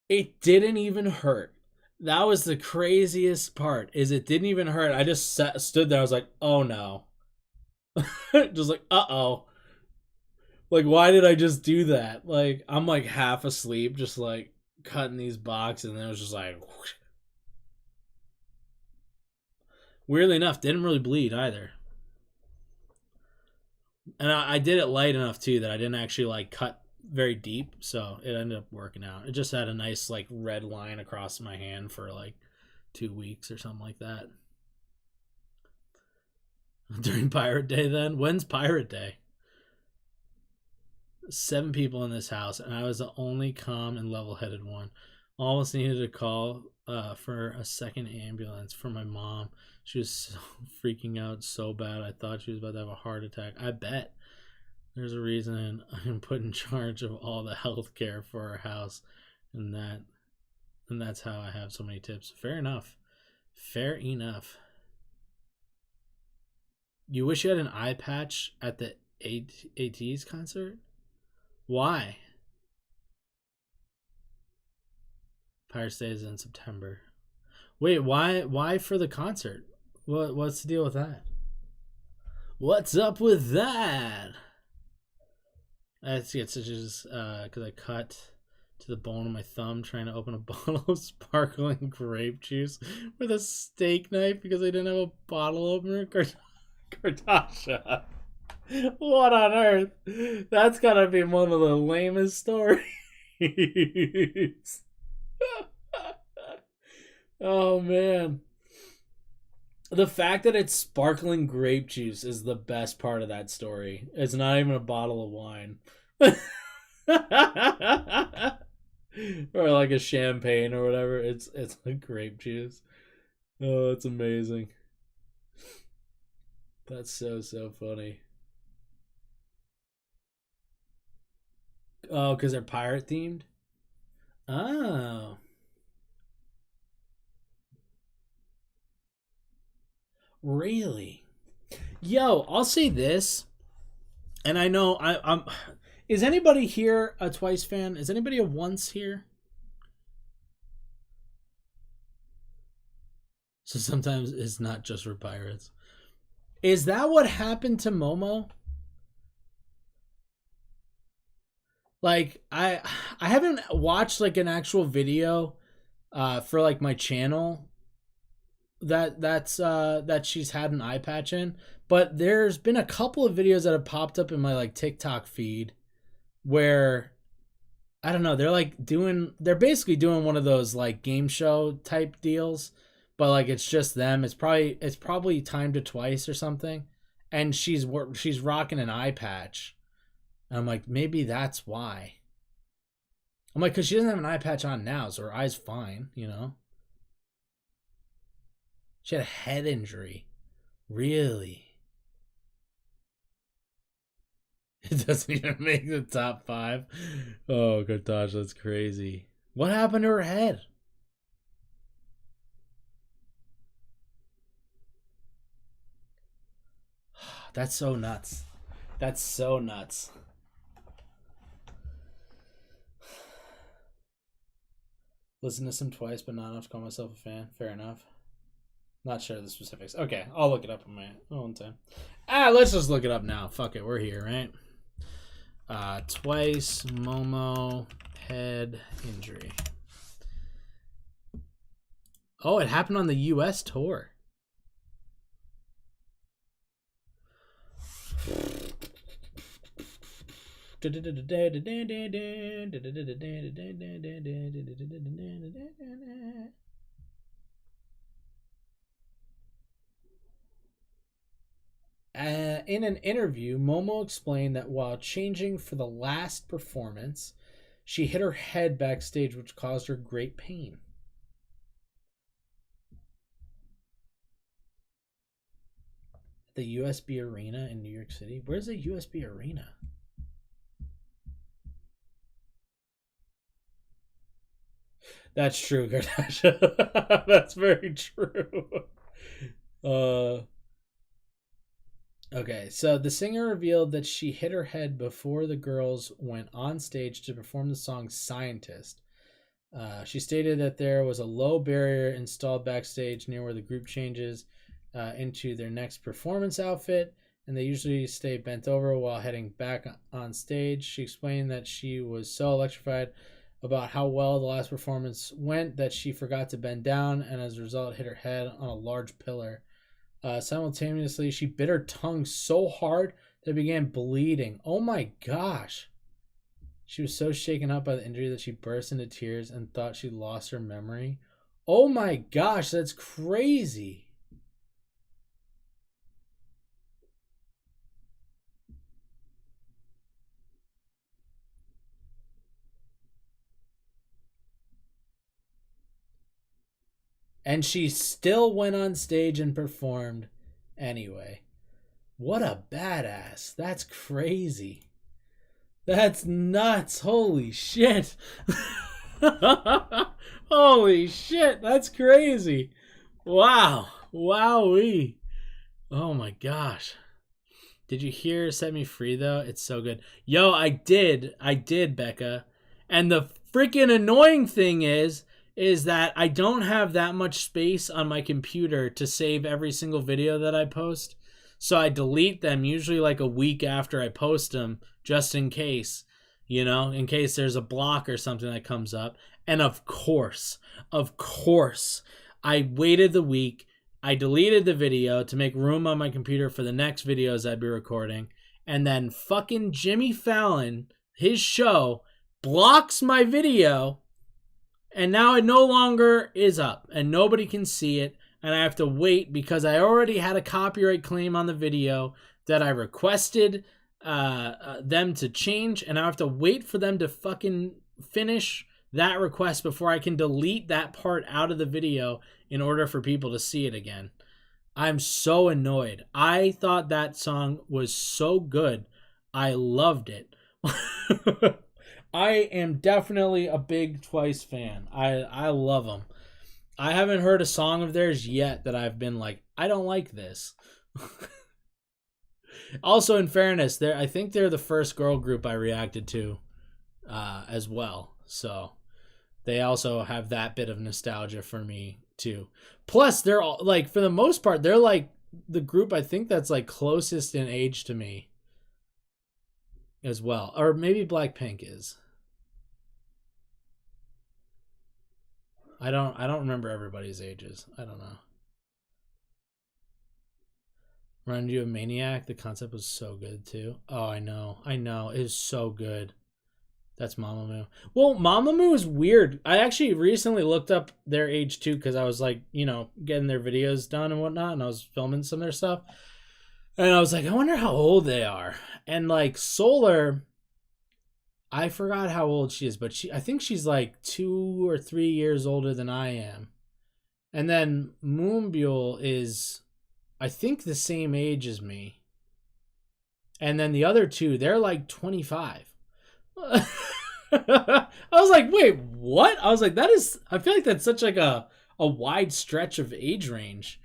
it didn't even hurt. That was the craziest part, is it didn't even hurt. I just stood there. I was like, oh no. Just like, uh-oh. Like, why did I just do that? Like, I'm like half asleep, just like cutting these boxes, and then it was just like whoosh. Weirdly enough, didn't really bleed either. And I did it light enough too that I didn't actually like cut very deep, so it ended up working out. It just had a nice like red line across my hand for like 2 weeks or something like that. During Pirate Day then? When's Pirate Day? 7 people in this house, and I was the only calm and level-headed one. Almost needed to call for a second ambulance for my mom. She was so freaking out so bad. I thought she was about to have a heart attack. I bet. There's a reason I'm put in charge of all the health care for our house, and that's how I have so many tips. Fair enough. You wish you had an eye patch at the AT's concert? Why? Pirates Day is in September. Wait, why for the concert? What's the deal with that? What's up with that? It's just because I cut to the bone of my thumb trying to open a bottle of sparkling grape juice with a steak knife because I didn't have a bottle opener. Kardashian. What on earth? That's gotta be one of the lamest stories. Oh man. The fact that it's sparkling grape juice is the best part of that story. It's not even a bottle of wine. Or like a champagne or whatever. It's like grape juice. Oh, it's amazing. That's so funny. Oh, because they're pirate themed? Oh. Really? Yo, I'll say this, and I know I'm. Is anybody here a Twice fan? Is anybody a Once here? So sometimes it's not just for pirates. Is that what happened to Momo? Like I haven't watched like an actual video for like my channel that she's had an eye patch in, but there's been a couple of videos that have popped up in my like TikTok feed where I don't know, they're basically doing one of those like game show type deals, but like it's just them. It's probably timed to twice or something, and she's rocking an eye patch. And I'm like, maybe that's why. I'm like, because she doesn't have an eye patch on now, so her eye's fine, you know? She had a head injury. Really? It doesn't even make the top 5. Oh, gosh, that's crazy. What happened to her head? That's so nuts. That's so nuts. Listen to some Twice, but not enough to call myself a fan. Fair enough. Not sure the specifics. Okay, I'll look it up on my own time. Let's just look it up now. Fuck it, we're here, right? Twice Momo head injury. Oh, it happened on the U.S. tour. In an interview, Momo explained that while changing for the last performance, she hit her head backstage, which caused her great pain. The USB Arena in New York City? Where's the USB Arena? That's true, Kardashian. That's very true. Okay, so the singer revealed that she hit her head before the girls went on stage to perform the song Scientist. She stated that there was a low barrier installed backstage near where the group changes into their next performance outfit, and they usually stay bent over while heading back on stage. She explained that she was so electrified about how well the last performance went that she forgot to bend down, and as a result hit her head on a large pillar. Simultaneously, she bit her tongue so hard that it began bleeding. Oh my gosh. She was so shaken up by the injury that she burst into tears and thought she lost her memory. Oh my gosh, that's crazy. And she still went on stage and performed anyway. What a badass. That's crazy. That's nuts. Holy shit. Holy shit. That's crazy. Wow. Wowee. Oh my gosh. Did you hear Set Me Free though? It's so good. Yo, I did, Becca. And the freaking annoying thing is is that I don't have that much space on my computer to save every single video that I post. So I delete them usually like a week after I post them, just in case, in case there's a block or something that comes up. And of course, I waited the week. I deleted the video to make room on my computer for the next videos I'd be recording. And then fucking Jimmy Fallon, his show, blocks my video. And now it no longer is up and nobody can see it. And I have to wait because I already had a copyright claim on the video that I requested them to change. And I have to wait for them to fucking finish that request before I can delete that part out of the video in order for people to see it again. I'm so annoyed. I thought that song was so good. I loved it. I am definitely a big Twice fan. I love them. I haven't heard a song of theirs yet that I've been like, I don't like this. Also, in fairness, I think they're the first girl group I reacted to as well. So they also have that bit of nostalgia for me too. Plus, they're all, like, for the most part, they're like the group I think that's like closest in age to me as well. Or maybe Blackpink is. I don't remember everybody's ages. I don't know. Run You a Maniac. The concept was so good too. Oh, I know. It was so good. That's Mamamoo. Well, Mamamoo is weird. I actually recently looked up their age too because I was like, getting their videos done and whatnot, and I was filming some of their stuff. And I was like, I wonder how old they are. And like Solar, I forgot how old she is, but I think she's like 2 or 3 years older than I am. And then Moonbyul is, I think, the same age as me. And then the other two, they're like 25. I was like, wait, what? I was like, I feel like that's such like a wide stretch of age range.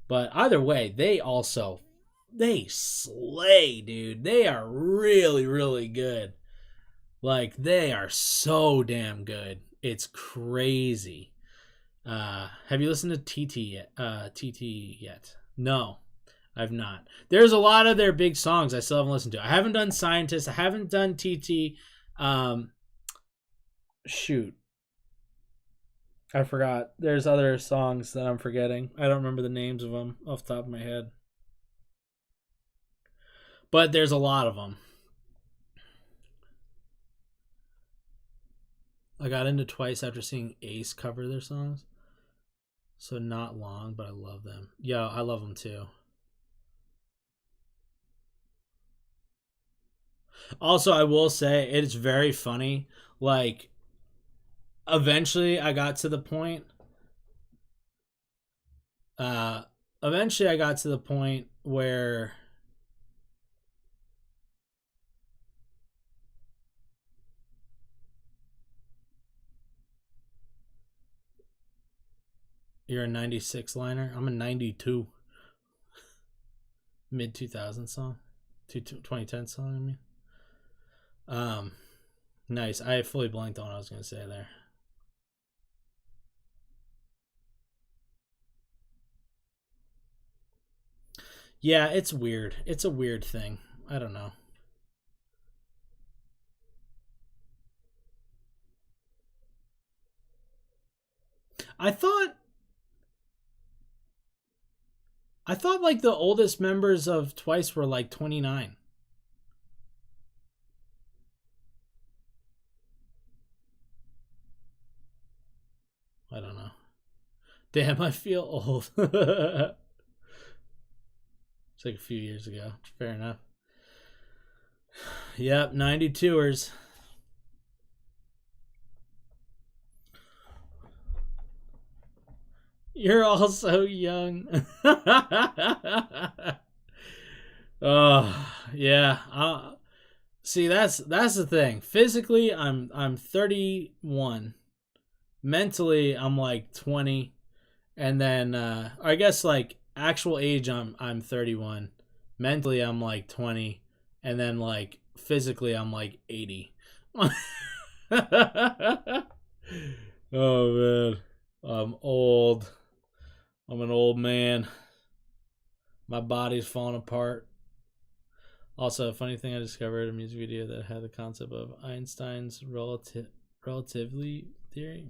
But either way, they slay, dude. They are really, really good. Like, they are so damn good. It's crazy. Have you listened to TT yet? No, I've not. There's a lot of their big songs I still haven't listened to. I haven't done Scientist. I haven't done TT. Shoot. I forgot. There's other songs that I'm forgetting. I don't remember the names of them off the top of my head. But there's a lot of them. I got into Twice after seeing Ace cover their songs. So not long, but I love them. Yeah, I love them too. Also, I will say it's very funny. Like, eventually I got to the point where you're a 96 liner. I'm a 92. Mid 2000 song. 2010 song, I mean. Nice. I fully blanked on what I was going to say there. Yeah, it's weird. It's a weird thing. I don't know. I thought like the oldest members of Twice were like 29. I don't know. Damn, I feel old. It's like a few years ago. Fair enough. Yep, 92ers. You're all so young. Oh, yeah. See, that's the thing. Physically, I'm 31. Mentally, I'm like 20. And then I guess like actual age I'm 31. Mentally, I'm like 20. And then like physically, I'm like 80. Oh man, I'm old. I'm an old man. My body's falling apart. Also, a funny thing I discovered a music video that had the concept of Einstein's relativity theory.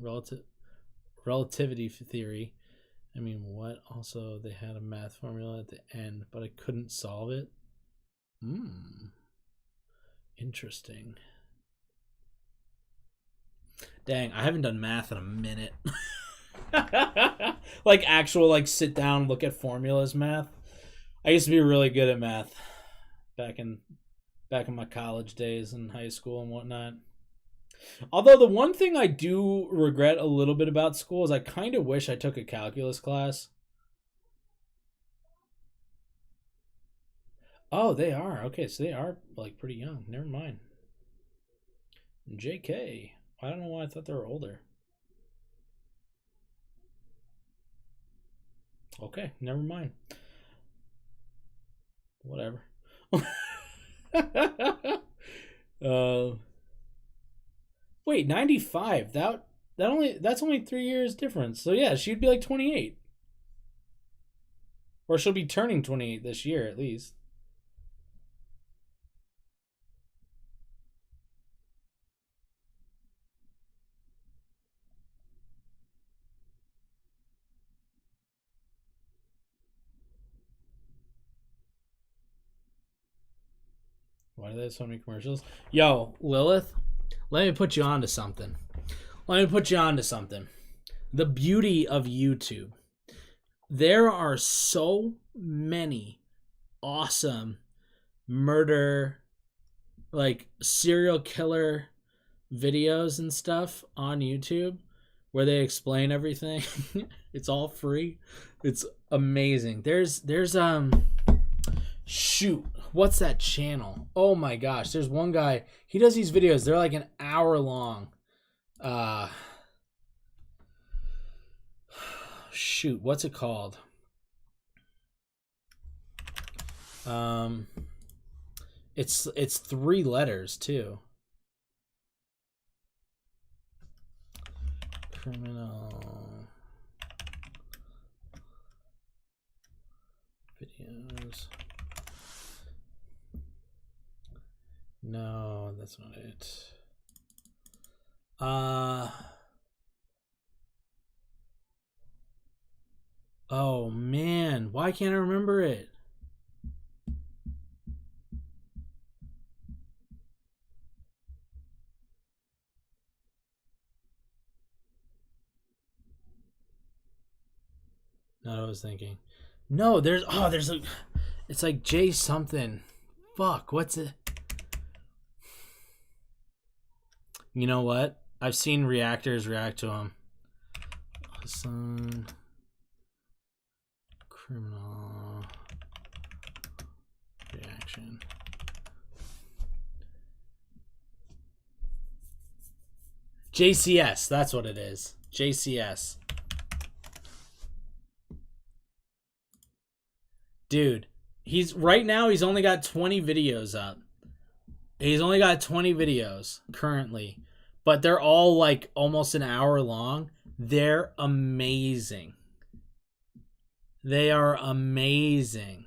I mean, what? Also, they had a math formula at the end, but I couldn't solve it. Interesting. Dang, I haven't done math in a minute. Like actual, like sit down, look at formulas math. I used to be really good at math back in my college days and high school and whatnot. Although the one thing I do regret a little bit about school is I kind of wish I took a calculus class. Oh, they are. Okay, so they are like pretty young. Never mind. JK. I don't know why I thought they were older. Okay, never mind. Whatever. Wait, 95. That's only 3 years difference. So yeah, she'd be like 28. Or she'll be turning 28 this year at least. Why do they have so many commercials? Yo, Lilith, let me put you on to something. The beauty of YouTube. There are so many awesome murder, like serial killer videos and stuff on YouTube where they explain everything. It's all free. It's amazing. There's shoot, what's that channel? Oh my gosh, there's one guy, he does these videos, they're like an hour long. Shoot, what's it called? It's 3 letters too. Criminal videos. No, that's not it. Oh man, why can't I remember it? Not what I was thinking. No, there's a, it's like J something. Fuck, what's it? You know what? I've seen reactors react to him. Some criminal reaction. JCS, that's what it is. JCS. Dude, he's only got 20 videos up. He's only got 20 videos currently, but they're all like almost an hour long. They're amazing. They are amazing.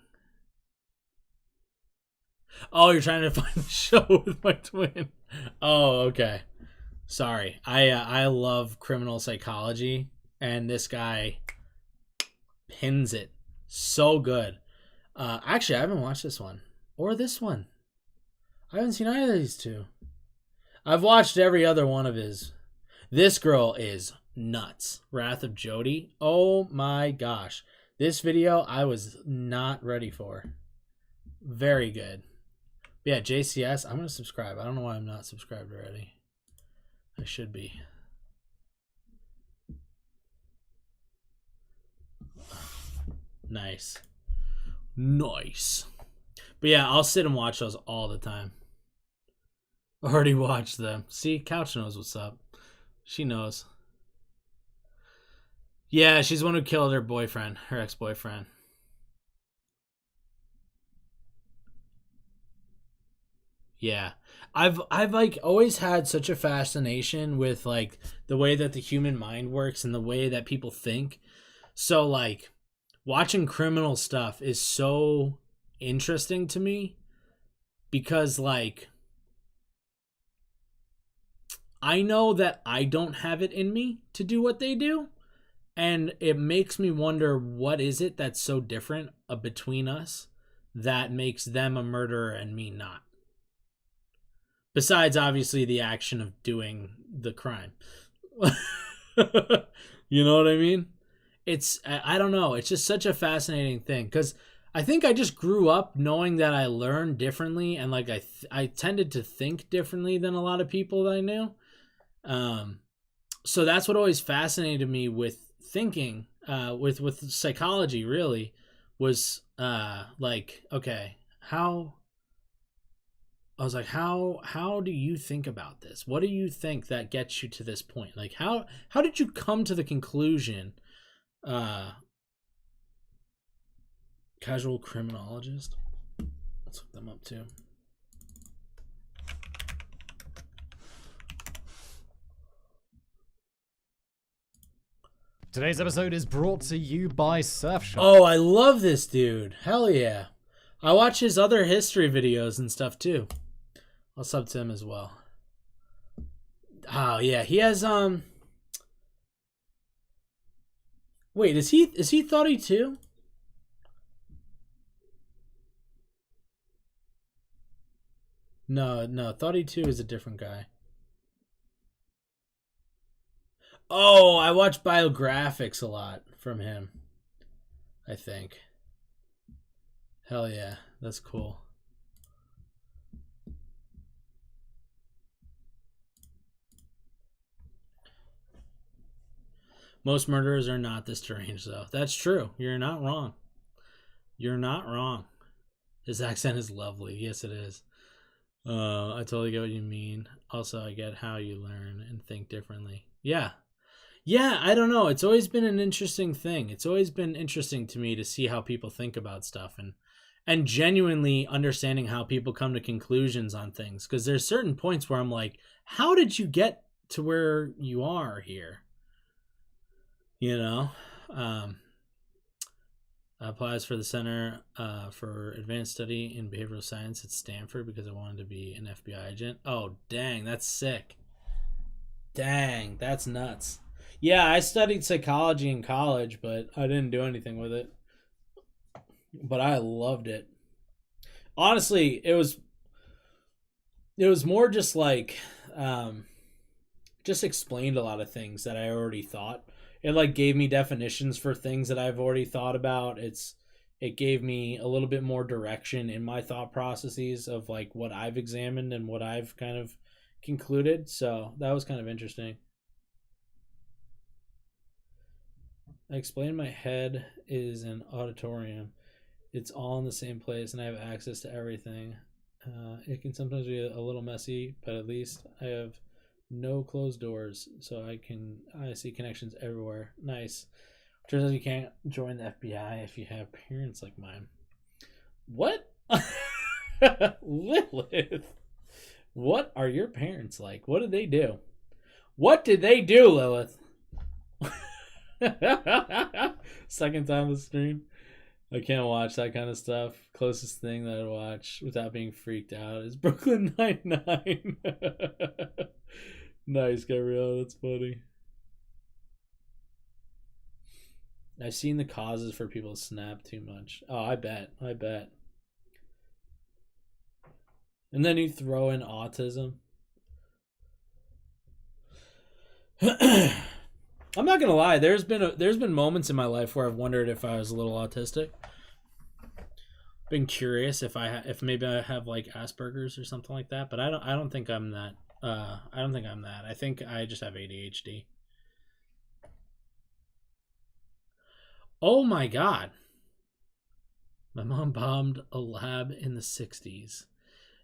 Oh, you're trying to find the show with my twin. Oh, okay. Sorry. I love criminal psychology, and this guy pins it so good. Actually, I haven't watched this one or this one. I haven't seen either of these two. I've watched every other one of his. This girl is nuts. Wrath of Jody. Oh my gosh. This video I was not ready for. Very good. But yeah, JCS, I'm going to subscribe. I don't know why I'm not subscribed already. I should be. Nice. Nice. But yeah, I'll sit and watch those all the time. Already watched them. See, Couch knows what's up. She knows. Yeah, she's the one who killed her boyfriend, her ex-boyfriend. Yeah. I've like always had such a fascination with like the way that the human mind works and the way that people think. So like watching criminal stuff is so interesting to me because like I know that I don't have it in me to do what they do, and it makes me wonder what is it that's so different between us that makes them a murderer and me not. Besides, obviously, the action of doing the crime. You know what I mean? I don't know. It's just such a fascinating thing because I think I just grew up knowing that I learned differently and like I tended to think differently than a lot of people that I knew. So that's what always fascinated me with thinking, with psychology really was like, okay, how do you think about this? What do you think that gets you to this point? Like how did you come to the conclusion? Casual criminologist. Let's look them up too. Today's episode is brought to you by Surfshark. Oh, I love this dude. Hell yeah. I watch his other history videos and stuff too. I'll sub to him as well. Oh yeah, he has wait, is he Thoughty too? No, Thoughty 2 is a different guy. Oh, I watch biographics a lot from him. I think. Hell yeah, that's cool. Most murderers are not this deranged, though. That's true. You're not wrong. You're not wrong. His accent is lovely. Yes, it is. I totally get what you mean. Also, I get how you learn and think differently. Yeah. Yeah, I don't know. It's always been an interesting thing. It's always been interesting to me to see how people think about stuff and genuinely understanding how people come to conclusions on things. Because there's certain points where I'm like, how did you get to where you are here? You know? Applies for the Center for Advanced Study in Behavioral Science at Stanford because I wanted to be an FBI agent. Oh, dang, that's sick. Dang, that's nuts. Yeah, I studied psychology in college, but I didn't do anything with it. But I loved it. Honestly, it was more just like just explained a lot of things that I already thought. It like gave me definitions for things that I've already thought about. It gave me a little bit more direction in my thought processes of like what I've examined and what I've kind of concluded. So that was kind of interesting. I explained my head is an auditorium. It's all in the same place and I have access to everything. It can sometimes be a little messy, but at least I have no closed doors, so I see connections everywhere. Nice. Turns out you can't join the FBI if you have parents like mine. What? Lilith. What are your parents like? What did they do? What did they do, Lilith? Second time on stream. I can't watch that kind of stuff. Closest thing that I watch without being freaked out is Brooklyn Nine-Nine. Nice, Gabrielle. That's funny. I've seen the causes for people to snap too much. Oh, I bet. And then you throw in autism. I'm not gonna lie. There's been moments in my life where I've wondered if I was a little autistic. Been curious if maybe I have like Asperger's or something like that, but I don't think I'm that. I don't think I'm that. I think I just have ADHD. Oh my god. My mom bombed a lab in the 60s.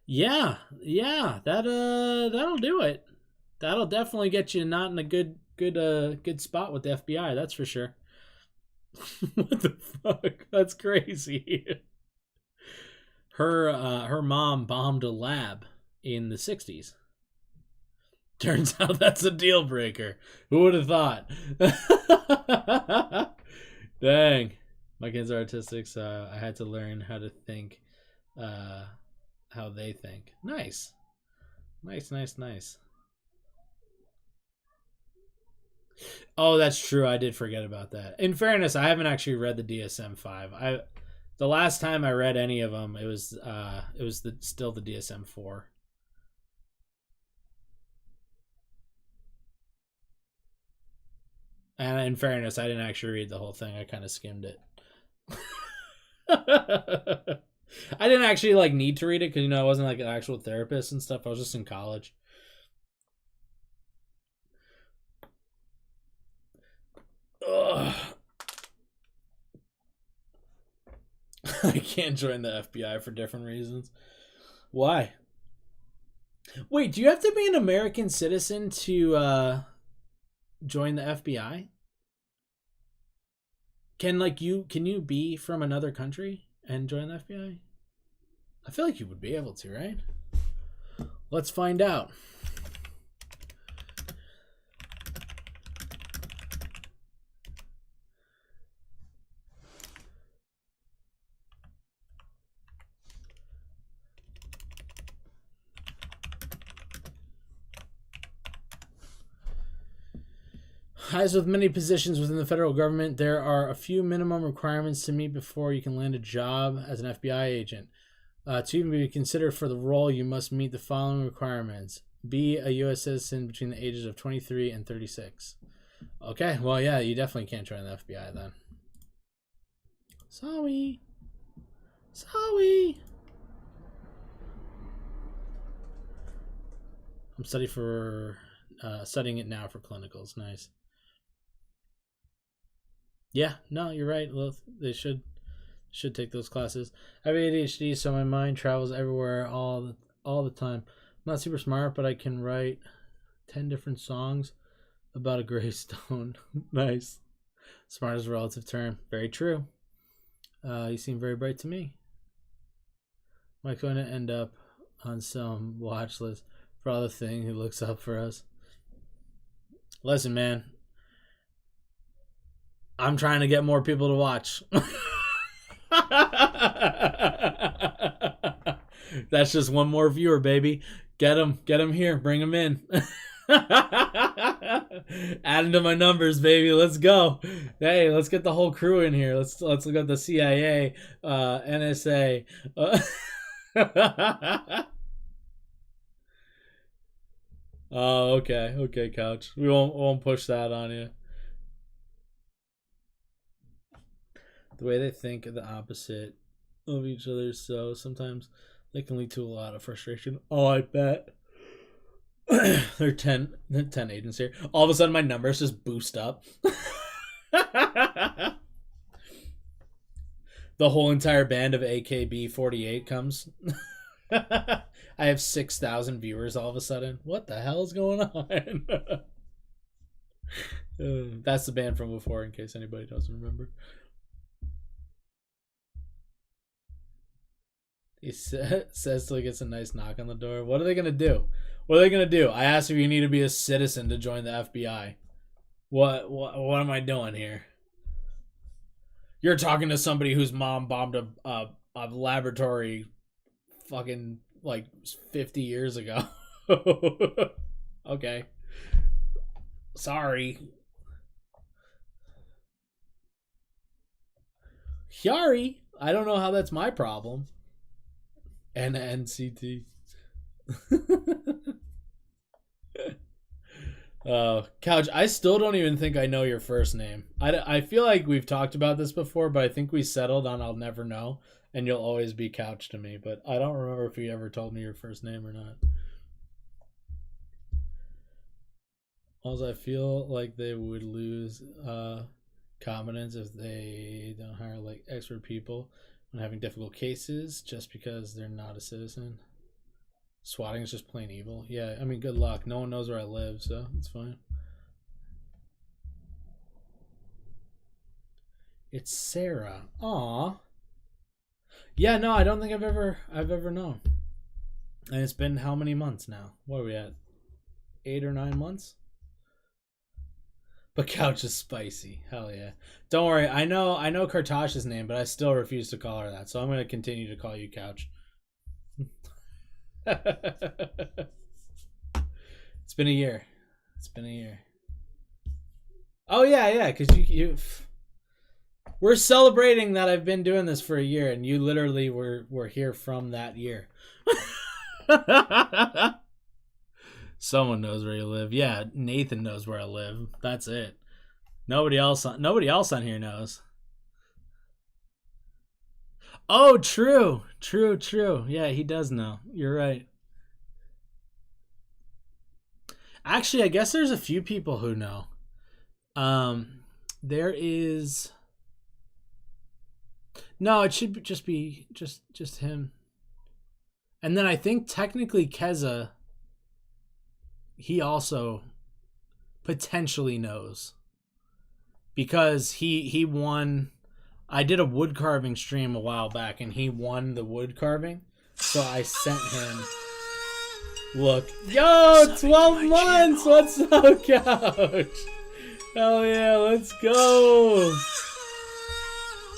Yeah, that'll do it. That'll definitely get you not in a good spot with the FBI, that's for sure. What the fuck? That's crazy. Her mom bombed a lab. in the 60s. Turns out that's a deal breaker. Who would have thought? Dang. My kids are artistic, so I had to learn how to think how they think. Nice. Nice. Oh, that's true. I did forget about that. In fairness, I haven't actually read the DSM-5. The last time I read any of them, it was still the DSM-4. And in fairness, I didn't actually read the whole thing. I kind of skimmed it. I didn't actually need to read it because I wasn't an actual therapist and stuff. I was just in college. Ugh. I can't join the FBI for different reasons. Why? Wait, do you have to be an American citizen to join the FBI? Can you be from another country and join the FBI? I feel like you would be able to, right? Let's find out. As with many positions within the federal government, there are a few minimum requirements to meet before you can land a job as an FBI agent. To even be considered for the role, you must meet the following requirements. Be a U.S. citizen between the ages of 23 and 36. Okay, well, yeah, you definitely can't join the FBI then. Sorry. I'm studying it now for clinicals. Nice. Yeah, no, you're right. Well, they should take those classes. I have ADHD, so my mind travels everywhere all the time. I'm not super smart, but I can write 10 different songs about a gray stone. Nice. Smart is a relative term. Very true. You seem very bright to me. Am I going to end up on some watch list for all the thing who looks up for us? Listen, man. I'm trying to get more people to watch. That's just one more viewer, baby. Get them here. Bring them in. Add them to my numbers, baby. Let's go. Hey, let's get the whole crew in here. Let's look at the CIA, NSA. Oh, okay, Couch. We won't push that on you. The way they think the opposite of each other, so sometimes they can lead to a lot of frustration. Oh, I bet. There are 10 agents here. All of a sudden, my numbers just boost up. The whole entire band of AKB48 comes. I have 6,000 viewers all of a sudden. What the hell is going on? That's the band from before, in case anybody doesn't remember. He says till he gets a nice knock on the door. What are they gonna do? I asked if you need to be a citizen to join the FBI. What am I doing here? You're talking to somebody whose mom bombed a laboratory fucking 50 years ago. Okay. Sorry. Hyari, I don't know how that's my problem. NCT. Couch, I still don't even think I know your first name. I feel like we've talked about this before, but I think we settled on I'll never know, and you'll always be Couch to me, but I don't remember if you ever told me your first name or not. Also, I feel like they would lose competence if they don't hire expert people when having difficult cases just because they're not a citizen. Swatting is just plain evil. Yeah, I mean, good luck. No one knows where I live, so it's fine. It's Sarah. Aw. Yeah, no, I don't think I've ever known. And it's been how many months now? What are we at? 8 or 9 months? But Couch is spicy. Hell yeah. Don't worry. I know Kartash's name, but I still refuse to call her that. So I'm going to continue to call you Couch. It's been a year. It's been a year. Oh yeah, because you we're celebrating that I've been doing this for a year, and you literally were here from that year. Someone knows where you live. Yeah, Nathan knows where I live. That's it. Nobody else on here knows. Oh, true. Yeah, he does know. You're right. Actually, I guess there's a few people who know. There is. No, it should just be just him. And then I think technically Keza, he also potentially knows, because he won. I did a wood carving stream a while back, and he won the wood carving, so I sent him. Look, yo, 12 months. What's up, Couch? Hell yeah, let's go.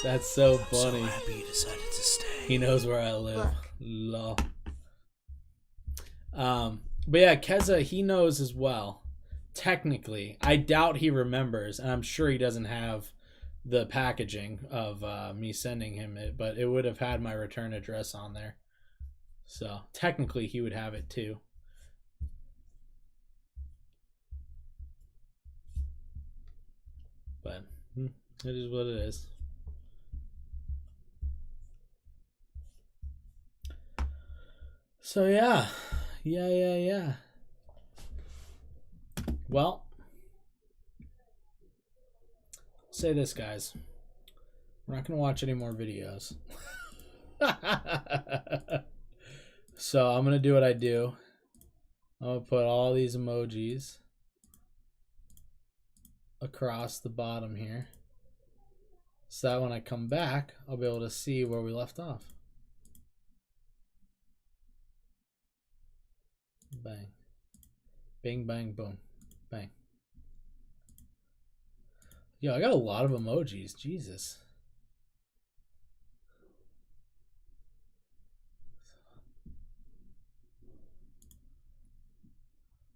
That's so funny. I'm so happy you decided to stay. He knows where I live. Lol. But yeah, Keza, he knows as well. Technically, I doubt he remembers, and I'm sure he doesn't have the packaging of me sending him it, but it would have had my return address on there. So technically, he would have it too. But it is what it is. So yeah. Well, say this, guys. We're not going to watch any more videos. So I'm going to do what I do. I'm going to put all these emojis across the bottom here, so that when I come back, I'll be able to see where we left off. Bang. Bing, bang, boom. Bang. Yo, I got a lot of emojis. Jesus.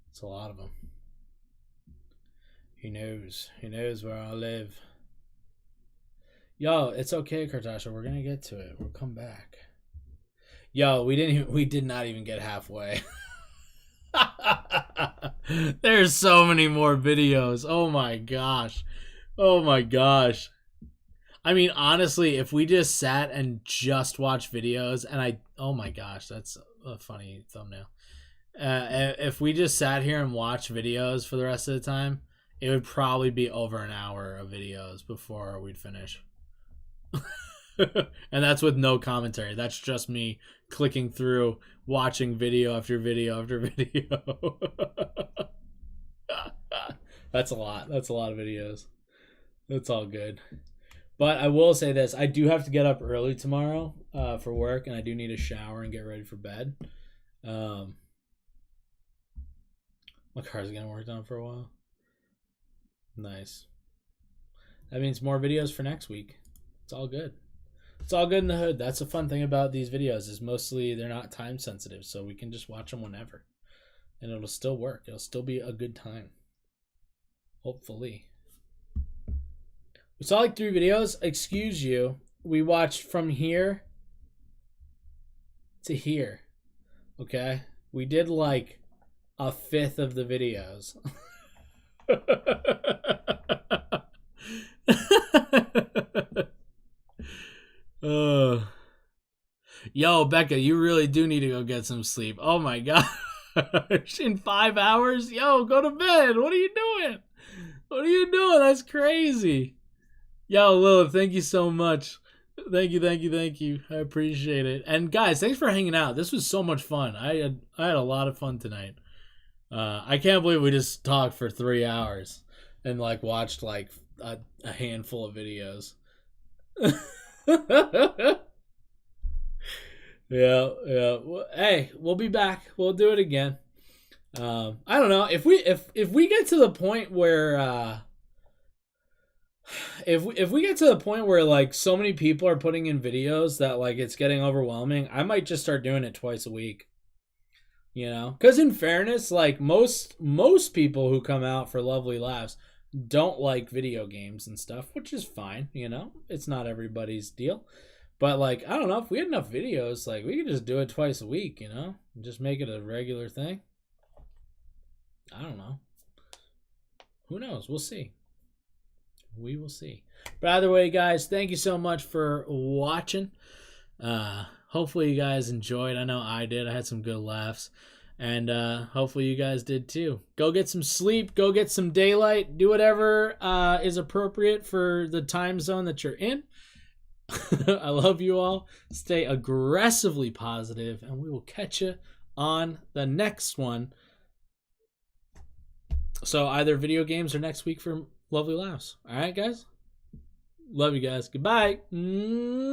It's a lot of them. He knows. He knows where I live. Yo, it's okay, Kartasha. We're gonna get to it. We'll come back. Yo, we did not even get halfway. There's so many more videos. Oh my gosh. I mean, honestly, if we just sat and just watched videos, and oh my gosh, that's a funny thumbnail. If we just sat here and watched videos for the rest of the time, it would probably be over an hour of videos before we'd finish. And that's with no commentary. That's just me clicking through, watching video after video after video. That's a lot. That's a lot of videos. That's all good. But I will say this. I do have to get up early tomorrow for work, and I do need a shower and get ready for bed. My car's getting worked on for a while. Nice. That means more videos for next week. It's all good. It's all good in the hood. That's the fun thing about these videos, is mostly they're not time sensitive, so we can just watch them whenever. And it'll still work. It'll still be a good time. Hopefully. We saw like 3 videos. Excuse you. We watched from here to here. Okay? We did like a fifth of the videos. Yo, Becca, you really do need to go get some sleep. Oh my gosh. In 5 hours? Yo, go to bed. What are you doing? That's crazy. Yo, Lilith, thank you so much. Thank you. I appreciate it. And guys, thanks for hanging out. This was so much fun. I had a lot of fun tonight. I can't believe we just talked for 3 hours and like watched like a handful of videos. Yeah. Hey, we'll be back. We'll do it again. I don't know if we get to the point where if we get to the point where like so many people are putting in videos that like it's getting overwhelming, I might just start doing it twice a week. You know, because in fairness, like most people who come out for Lovely Laughs don't like video games and stuff, which is fine. You know, it's not everybody's deal. But like, I don't know, if we had enough videos, like we could just do it twice a week, you know? Just make it a regular thing. I don't know. Who knows? We'll see. We will see. But either way, guys, thank you so much for watching. Hopefully you guys enjoyed. I know I did. I had some good laughs. And hopefully you guys did too. Go get some sleep. Go get some daylight. Do whatever is appropriate for the time zone that you're in. I love you all. Stay aggressively positive, and we will catch you on the next one. So either video games or next week for Lovely Laughs. All right, guys? Love you guys. Goodbye.